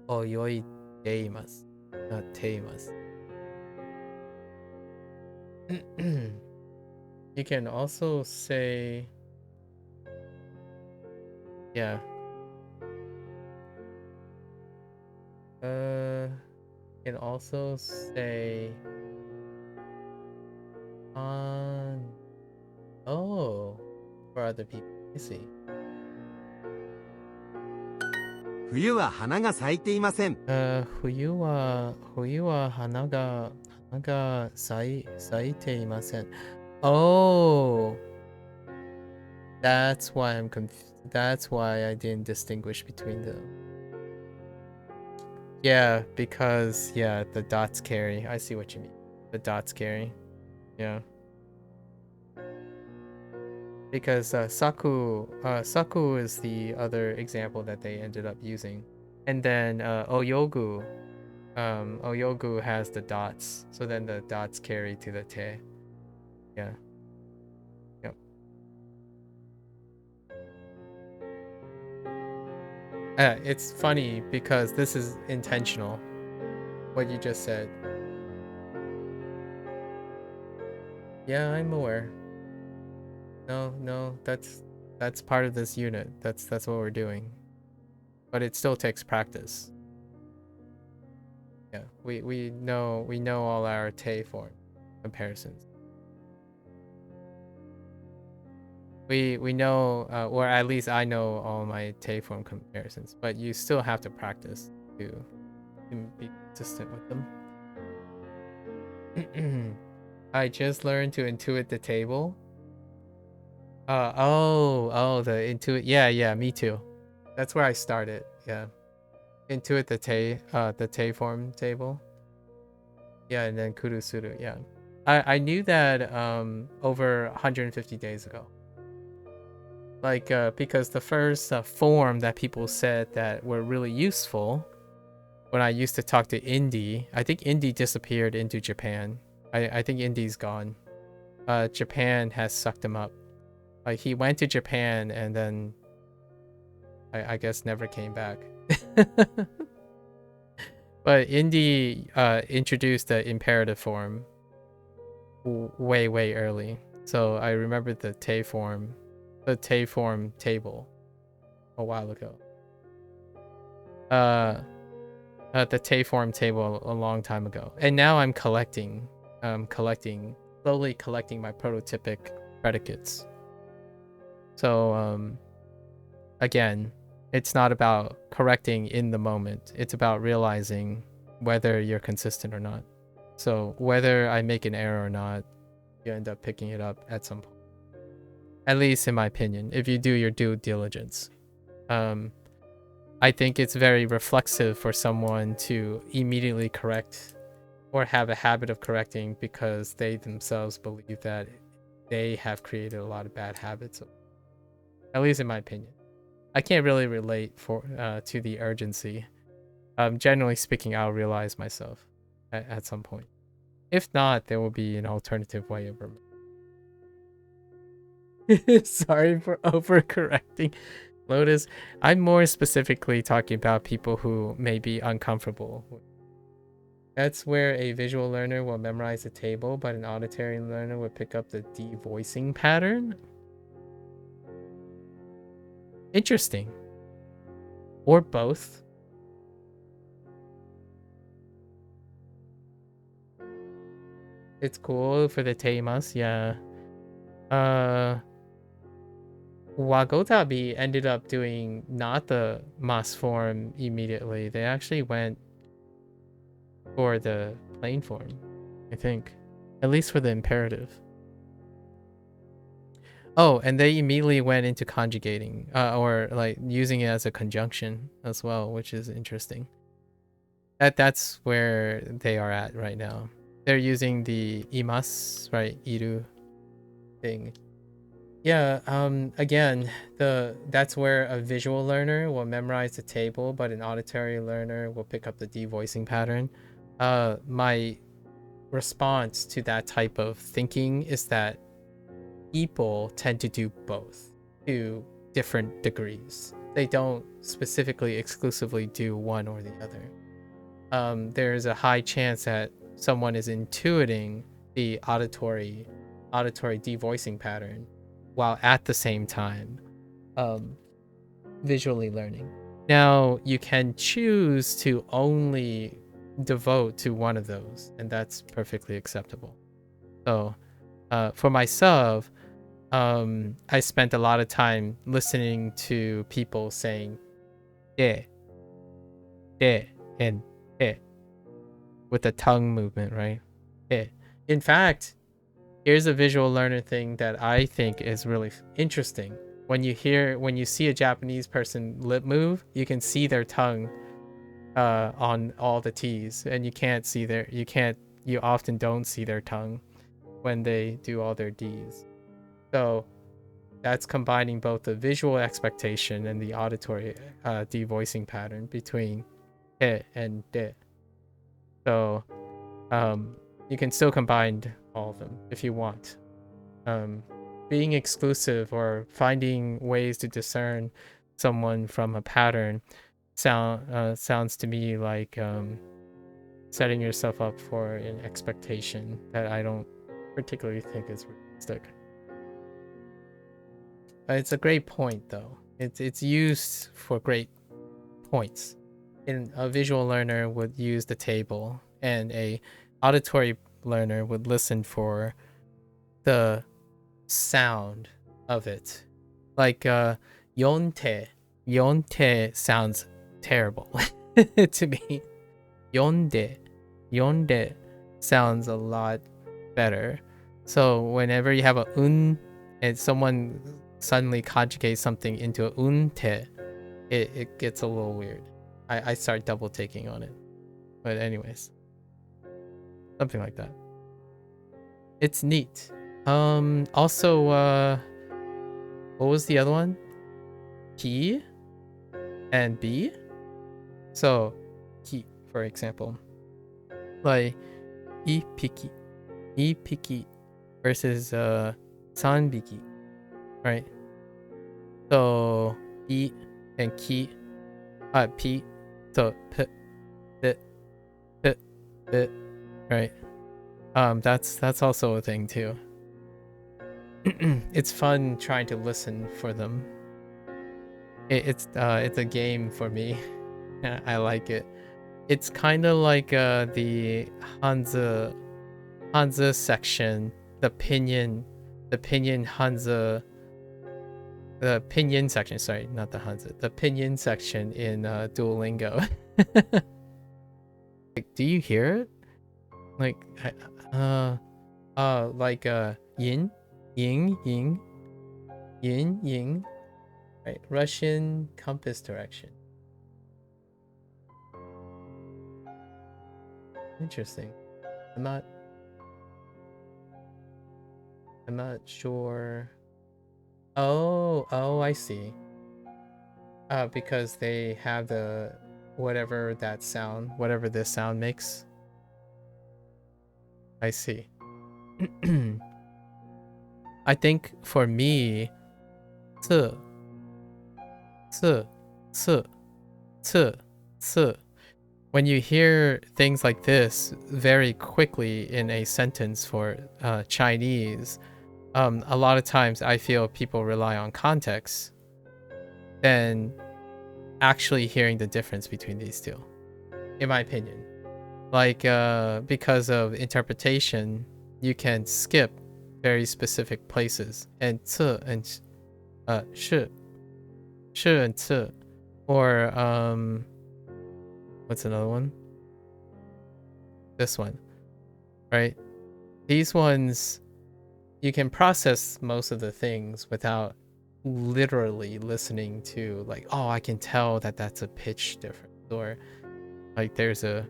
oyoi deimasu, not teimasu. You can also say, yeah. You can also say on. Oh, for other people. I see. 冬は花が咲いていません。冬は花が咲いていません。Oh, that's why I'm confused. That's why I didn't distinguish between them. Yeah, because the dots carry. I see what you mean. The dots carry. Yeah. Because saku is the other example that they ended up using, and then oyogu has the dots, so then the dots carry to the te. Yeah. Yep. It's funny because this is intentional, what you just said. Yeah, I'm aware. No, that's part of this unit. That's what we're doing. But it still takes practice. Yeah, we know all our te form comparisons. We know, or at least I know all my te form comparisons. But you still have to practice to be consistent with them. I just learned to intuit the table. The intuit. Yeah, me too. That's where I started. Yeah, intuit the te form table. Yeah, and then kurusuru. Yeah, I knew that over 150 days ago. Like because the first form that people said that were really useful when I used to talk to Indy. I think Indy disappeared into Japan. I think Indy's gone. Japan has sucked him up. Like he went to Japan and then I guess never came back. But Indy introduced the imperative form way early. So I remember the te form table a while ago. The te form table a long time ago. And now I'm slowly collecting my prototypic predicates. So again, it's not about correcting in the moment. It's about realizing whether you're consistent or not. So whether I make an error or not, you end up picking it up at some point. At least in my opinion, if you do your due diligence. I think it's very reflexive for someone to immediately correct or have a habit of correcting because they themselves believe that they have created a lot of bad habits. At least in my opinion. I can't really relate to the urgency. Generally speaking, I'll realize myself at some point. If not, there will be an alternative way of Sorry for overcorrecting. Lotus, I'm more specifically talking about people who may be uncomfortable. That's where a visual learner will memorize a table, but an auditory learner will pick up the devoicing pattern. Interesting. Or both. It's cool for the teimas, yeah. Wagotabi ended up doing not the mas form immediately. They actually went for the plain form, I think. At least for the imperative. Oh, and they immediately went into conjugating, or like using it as a conjunction as well, which is interesting. That's where they are at right now. They're using the imas, right, iru thing. Yeah, again, that's where a visual learner will memorize the table, but an auditory learner will pick up the devoicing pattern. My response to that type of thinking is that people tend to do both to different degrees. They don't specifically exclusively do one or the other. There's a high chance that someone is intuiting the auditory devoicing pattern while at the same time visually learning. Now, you can choose to only devote to one of those, and that's perfectly acceptable. So, for myself, I spent a lot of time listening to people saying de, and de with the tongue movement, right? De. In fact, here's a visual learner thing that I think is really interesting. When you see a Japanese person lip move, you can see their tongue on all the T's, and you often don't see their tongue when they do all their D's. So that's combining both the visual expectation and the auditory devoicing pattern between he and de. So you can still combine all of them if you want. Being exclusive or finding ways to discern someone from a pattern sounds to me like setting yourself up for an expectation that I don't particularly think is realistic. It's a great point, though. It's used for great points. A visual learner would use the table, and a auditory learner would listen for the sound of it. Like yonte. Yonte sounds terrible to me. Yonde sounds a lot better. So whenever you have a un and someone suddenly conjugates something into a unte, it gets a little weird. I start double taking on it. But anyways, something like that. It's neat. Also, what was the other one? Ki and B. So, ki, for example, like ipiki versus sanbiki, right? So, I and ki, pi, so p, right? That's also a thing too. It's fun trying to listen for them. It's a game for me. I like it. It's kind of like the Hanzi section, the pinyin Hanzi, the pinyin section. Sorry, not the Hanzi. The pinyin section in Duolingo. Like, do you hear it? Like, yin, yin, yin, ying, right? Russian compass direction. Interesting. I'm not sure. Oh, I see. Because they have the whatever this sound makes. I see. I think for me, 这 when you hear things like this very quickly in a sentence for Chinese, a lot of times I feel people rely on context than actually hearing the difference between these two, in my opinion. Like, because of interpretation, you can skip very specific places, and 这 and 是 and 这, or what's another one? This one, right? These ones, you can process most of the things without literally listening to, like, oh, I can tell that that's a pitch difference, or like there's a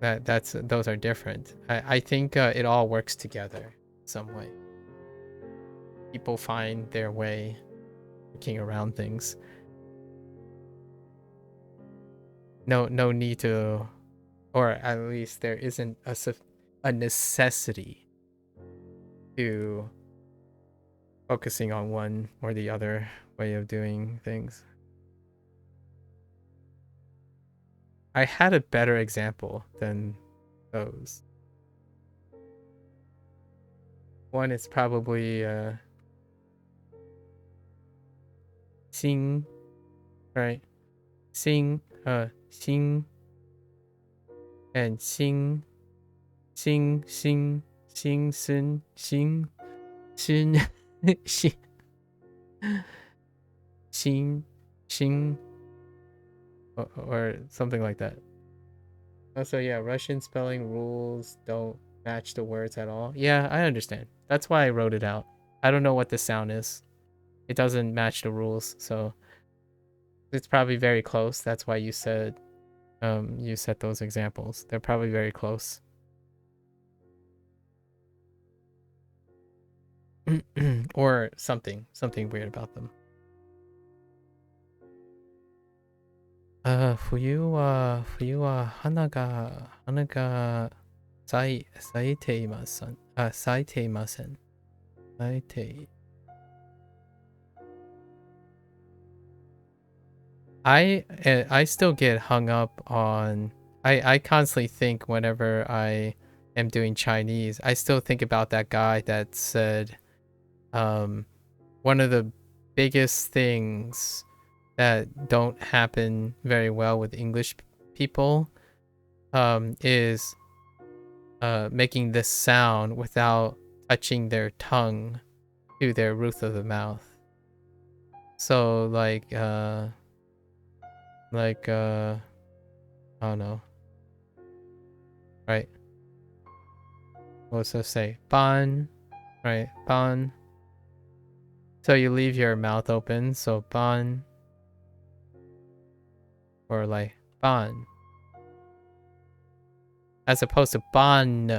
those are different. I think it all works together some way. People find their way working around things. No need to, or at least there isn't a necessity to focusing on one or the other way of doing things. I had a better example than those. One is probably sing, right? Sing, sing, and sing, sing, sing, sing, sin, sing, sin, sing, sing, sing, or something like that. Also, yeah, Russian spelling rules don't match the words at all. Yeah, I understand. That's why I wrote it out. I don't know what the sound is. It doesn't match the rules, so it's probably very close. That's why you said those examples. They're probably very close. Or something weird about them. 冬は花が咲いていません。咲いていません。咲いて。I still get hung up on. I constantly think whenever I am doing Chinese, I still think about that guy that said, one of the biggest things that don't happen very well with English people is making this sound without touching their tongue to their roof of the mouth. So like I don't know, right? What's that say? Ban, right? Ban. So you leave your mouth open, so ban, or like ban, as opposed to ban.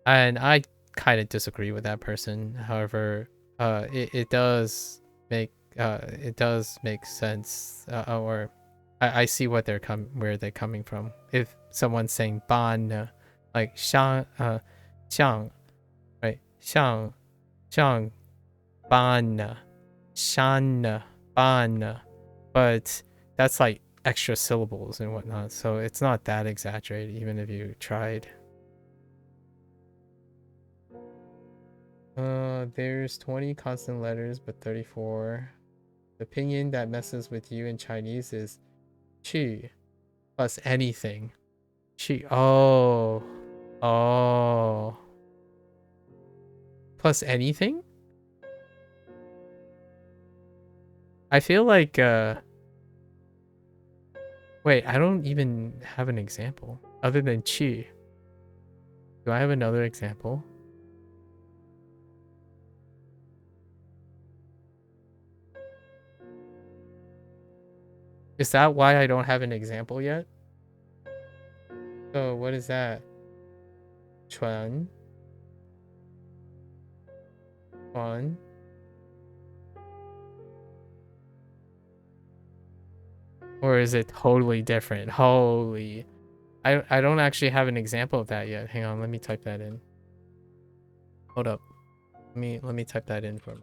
And I kind of disagree with that person. However, it does make sense, or I see what where they're coming from. If someone's saying ban, like xiang, xiang, right? xiang, ban, shan, ban, but that's like extra syllables and whatnot, so it's not that exaggerated even if you tried. There's 20 consonant letters but 34. The opinion that messes with you in Chinese is qi plus anything. Qi. Oh, plus anything. I feel like wait, I don't even have an example other than qi. Do I have another example? Is that why I don't have an example yet? So what is that? Chuan. Chuan. Or is it totally different? Holy. I don't actually have an example of that yet. Hang on, let me type that in. Hold up. Let me type that in for me.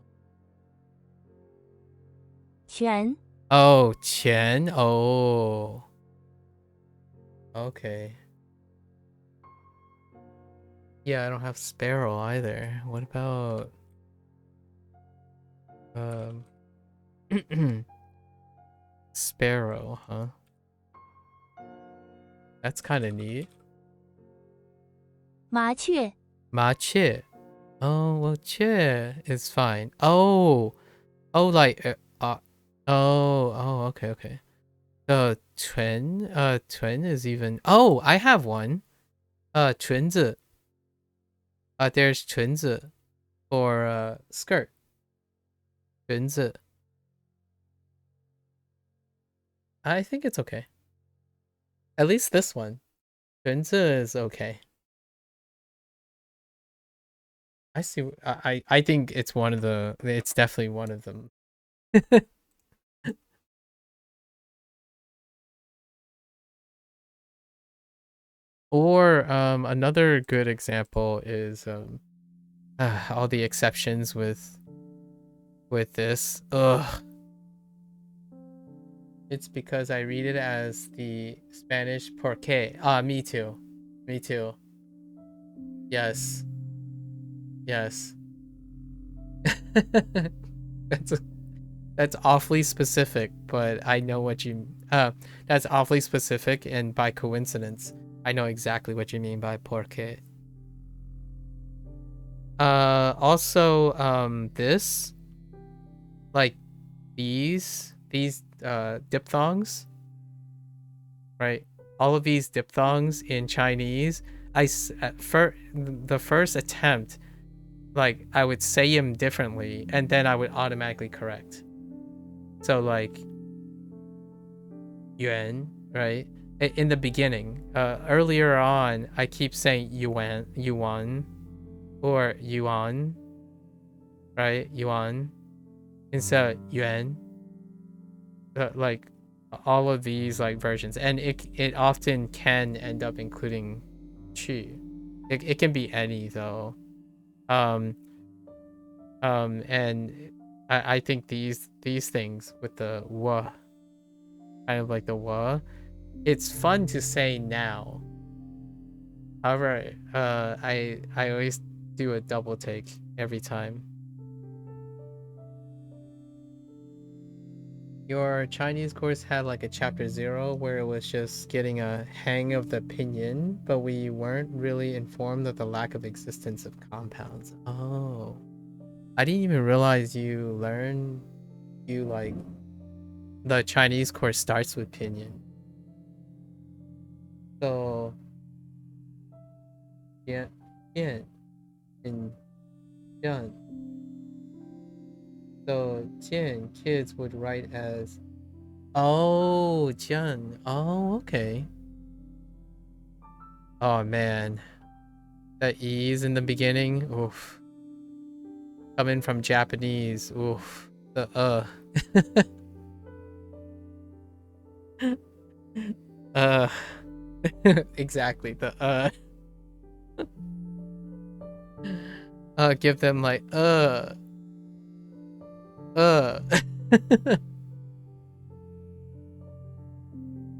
全 Oh, Qian. Oh. Okay. Yeah, I don't have sparrow either. What about sparrow, huh? That's kind of neat. 麻雀 Ma che. Oh, well, che is fine. Oh, like okay, okay. The twin is even. Oh, I have one. 裙子. There's 裙子 for skirt. 裙子. I think it's okay. At least this one. 裙子 is okay. I see. I think it's one of the. It's definitely one of them. Or another good example is all the exceptions with this. Ugh. It's because I read it as the Spanish porque. Ah, me too. Me too. Yes. Yes. That's awfully specific, but I know what you that's awfully specific, and by coincidence, I know exactly what you mean by porque. Also this, like these diphthongs, right? All of these diphthongs in Chinese, for the first attempt, like I would say them differently, and then I would automatically correct. So like yuan, right? In the beginning, earlier on, I keep saying yuan, or yuan, right? Yuan instead of yuan. Like all of these like versions, and it often can end up including chi. It can be any though. And I think these things with the wa, kind of like the wa, it's fun to say now. However, I always do a double take every time. Your Chinese course had like a chapter 0 where it was just getting a hang of the pinyin, but we weren't really informed of the lack of existence of compounds. Oh. I didn't even realize you like the Chinese course starts with pinyin. So yeah, and Jian. So Jian kids would write as Jian. Oh, okay. Oh man. The E's in the beginning. Oof. Coming from Japanese. Oof. The exactly. The give them like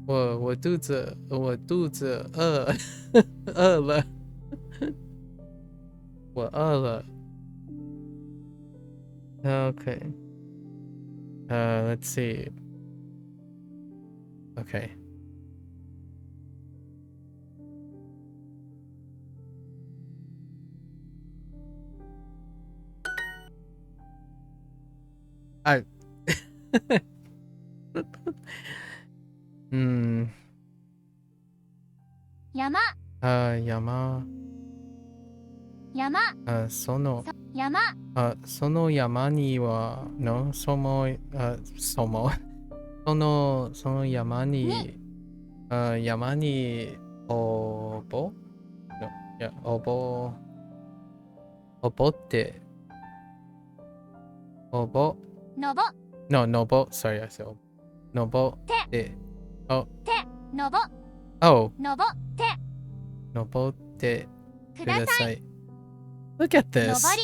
我肚子饿了我饿了 Okay. Let's see. Okay. I山 山山その山その山にはのそもその山に、山に、おぼのいや、おぼって、おぼ、のぼ、no, のぼ、sorry, I said のぼって、のぼ、 oh, のぼって、のぼってくくだださい。さい。Look at の this. ぼり、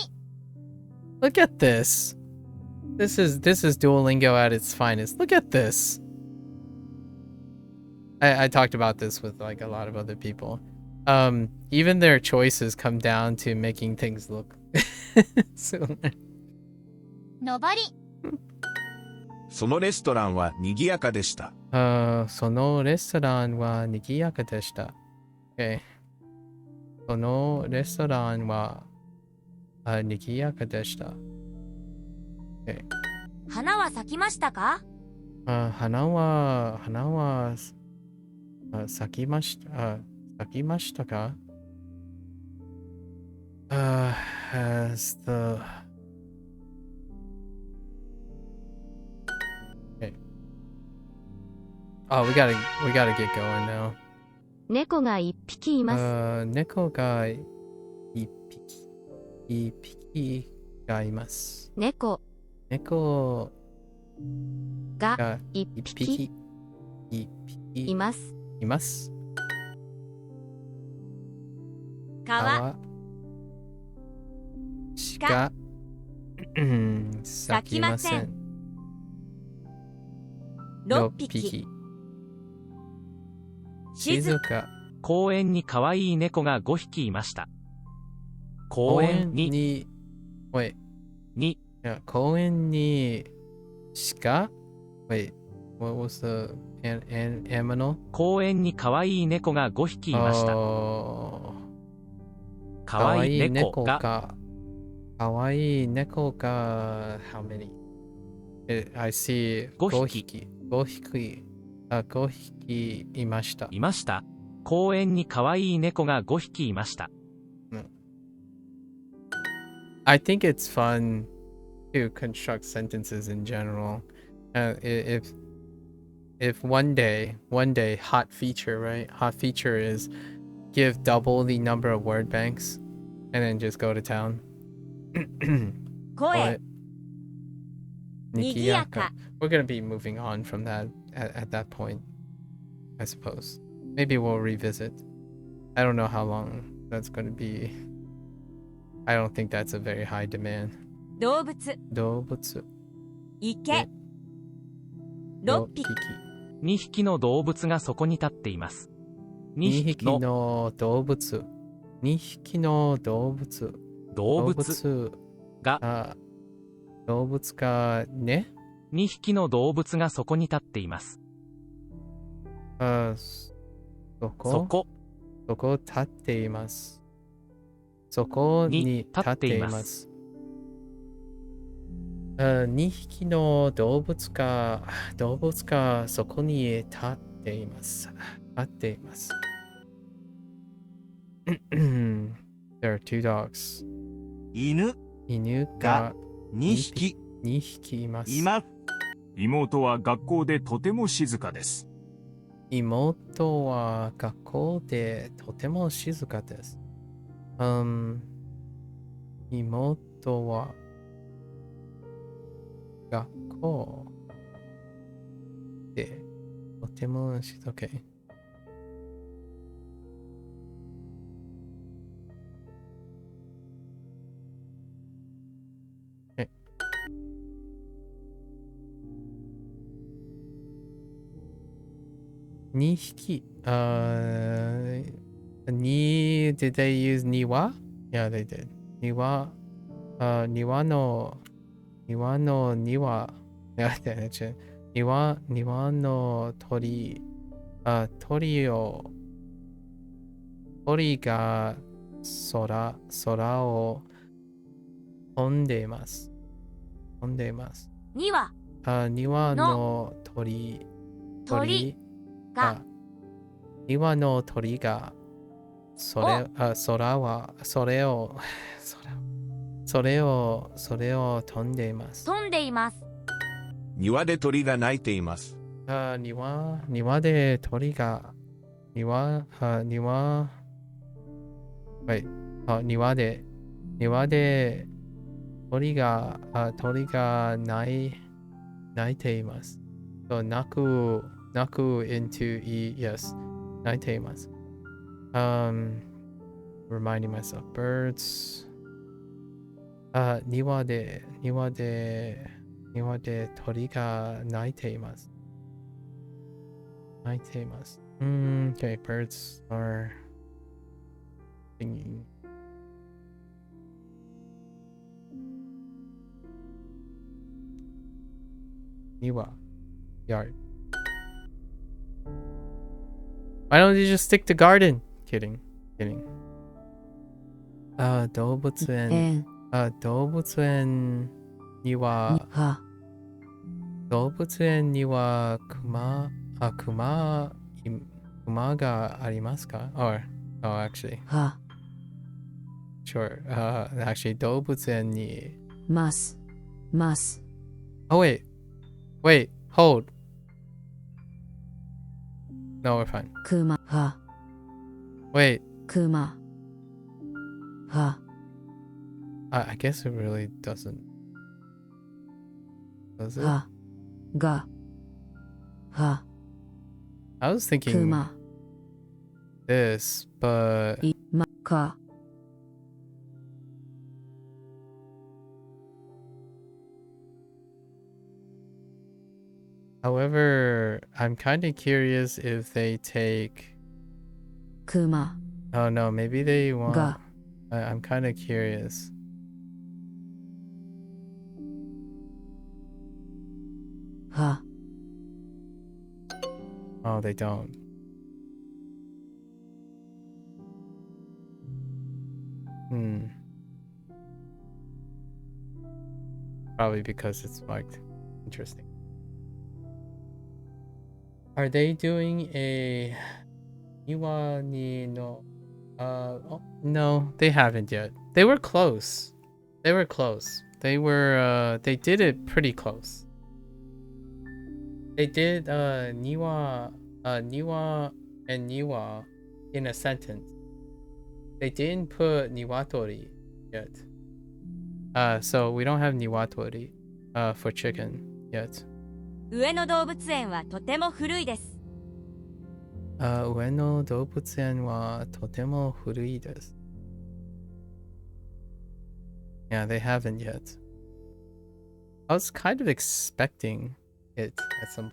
Look at this. This is Duolingo at its finest. Look at this. I talked about this with like a lot of other people. Even their choices come down to making things look similar. のぼり、そのレストランは賑やかでした。そのレストランは賑やかでした。Okay. そのレストランは賑やかでした。Okay. 花は咲きましたか？花は咲きました。咲きましたか？Has the Okay. Oh, we gotta get going now. 猫が一匹います。猫が一匹がいます。猫が一匹います。います。川しか咲きません。六匹。静か。公園に可愛い猫が5匹いました。公園にWait. にいや、公園に鹿 Wait, what was the animal? 公園に可愛い猫が5匹いました。可愛い猫が可愛い猫が how many? I see 5匹。5匹いました。いました。公園に可愛い猫が5匹いました。I think it's fun to construct sentences in general. If one day, hot feature, right? Hot feature is give double the number of word banks and then just go to town. 声、 Nikiyaka. We're gonna be moving on from that at that point, I suppose. Maybe we'll revisit. I don't know how long that's gonna be. I don't think that's a very high demand. 動物、動物、池、6匹。 2匹の動物がそこに立っています。2匹の動物。2匹の動物。動物がね。2匹の動物がそこに立っています。そこ立っています。そこに立っています。2匹の動物がそこに立っています。立っています。There are two dogs. 犬が2匹います。妹は学校でとても静かです。妹は学校でとても静かです。妹は学校でとても静か。Okay. 2匹。Did they use 庭? Yeah, they did. 庭の庭。いや、庭の鳥が空を飛んでいます。庭の鳥が庭の鳥がそれを飛んでいます。庭で鳥が鳴いています。庭で鳥が、庭、wait, 庭で鳥が鳴いています。So, 鳴く into E, yes, 鳴いています。Reminding myself, birds. 庭で鳥が鳴いています。Okay, birds are singing. Niwa, yard. Why don't you just stick to garden? Kidding. 動物園には熊がありますか? Or, oh, actually. Sure. Actually, 動物園にます。Oh, wait, hold. No, we're fine. Wait. I guess it really doesn't. Does it? I was thinking this, but however, I'm kind of curious if they take. Oh no, maybe they want. I'm kind of curious. Oh, they don't. Probably because it's marked. Interesting. Are they doing a Iwani no? Oh, no, they haven't yet. They were close. They did it pretty close. They did niwa and niwa in a sentence. They didn't put niwatori yet. So we don't have niwatori for chicken yet. 上野動物園はとても古いです。上野動物園はとても古いです。Yeah, they haven't yet. I was kind of expecting it at some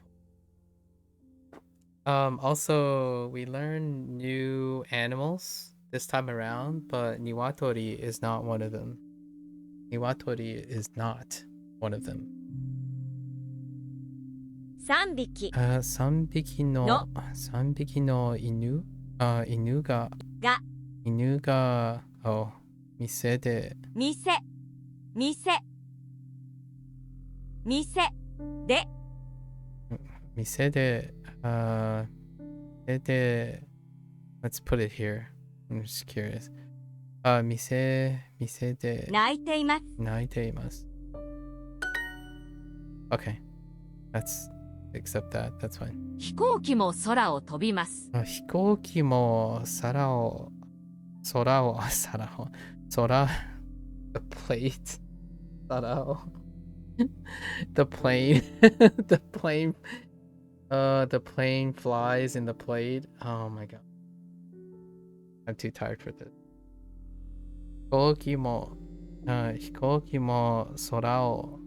point. Also, we learned new animals this time around, but niwatori is not one of them. 3匹3匹の犬が店でlet's put it here. I'm just curious. 店で鳴いています。 Okay, let's accept that. That's fine. 飛行機も空を飛びます。飛行機も空を the plate 空をthe plane the plane flies in the plate. Oh my god, I'm too tired for this. 飛行機も空を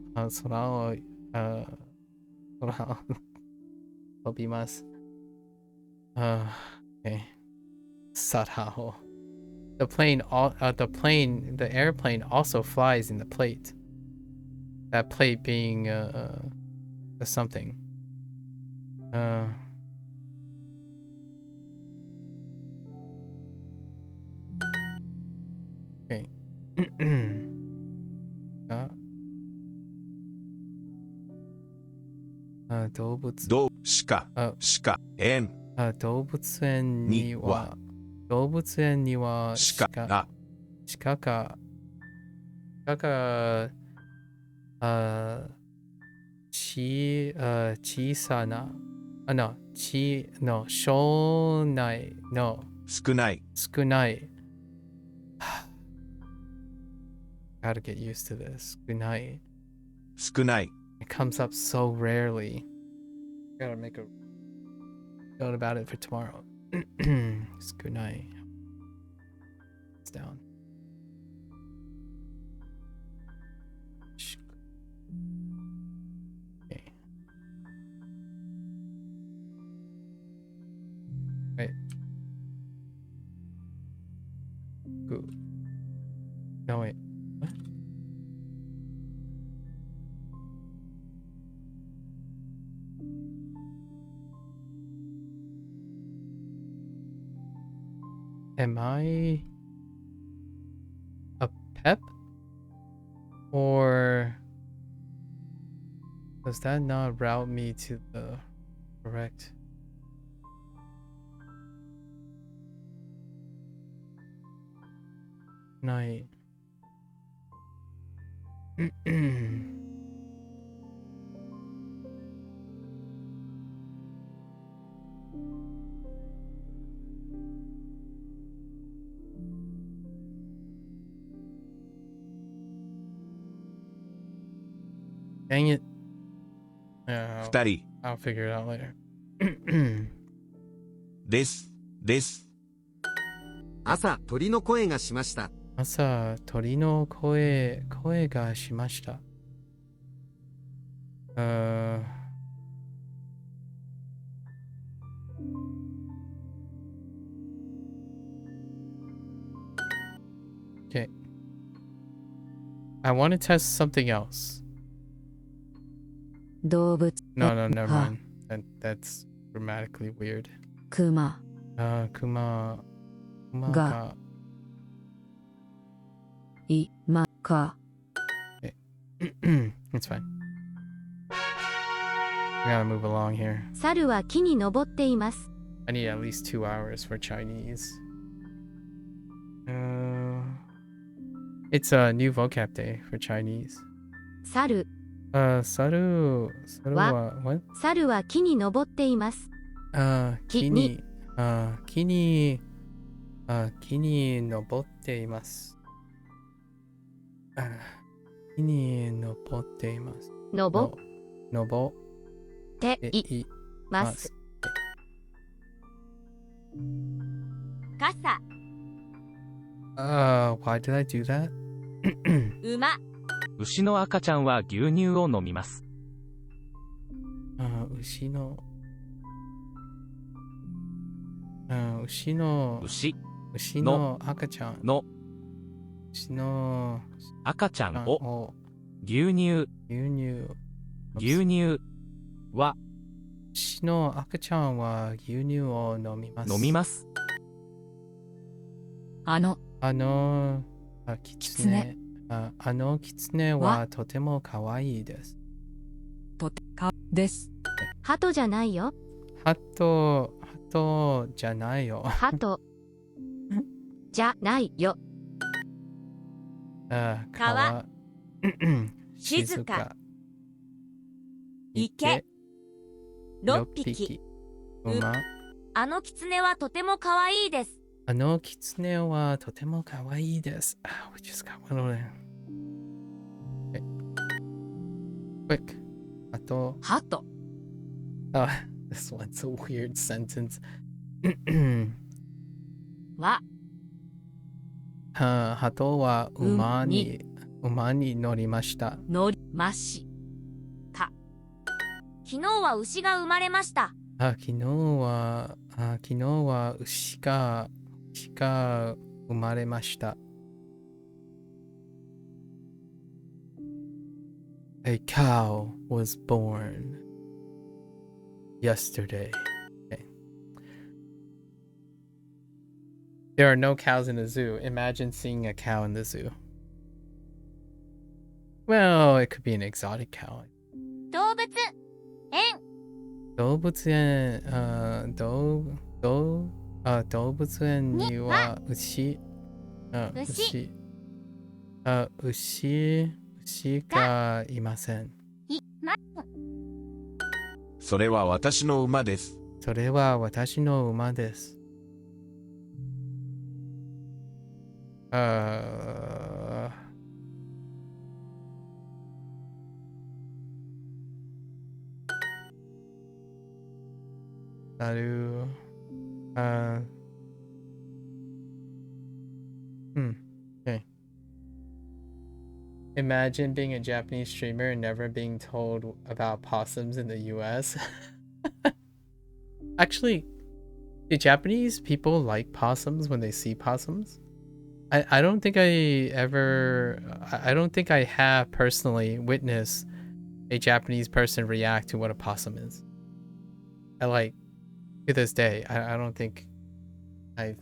飛びます。Okay. 空を the airplane also flies in the plate. That plate being a something. Okay. 動物園には鹿が小さな no. の少ないの少ない。少ない。Gotta get used to this. 少ない。少ない。It comes up so rarely. Gotta make a note about it for tomorrow. 少ない。It's down. Okay. Wait. Good. No, wait. What? Am I a pep? Or does that not route me to the correct? Night. Dang it.二人 I'll figure it out later. です。です。朝鳥の声がしました。朝、鳥の声がしました。Okay. I want to test something else. 動物 No, never mind. That's grammatically weird. クマ熊ががいまか It's fine. We gotta move along here. 猿は木に登っています。 I need at least 2 hours for Chinese. It's a new vocab day for Chinese. 猿猿は what? 猿は木に登っています。木に登っています。木に登っています。登登っています。傘、 Why did I do that? 馬、牛の赤ちゃんは牛乳を飲みます。牛の赤ちゃんの牛の赤ちゃんをを牛乳は牛の赤ちゃんは牛乳を飲みます。キツネキツネはとても可愛いです。鳩じゃないよ。鳩じゃないよ。鳩じゃないよ。川静か池6匹馬あの狐はとても可愛いです。あのキツネはとても可愛いです。We just got one of them. Quick. 鳩This one's a weird sentence. は鳩は馬に乗りました。乗りました昨日は牛が生まれました。昨日は牛が生まれました。A cow was born yesterday. Okay. There are no cows in the zoo. Imagine seeing a cow in the zoo. Well, it could be an exotic cow. 動物園動物園には牛がいません。それは私の馬です。それは私の馬です。なる。Okay. Imagine being a Japanese streamer and never being told about possums in the US. Actually, do Japanese people like possums when they see possums? I don't think I don't think I have personally witnessed a Japanese person react to what a possum is. I like, to this day, I don't think I've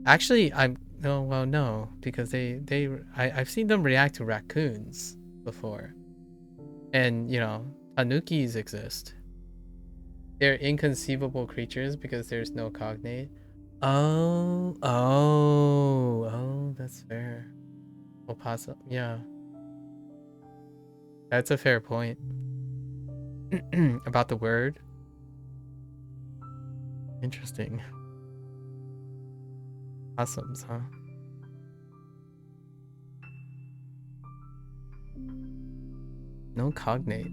actually no, because I've seen them react to raccoons before. And tanukis exist. They're inconceivable creatures because there's no cognate. Oh, that's fair. Opossum, yeah. That's a fair point. About the word. Interesting. Possums, huh? No cognate.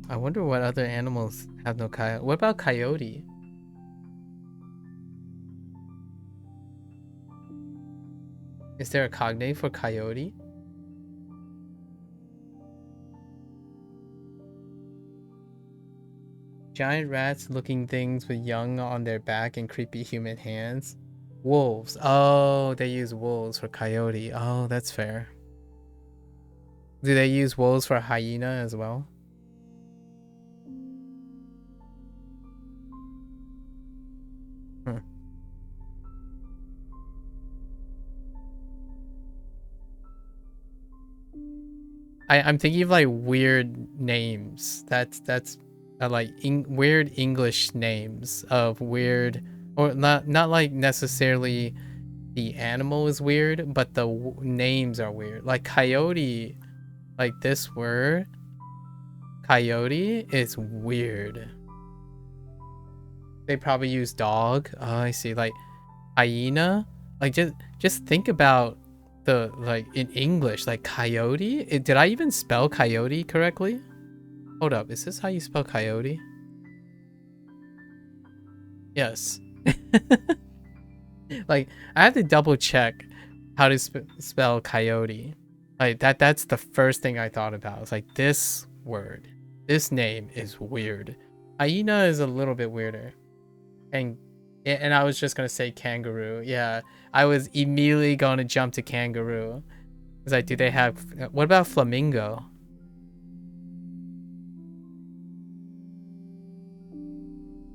I wonder what other animals have no cognate. What about coyote? Is there a cognate for coyote? Giant rats looking things with young on their back and creepy human hands. Wolves. Oh, they use wolves for coyote. Oh, that's fair. Do they use wolves for hyena as well? I'm thinking of like weird names. That's like weird English names of weird, or not like necessarily the animal is weird, but the names are weird. Like coyote, like this word, coyote is weird. They probably use dog. Oh, I see. Like hyena. Like just think about the like in English, like coyote. Did I even spell coyote correctly? Hold up, is this how you spell coyote? Yes. Like I have to double check how to spell coyote. Like that's the first thing I thought about. It's like this word, this name is weird. Hyena is a little bit weirder. And I was just gonna say kangaroo. Yeah, I was immediately gonna jump to kangaroo. It's like, do they have? What about flamingo?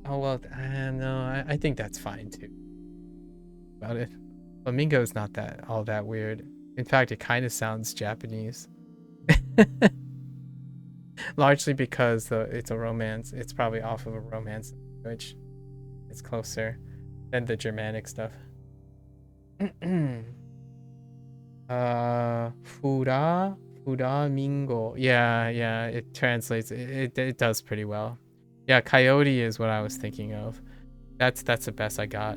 Oh well, no, I think that's fine too. About it, flamingo is not that all that weird. In fact, it kind of sounds Japanese. Largely because it's a romance. It's probably off of a romance language. It's closer than the Germanic stuff. Furamingo. Yeah, it translates. It does pretty well. Yeah, coyote is what I was thinking of. That's the best I got.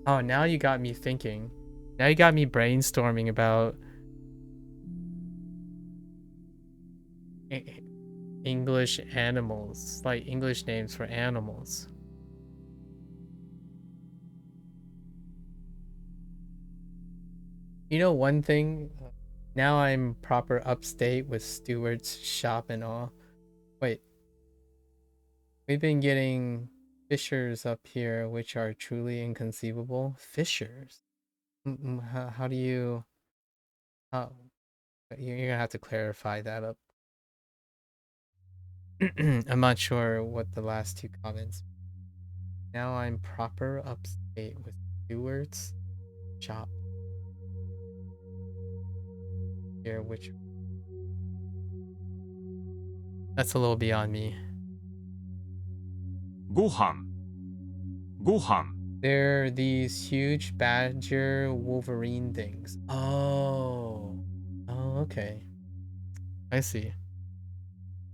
Oh, now you got me thinking. Now you got me brainstorming about English animals, like English names for animals. You know one thing? Now I'm proper upstate with Stewart's shop and all. Wait. We've been getting fissures up here, which are truly inconceivable. Fissures? How do you... Oh, you're gonna have to clarify that up. I'm not sure what the last two comments. Now I'm proper upstate with Stewart's shop. Here, which... That's a little beyond me. ご飯ご飯 They're these huge badger Wolverine things. Oh, okay. I see.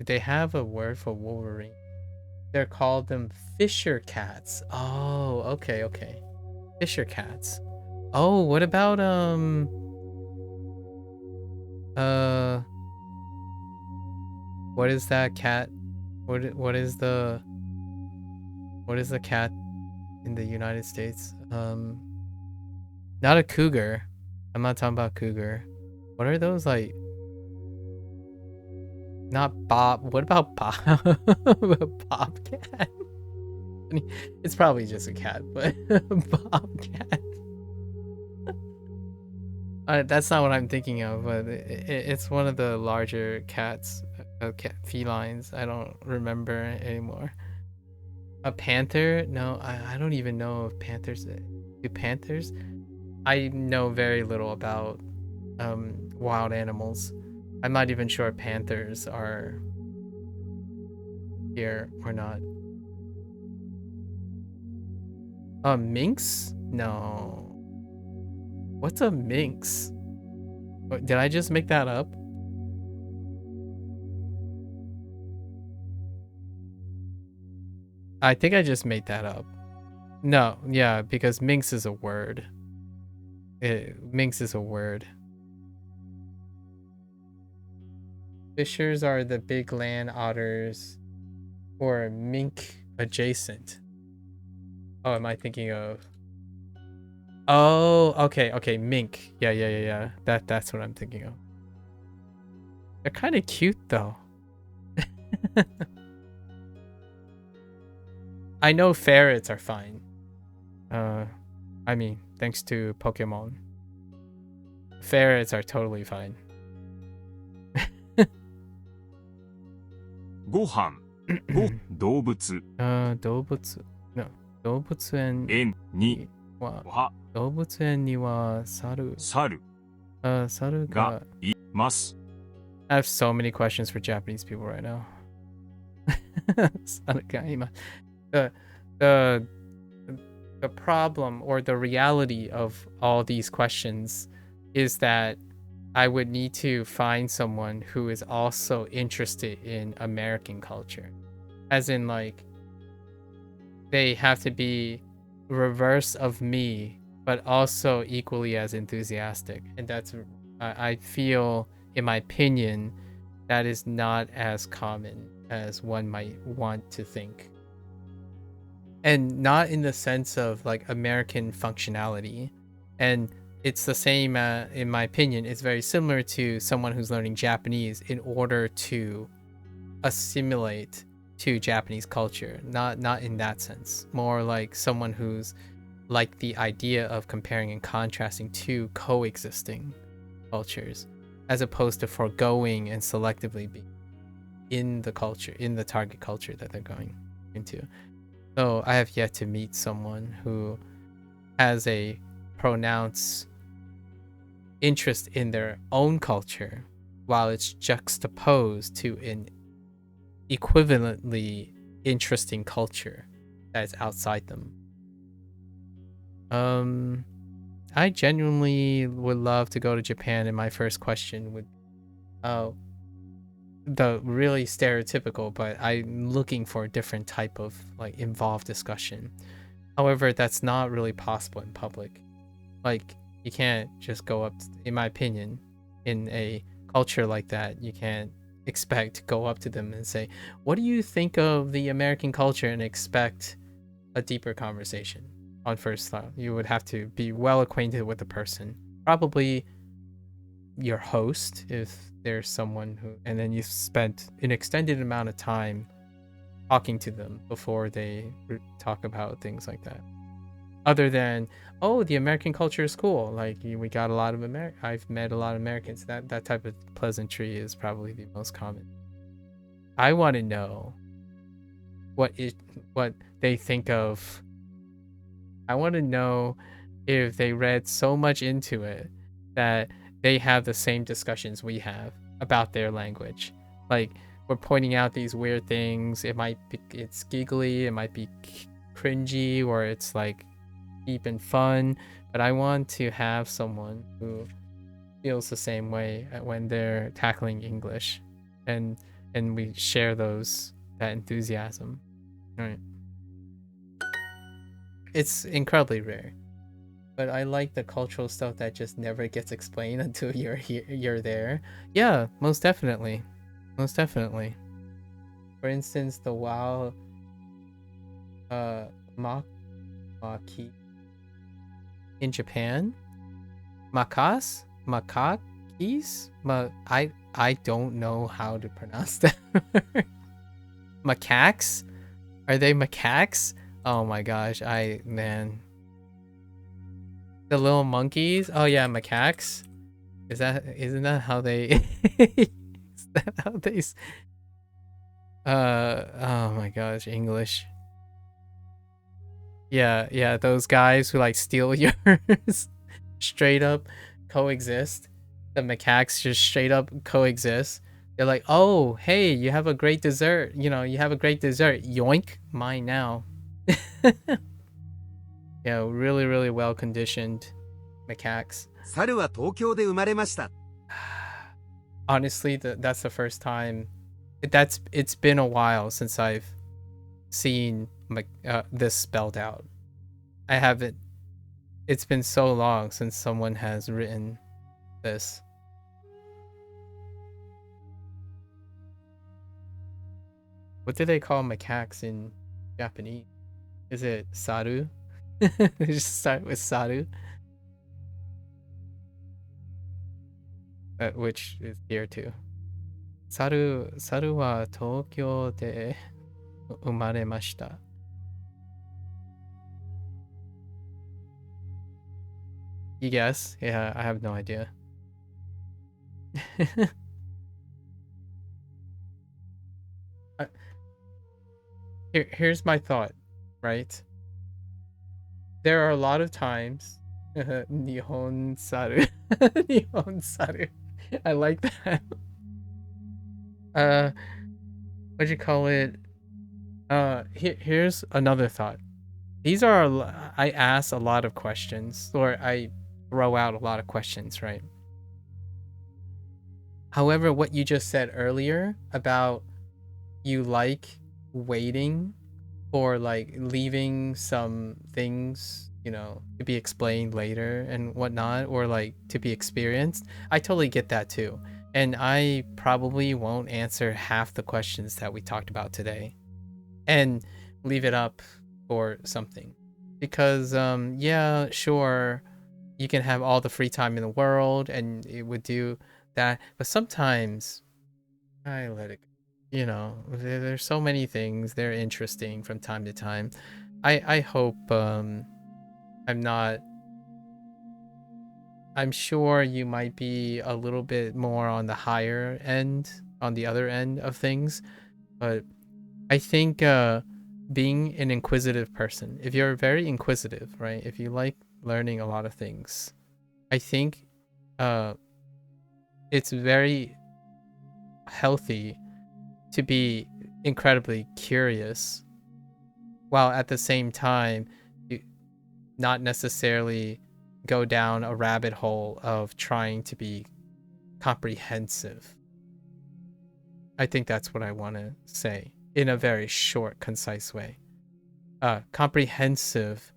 They have a word for Wolverine. They're called them fisher cats. Oh, okay, okay. Fisher cats. Oh, what about what is that cat? What is the cat in the United States? Not a cougar. I'm not talking about cougar. What are those like? Not Bob. What about Bob? A bobcat? It's probably just a cat, but bobcat. That's not what I'm thinking of, but it's one of the larger cats, felines. I don't remember anymore. A panther? No, I don't even know if panthers. Do panthers? I know very little about wild animals. I'm not even sure panthers are here or not. Minx? No. What's a minx? Did I just make that up? I think I just made that up. No, yeah, because minx is a word. Minx is a word. Fishers are the big land otters or mink adjacent. Oh, am I thinking of? Oh, okay, mink. Yeah. That's what I'm thinking of. They're kind of cute though. I know ferrets are fine. I mean, thanks to Pokemon. Ferrets are totally fine. ご飯ご動物動物 No 動物園園にはは動物園には猿猿猿ががいます I have so many questions for Japanese people right now. 猿がいます the problem or the reality of all these questions is that I would need to find someone who is also interested in American culture. As in, like, they have to be reverse of me, but also equally as enthusiastic. And that's, I feel, in my opinion, that is not as common as one might want to think. And not in the sense of, like, American functionality. And it's the same, in my opinion, it's very similar to someone who's learning Japanese in order to assimilate to Japanese culture. Not in that sense. More like someone who's like the idea of comparing and contrasting two coexisting cultures, as opposed to foregoing and selectively being in the culture, in the target culture that they're going into. So I have yet to meet someone who has a pronounced interest in their own culture while it's juxtaposed to an equivalently interesting culture that is outside them. I genuinely would love to go to Japan, and my first question would the really stereotypical, but I'm looking for a different type of like involved discussion. However, that's not really possible in public. Like, you can't just go up, in my opinion, in a culture like that, you can't expect to go up to them and say, what do you think of the American culture, and expect a deeper conversation on first thought. You would have to be well acquainted with the person, probably your host if there's someone who, and then you've spent an extended amount of time talking to them before they talk about things like that. Other than, oh, the American culture is cool. Like, we got a lot of I've met a lot of Americans. That type of pleasantry is probably the most common. I want to know what they think of. I want to know if they read so much into it that they have the same discussions we have about their language. Like, we're pointing out these weird things. It's giggly, it might be cringy, or it's like deep and fun, but I want to have someone who feels the same way when they're tackling English, and we share that enthusiasm, right? It's incredibly rare, but I like the cultural stuff that just never gets explained until you're here, you're there. Yeah, most definitely, most definitely. For instance, the WoW Maki in Japan, makakis, I don't know how to pronounce that. Macaques? Are they macaques? Oh my gosh, man. The little monkeys? Oh yeah, macaques. Isn't that how they is that how they oh my gosh, English. Yeah, those guys who like steal yours straight up coexist. The macaques just straight up coexist. They're like, oh, hey, you have a great dessert. You have a great dessert. Yoink, mine now. Yeah, really, really well conditioned macaques. 猿は東京で生まれました。 Honestly, that's the first time. It's been a while since I've seen this spelled out. I haven't. It's been so long since someone has written this. What do they call macaques in Japanese? Is it saru? They just start with saru. Which is here too. Saru wa Tokyo de umaremashita. You guess? Yeah, I have no idea. Here's my thought, right? There are a lot of times Nihon saru. Nihon saru. I like that. What'd you call it? Here's another thought. These are I ask a lot of questions, or I throw out a lot of questions, right? However, what you just said earlier about you like waiting or like leaving some things, to be explained later and whatnot, or like to be experienced, I totally get that too. And I probably won't answer half the questions that we talked about today and leave it up for something. Because, yeah, sure, you can have all the free time in the world and it would do that. But sometimes I let it go. There's so many things. They're interesting from time to time. I hope I'm sure you might be a little bit more on the higher end, on the other end of things, but I think being an inquisitive person, if you're very inquisitive, right? If you like learning a lot of things, I think it's very healthy to be incredibly curious, while at the same time not necessarily go down a rabbit hole of trying to be comprehensive. I think that's what I want to say in a very short, concise way. Comprehensive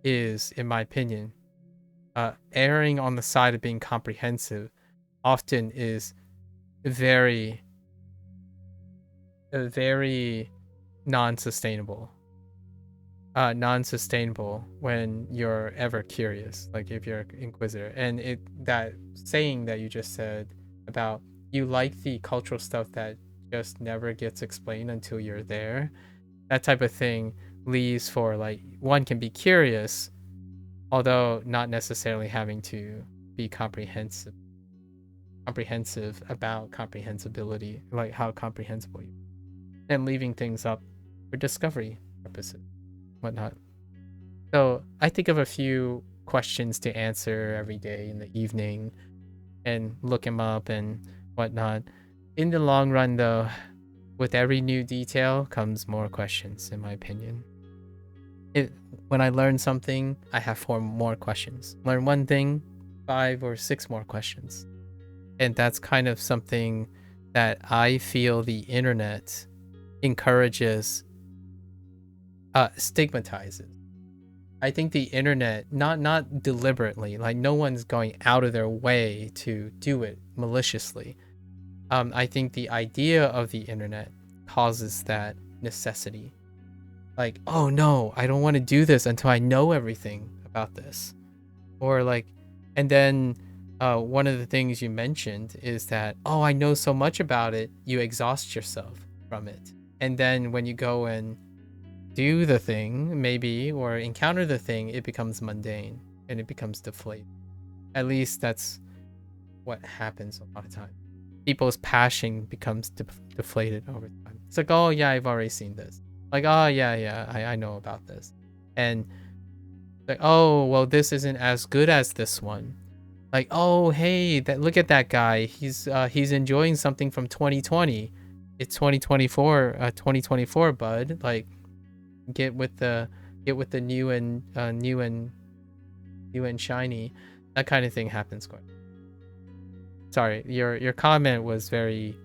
is, in my opinion, erring on the side of being comprehensive often is very non-sustainable. Non-sustainable when you're ever curious, like if you're an inquisitor. And that saying that you just said about you like the cultural stuff that just never gets explained until you're there, that type of thing leaves for like, one can be curious, although not necessarily having to be comprehensive about comprehensibility, like how comprehensible you are, and leaving things up for discovery purposes, whatnot. So I think of a few questions to answer every day in the evening and look them up and whatnot. In the long run, though, with every new detail comes more questions, in my opinion. When I learn something, I have 4 more questions. Learn one thing, 5 or 6 more questions. And that's kind of something that I feel the internet encourages, stigmatizes. I think the internet, not deliberately, like no one's going out of their way to do it maliciously. I think the idea of the internet causes that necessity. Like, oh no, I don't want to do this until I know everything about this. Or like, and then one of the things you mentioned is that, oh, I know so much about it, you exhaust yourself from it. And then when you go and do the thing, maybe, or encounter the thing, it becomes mundane and it becomes deflated. At least that's what happens a lot of times. People's passion becomes deflated over time. It's like, oh yeah, I've already seen this. Like, oh yeah, I know about this. And like, oh, well, this isn't as good as this one. Like, oh, hey, look at that guy. He's enjoying something from 2020. It's 2024, bud. Like, get with the new and shiny. That kind of thing happens quite. Sorry, your comment was very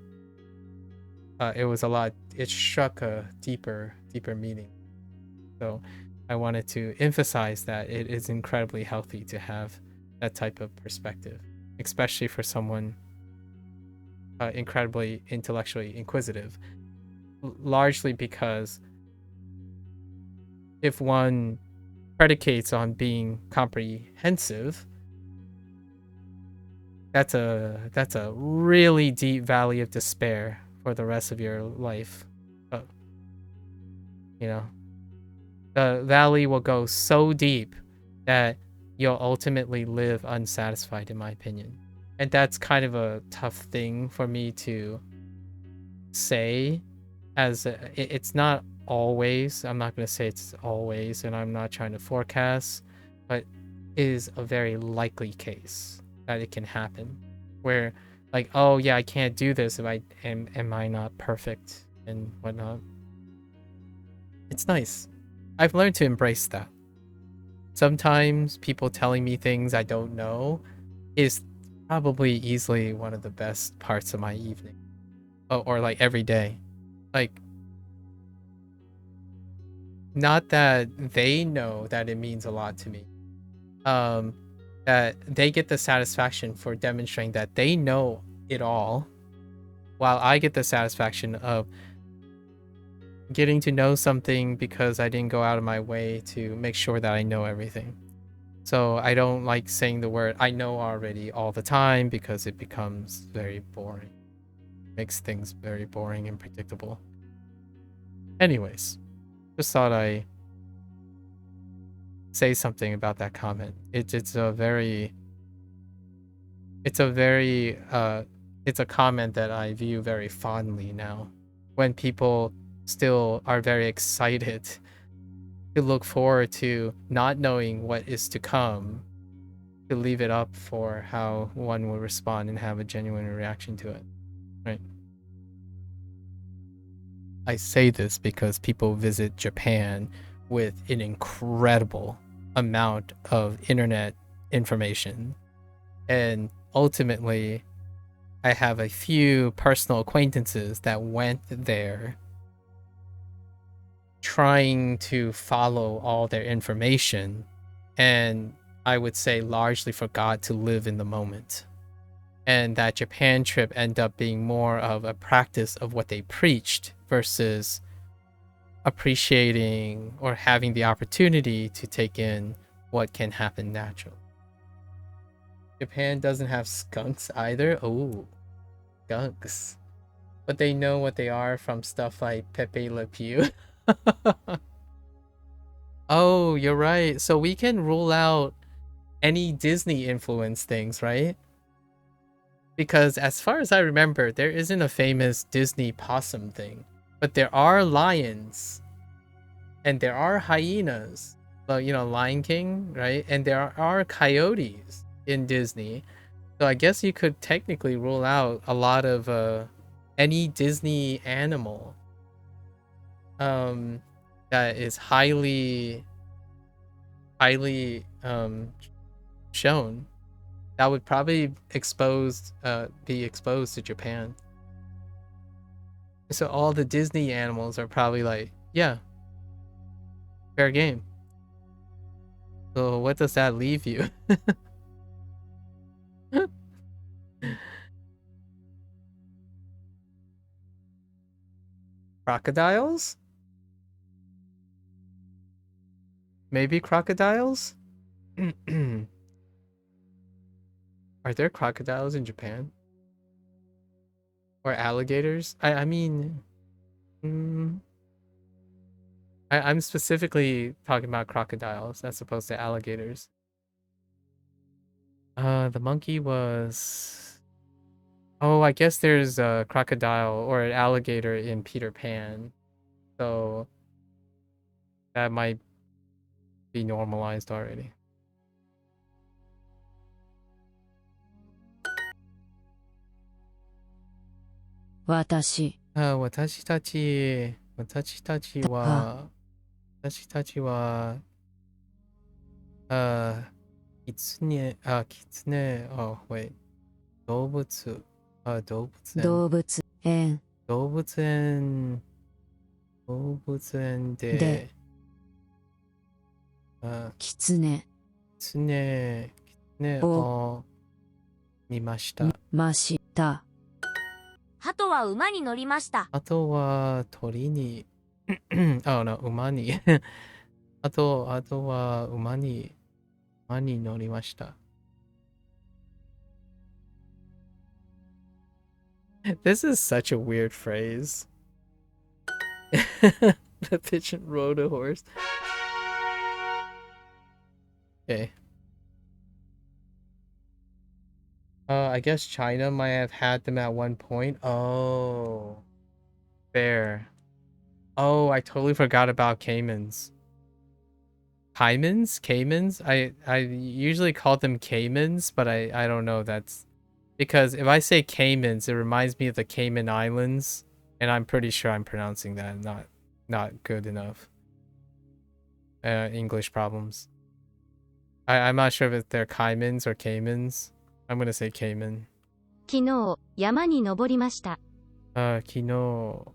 it was a lot. It struck a deeper meaning. So I wanted to emphasize that it is incredibly healthy to have that type of perspective, especially for someone incredibly intellectually inquisitive, largely because if one predicates on being comprehensive, that's a really deep valley of despair for the rest of your life. You know, the valley will go so deep that you'll ultimately live unsatisfied, in my opinion. And that's kind of a tough thing for me to say, as it's not always. I'm not going to say it's always, and I'm not trying to forecast, but it is a very likely case that it can happen where, like, oh yeah, I can't do this if I am I not perfect and whatnot. It's nice. I've learned to embrace that. Sometimes people telling me things I don't know is probably easily one of the best parts of my evening, or like every day. Like, not that they know that it means a lot to me, that they get the satisfaction for demonstrating that they know it all, while I get the satisfaction of getting to know something because I didn't go out of my way to make sure that I know everything. So I don't like saying the word I know already all the time because it becomes very boring. Makes things very boring and predictable. Anyways, just thought I say something about that comment. It's a comment that I view very fondly now, when people still are very excited to look forward to not knowing what is to come, to leave it up for how one will respond and have a genuine reaction to it, right? I say this because people visit Japan with an incredible amount of internet information, and ultimately I have a few personal acquaintances that went there trying to follow all their information, and I would say largely forgot to live in the moment. And that Japan trip ended up being more of a practice of what they preached versus appreciating or having the opportunity to take in what can happen naturally. Japan doesn't have skunks either. Oh, skunks. But they know what they are from stuff like Pepe Le Pew. Oh, you're right. So we can rule out any Disney influence things, right? Because as far as I remember, there isn't a famous Disney possum thing, but there are lions and there are hyenas. Well, you know, Lion King, right? And there are coyotes in Disney. So I guess you could technically rule out a lot of any Disney animal that is highly shown that would probably be exposed to Japan. So all the Disney animals are probably like, yeah, fair game. So what does that leave you? Crocodiles? Maybe crocodiles? Are there crocodiles in Japan? Or alligators? I mean... I'm specifically talking about crocodiles as opposed to alligators. The monkey was... Oh, I guess there's a crocodile or an alligator in Peter Pan. So that might be normalized already. Watashi. 私たちは、キツネ、wait. 動物園。動物園で、キツネキツネを見ました。ました。鳩は馬に乗りました。あとは鳥にoh no 馬にあとは馬に乗りました。This is such a weird phrase. The pigeon rode a horse. Okay. I guess China might have had them at one point. Oh. Fair. Oh, I totally forgot about caimans. Caimans? I usually call them caimans, but I don't know. That's because if I say caimans, it reminds me of the Cayman Islands, and I'm pretty sure I'm pronouncing that not good enough. English problems. I'm not sure if they're caimans or caimans. I'm gonna say cayman. 昨日、山に登りました。昨日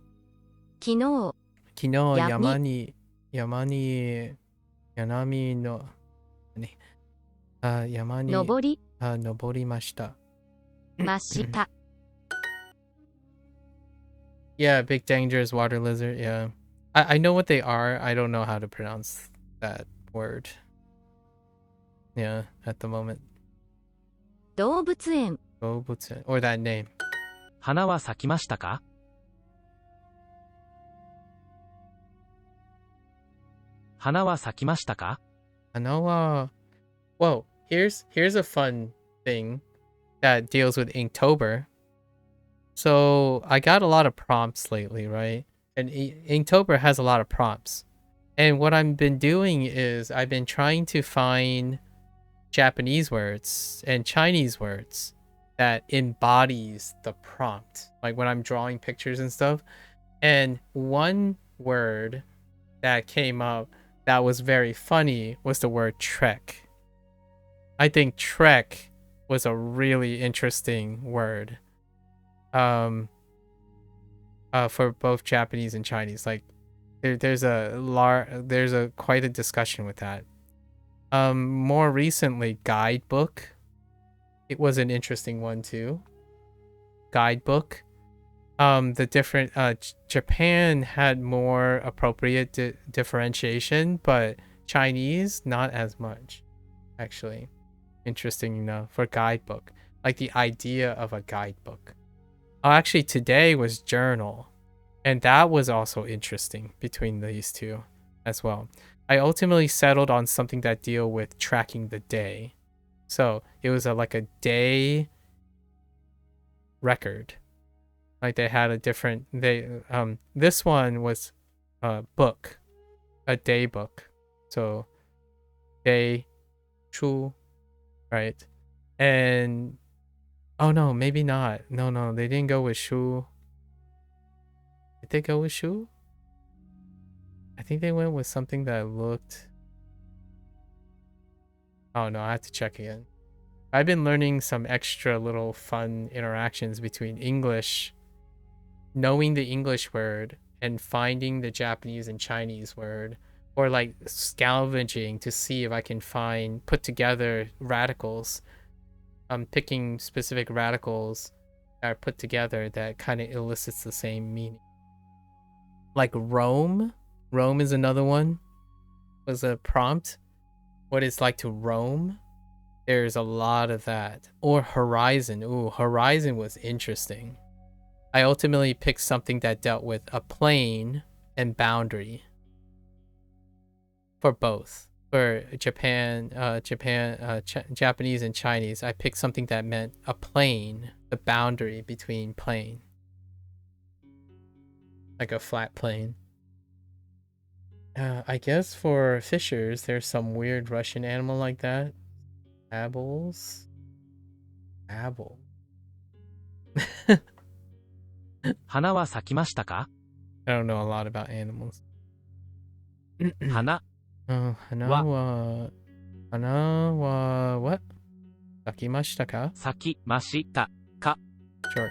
山に登り登りました。ました。Yeah, big dangerous water lizard. Yeah, I know what they are. I don't know how to pronounce that word. Yeah, at the moment. 動物園 or that name. 花は咲きましたか？花は咲きましたか？ Whoa, here's a fun thing that deals with Inktober. So I got a lot of prompts lately, right? And Inktober has a lot of prompts. And what I've been doing is I've been trying to find Japanese words and Chinese words that embodies the prompt, like when I'm drawing pictures and stuff. And one word that came up that was very funny was the word trek. I think trek was a really interesting word for both Japanese and Chinese. Like there's quite a discussion with that. More recently, guidebook. It was an interesting one too. Guidebook. The different Japan had more appropriate differentiation, but Chinese not as much, actually. Interesting enough for guidebook, like the idea of a guidebook. Oh, actually today was journal, and that was also interesting between these two as well. I ultimately settled on something that deal with tracking the day. So it was like a day record. Like they had a different, this one was a book, a day book. So day, chu, right? And, oh no, maybe not. No, they didn't go with shu. Did they go with shu? I think they went with something that looked... Oh no, I have to check again. I've been learning some extra little fun interactions between English, knowing the English word and finding the Japanese and Chinese word, or like scavenging to see if I can put together radicals. I'm picking specific radicals that are put together that kind of elicits the same meaning. Like roam. Roam is another one. Was a prompt. What it's like to roam. There's a lot of that. Or horizon. Ooh, horizon was interesting. I ultimately picked something that dealt with a plane and boundary. For both. For Japanese and Chinese, I picked something that meant a plane, the boundary between plane. Like a flat plane. I guess for fishers, there's some weird Russian animal like that. Apples. Apple. 花は咲きましたか？ I don't know a lot about animals. 花 花は what? 咲きましたか？咲きましたか？ Short.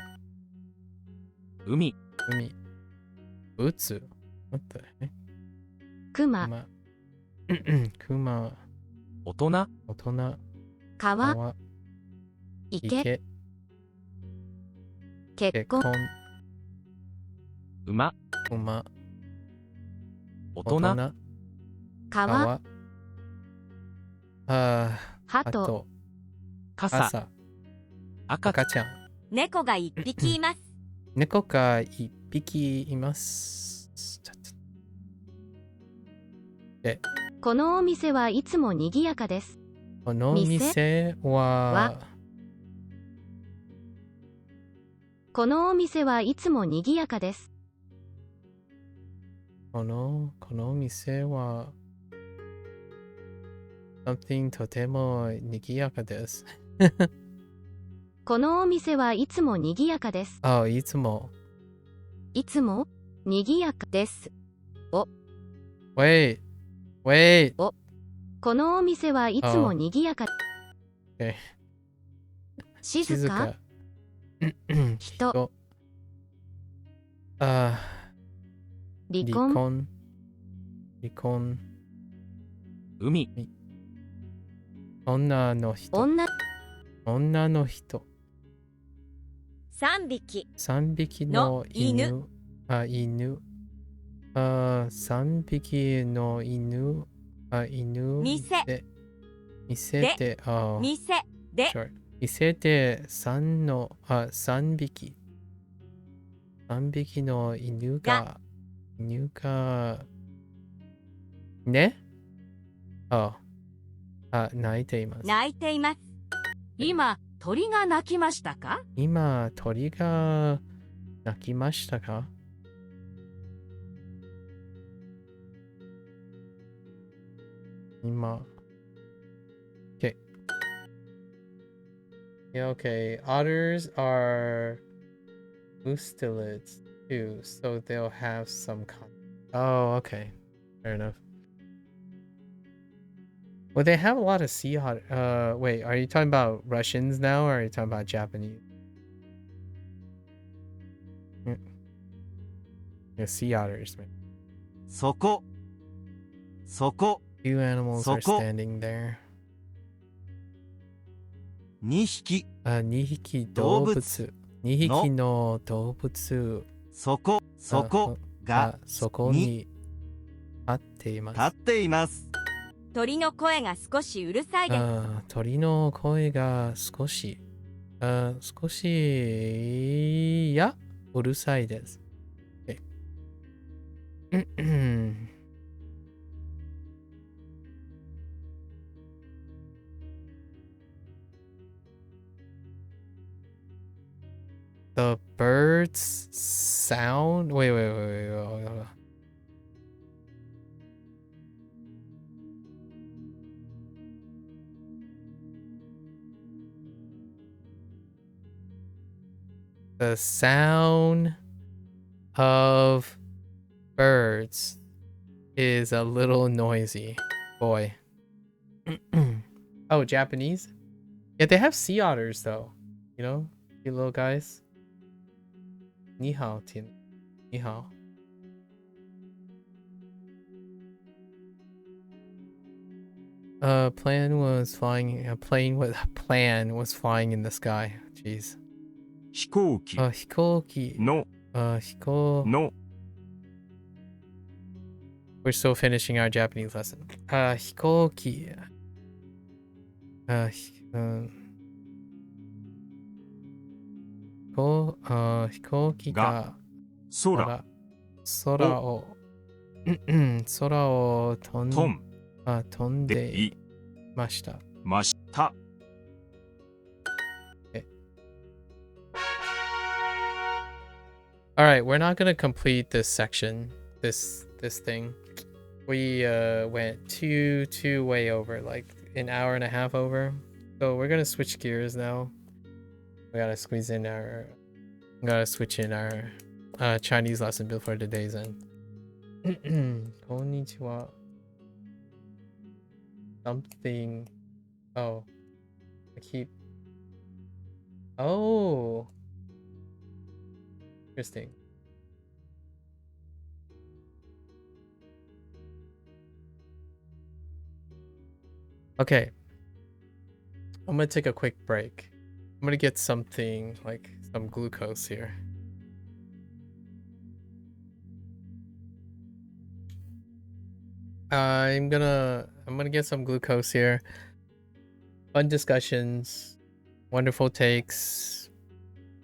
海海。打つ What the heck? 熊、熊。大人大人。川、川。池、池。結婚、馬馬。大人川、鳩。鳩、傘赤赤ちゃん。猫が一匹います。猫が一匹います。このお店はいつも賑やかです。この店はこのお店はいつも賑やかです。この店は something とても賑やかです。このお店はいつも賑やかです。あ、いつも。いつも賑やかです。Wait. このお店はいつも賑やか。Okay. 静か。人。離婚。海女の人。3匹。 3匹の犬。の3匹の犬。店で。店で。で 店で3匹。3匹の犬がね。泣いています。泣いています。今、鳥が鳴きましたか？今、鳥が鳴きましたか？今。Okay. Yeah, okay. Otters are mustelids too, so they'll have some Oh, okay. Fair enough. Well, they have a lot of sea otter. Wait, are you talking about Russians now, or are you talking about Japanese? Yeah, sea otters, man. そこ Two animals are そこ standing there. 2匹2匹動物。2匹の動物。そこがそこに立っています。立っています。鳥の声が少しうるさいです。鳥の声が少しいやうるさいです。The birds sound. Wait. The sound of birds is a little noisy. Boy. Oh, Japanese? Yeah, they have sea otters though. You know, you little guys. Ni hao, Tin. Ni hao. Plane was flying in the sky. Jeez. 飛行機 Hikoki. の Hiko. の We're still finishing our Japanese lesson. Hikoki. Hikoki ga 空空を空を飛飛んんででいました。ました All right, we're not gonna complete this section, this thing. We went two way over, like an hour and a half over. So we're gonna switch gears now. We gotta switch in our Chinese lesson before the day's end. Konnichiwa. Something. Oh, I keep. Oh. Interesting. Okay. I'm gonna take a quick break. I'm gonna get something like some glucose here. I'm gonna get some glucose here. Fun discussions, wonderful takes,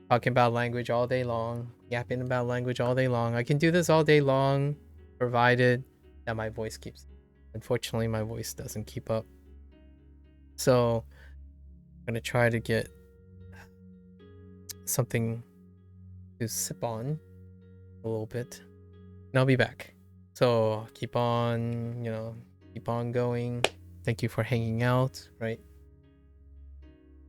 talking about language all day long, yapping about language all day long. I can do this all day long, provided that my voice keeps. Unfortunately, my voice doesn't keep up. So I'm gonna try to get something to sip on a little bit, and I'll be back. So keep on, keep on going. Thank you for hanging out, right?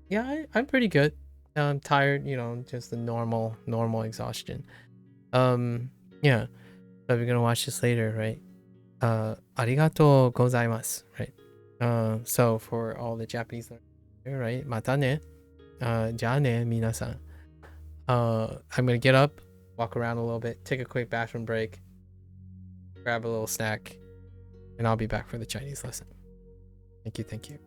Yeah, I'm pretty good. I'm tired, just the normal exhaustion. Yeah. So we're gonna watch this later, right? Arigatou gozaimasu, right? So for all the Japanese learners, right? Mata ne. Ja ne, minasan. I'm gonna get up, walk around a little bit, take a quick bathroom break, grab a little snack, and I'll be back for the Chinese lesson. Thank you.